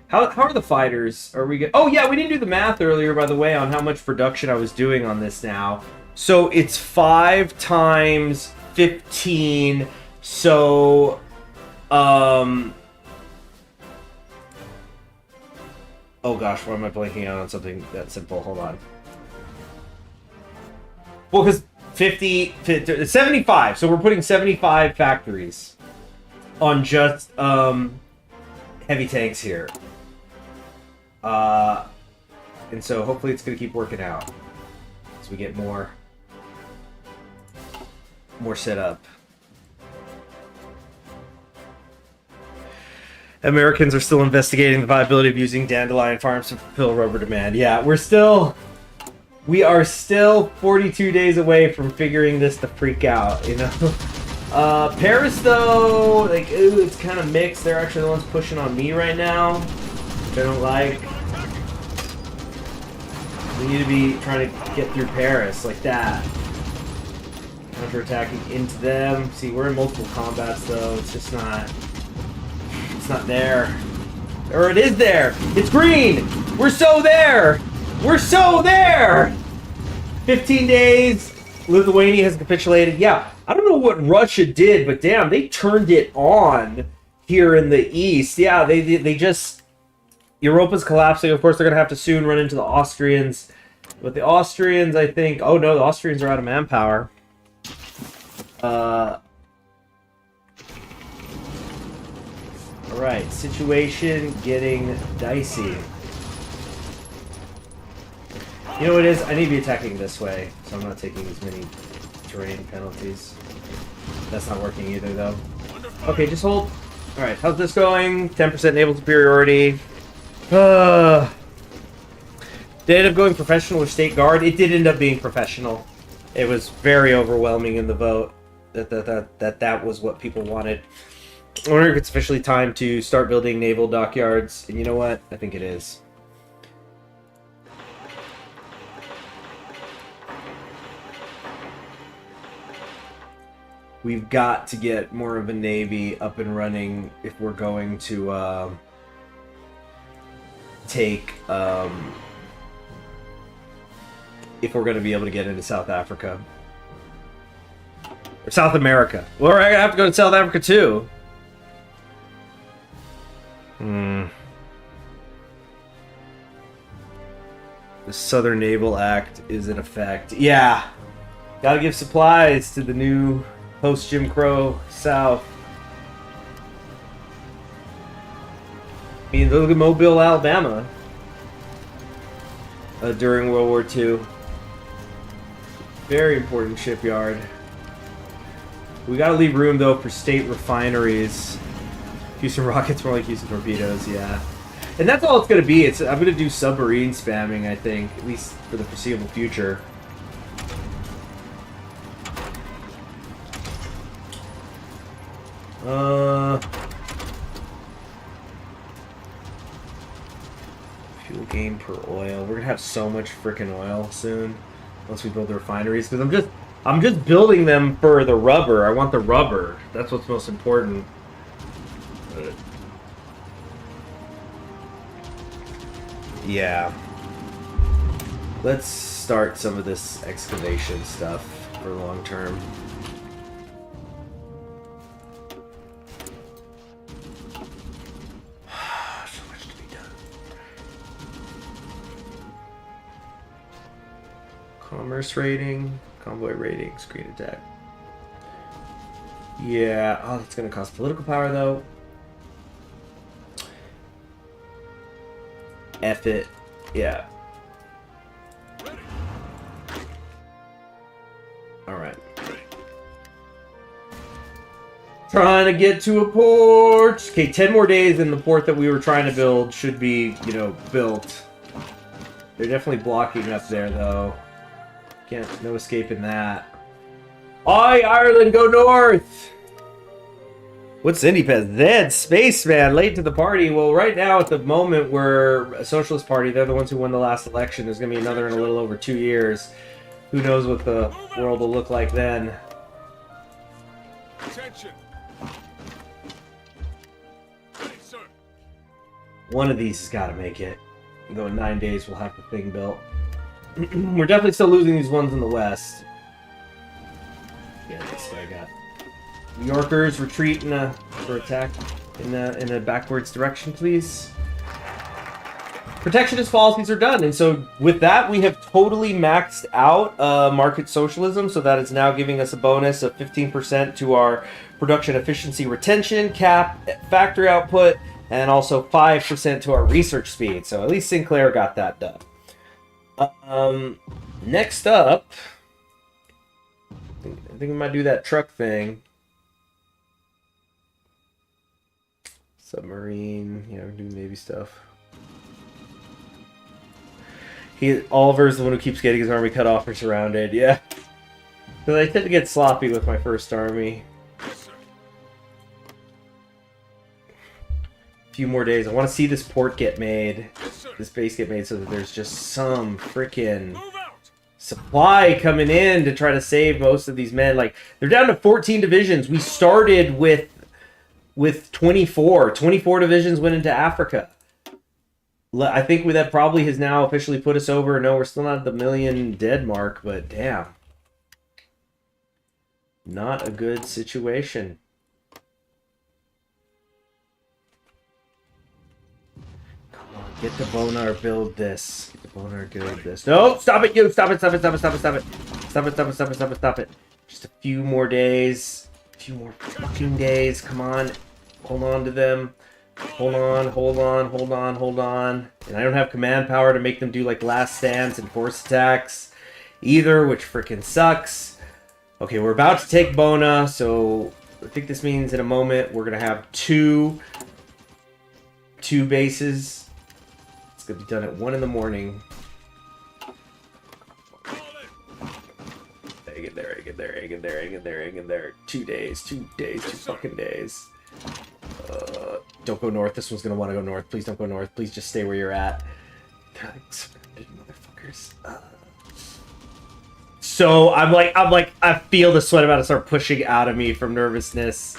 How are the fighters? Are we good? Oh yeah, we didn't do the math earlier, by the way, on how much production I was doing on this now. So it's 5 times 15. So, oh gosh, why am I blanking out on something that simple? Hold on. Well, because 75. So we're putting 75 factories on just heavy tanks here. And so hopefully it's going to keep working out as we get more set up. Americans are still investigating the viability of using dandelion farms to fulfill rubber demand. Yeah, we are still 42 days away from figuring this to freak out, you know? Paris, though, like, ooh, it's kind of mixed. They're actually the ones pushing on me right now, which I don't like. We need to be trying to get through Paris, like that. Counter-attacking into them. See, we're in multiple combats, though. It's just not... It's not there. Or it is there! It's green! We're so there! We're so there! 15 days. Lithuania has capitulated. Yeah, I don't know what Russia did, but damn, they turned it on here in the east. Yeah, they just... Europa's collapsing. Of course, they're going to have to soon run into the Austrians. But the Austrians, I think... Oh, no, the Austrians are out of manpower. Alright, situation getting dicey. You know what it is? I need to be attacking this way, so I'm not taking as many terrain penalties. That's not working either, though. Okay, just hold. Alright, how's this going? 10% naval superiority. Did it end up going professional or state guard? It did end up being professional. It was very overwhelming in the vote that was what people wanted. I wonder if it's officially time to start building naval dockyards. And you know what? I think it is. We've got to get more of a navy up and running if we're going to take if we're going to be able to get into South Africa or South America. Well, we're gonna have to go to South Africa too. The Southern Naval Act is in effect. Yeah, gotta give supplies to the new post-Jim Crow South. I mean, look at Mobile, Alabama during World War II. Very important shipyard. We gotta leave room, though, for state refineries. Houston rockets, more like Houston torpedoes, yeah. And that's all it's gonna be. I'm gonna do submarine spamming, I think, at least for the foreseeable future. Fuel gain per oil. We're gonna have so much freaking oil soon once we build the refineries. Because I'm just building them for the rubber. I want the rubber. That's what's most important. Yeah. Let's start some of this excavation stuff for long term. So much to be done. Commerce rating, convoy rating, screen attack. Yeah, oh, that's gonna cost political power though. F it. Yeah. Alright. Trying to get to a port. Okay, 10 more days and the port that we were trying to build should be, you know, built. They're definitely blocking up there, though. No escaping that. Aye, Ireland, go north! What's IndiePez? Zed, Spaceman, late to the party. Well, right now, at the moment, we're a Socialist Party. They're the ones who won the last election. There's going to be another in a little over 2 years. Who knows what the world will look like then. Attention. Ready, sir. One of these has got to make it. Though in 9 days we'll have the thing built. We're definitely still losing these ones in the west. Yeah, this guy got New Yorkers retreat for attack in a backwards direction, please. Protectionist policies are done, and so with that we have totally maxed out market socialism, so that is now giving us a bonus of 15% to our production efficiency retention cap, factory output, and also 5% to our research speed. So at least Sinclair got that done. Next up, I think we might do that truck thing. Submarine, yeah, we're doing Navy stuff. Oliver's the one who keeps getting his army cut off or surrounded, yeah. Because I tend to get sloppy with my first army. Yes, sir. A few more days. I want to see this port get made. Yes, sir. This base get made so that there's just some freaking Move out. supply coming in to try to save most of these men. Like, they're down to 14 divisions. We started with 24. 24 divisions went into Africa. I think that probably has now officially put us over. No, we're still not at the million dead mark, but damn. Not a good situation. Come on, get the Bonar, build this. Get the Bonar, build this. No, stop it, you! Stop it, stop it, stop it, stop it, stop it. Stop it, stop it, stop it, stop it, stop it. Just a few more days. A few more fucking days, come on. Hold on to them. Hold on, hold on, hold on, hold on. And I don't have command power to make them do like last stands and force attacks either, which freaking sucks. Okay, we're about to take Bona, so I think this means in a moment we're gonna have two bases. It's gonna be done at 1 in the morning. Egg in there, egg in there, egg in there, egg in there, egg in there. 2 days, 2 days, 2 fucking days. Don't go north. This one's gonna want to go north. Please don't go north. Please just stay where you're at. They're like surrounded motherfuckers. So I'm like, I feel the sweat about to start pushing out of me from nervousness.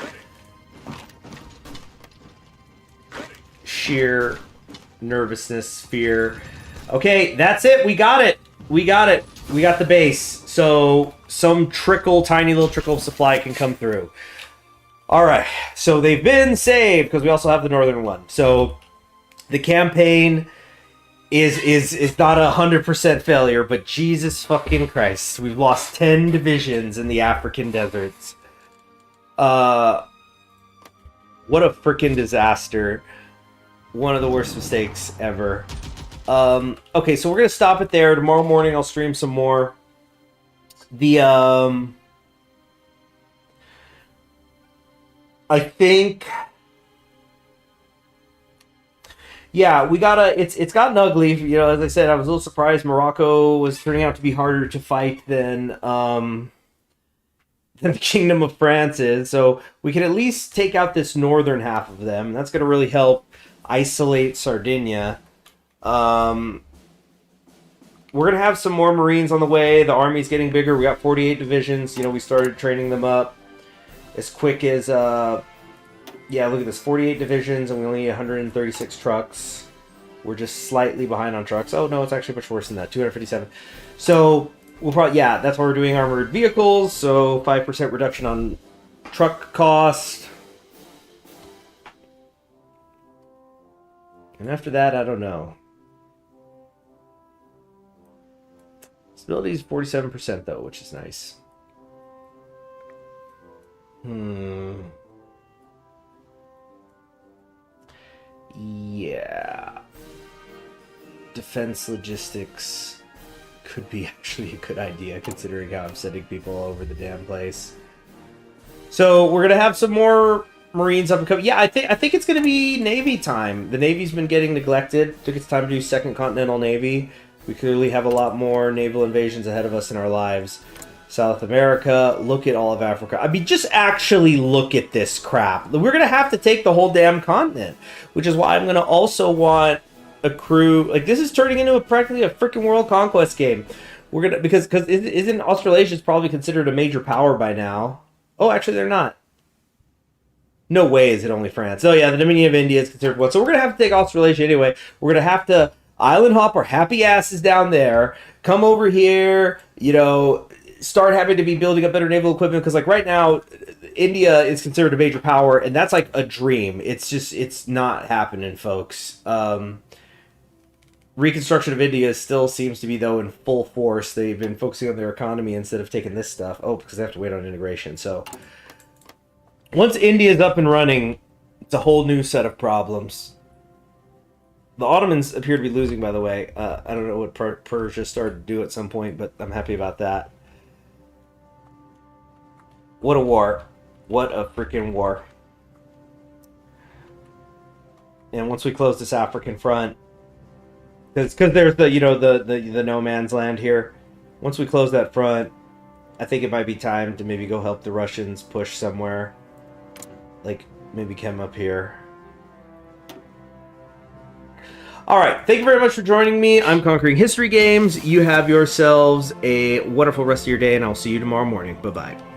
Sheer nervousness, fear. Okay, that's it. We got it. We got it. We got the base. So some tiny little trickle of supply can come through. All right, so they've been saved because we also have the northern one. So the campaign is not 100% failure, but Jesus fucking Christ, we've lost 10 divisions in the African deserts. What a freaking disaster! One of the worst mistakes ever. Okay, so we're gonna stop it there. Tomorrow morning I'll stream some more. I think, yeah, it's gotten ugly. You know, as I said, I was a little surprised Morocco was turning out to be harder to fight than the Kingdom of France is. So we can at least take out this northern half of them. That's going to really help isolate Sardinia. We're going to have some more Marines on the way. The army's getting bigger. We got 48 divisions. You know, we started training them up as quick as, yeah, look at this, 48 divisions, and we only need 136 trucks. We're just slightly behind on trucks. Oh, no, it's actually much worse than that, 257. So, we'll probably, yeah, that's why we're doing armored vehicles, so 5% reduction on truck cost. And after that, I don't know. Stability is 47% though, which is nice. Yeah. Defense logistics could be actually a good idea, considering how I'm sending people all over the damn place. So we're gonna have some more Marines up and coming. Yeah, I think it's gonna be Navy time. The Navy's been getting neglected. Took its time to do Second Continental Navy. We clearly have a lot more naval invasions ahead of us in our lives. South America, look at all of Africa. I mean, just actually look at this crap. We're going to have to take the whole damn continent, which is why I'm going to also want a crew. Like, this is turning into practically a freaking world conquest game. We're gonna because isn't Australasia probably considered a major power by now? Oh, actually, they're not. No way is it only France. Oh yeah, the Dominion of India is considered one. So we're gonna have to take Australasia anyway. We're gonna have to island hop our happy asses down there, come over here, start having to be building up better naval equipment because like right now, India is considered a major power, and that's like a dream. It's not happening, folks. Reconstruction of India still seems to be though in full force. They've been focusing on their economy instead of taking this stuff. Oh, because they have to wait on integration. So once India is up and running, it's a whole new set of problems. The Ottomans appear to be losing, by the way. I don't know what Persia started to do at some point, but I'm happy about that. What a war. What a freaking war. And once we close this African front, because there's the the no man's land here. Once we close that front, I think it might be time to maybe go help the Russians push somewhere. Like maybe come up here. Alright, thank you very much for joining me. I'm Conquering History Games. You have yourselves a wonderful rest of your day, and I'll see you tomorrow morning. Bye-bye.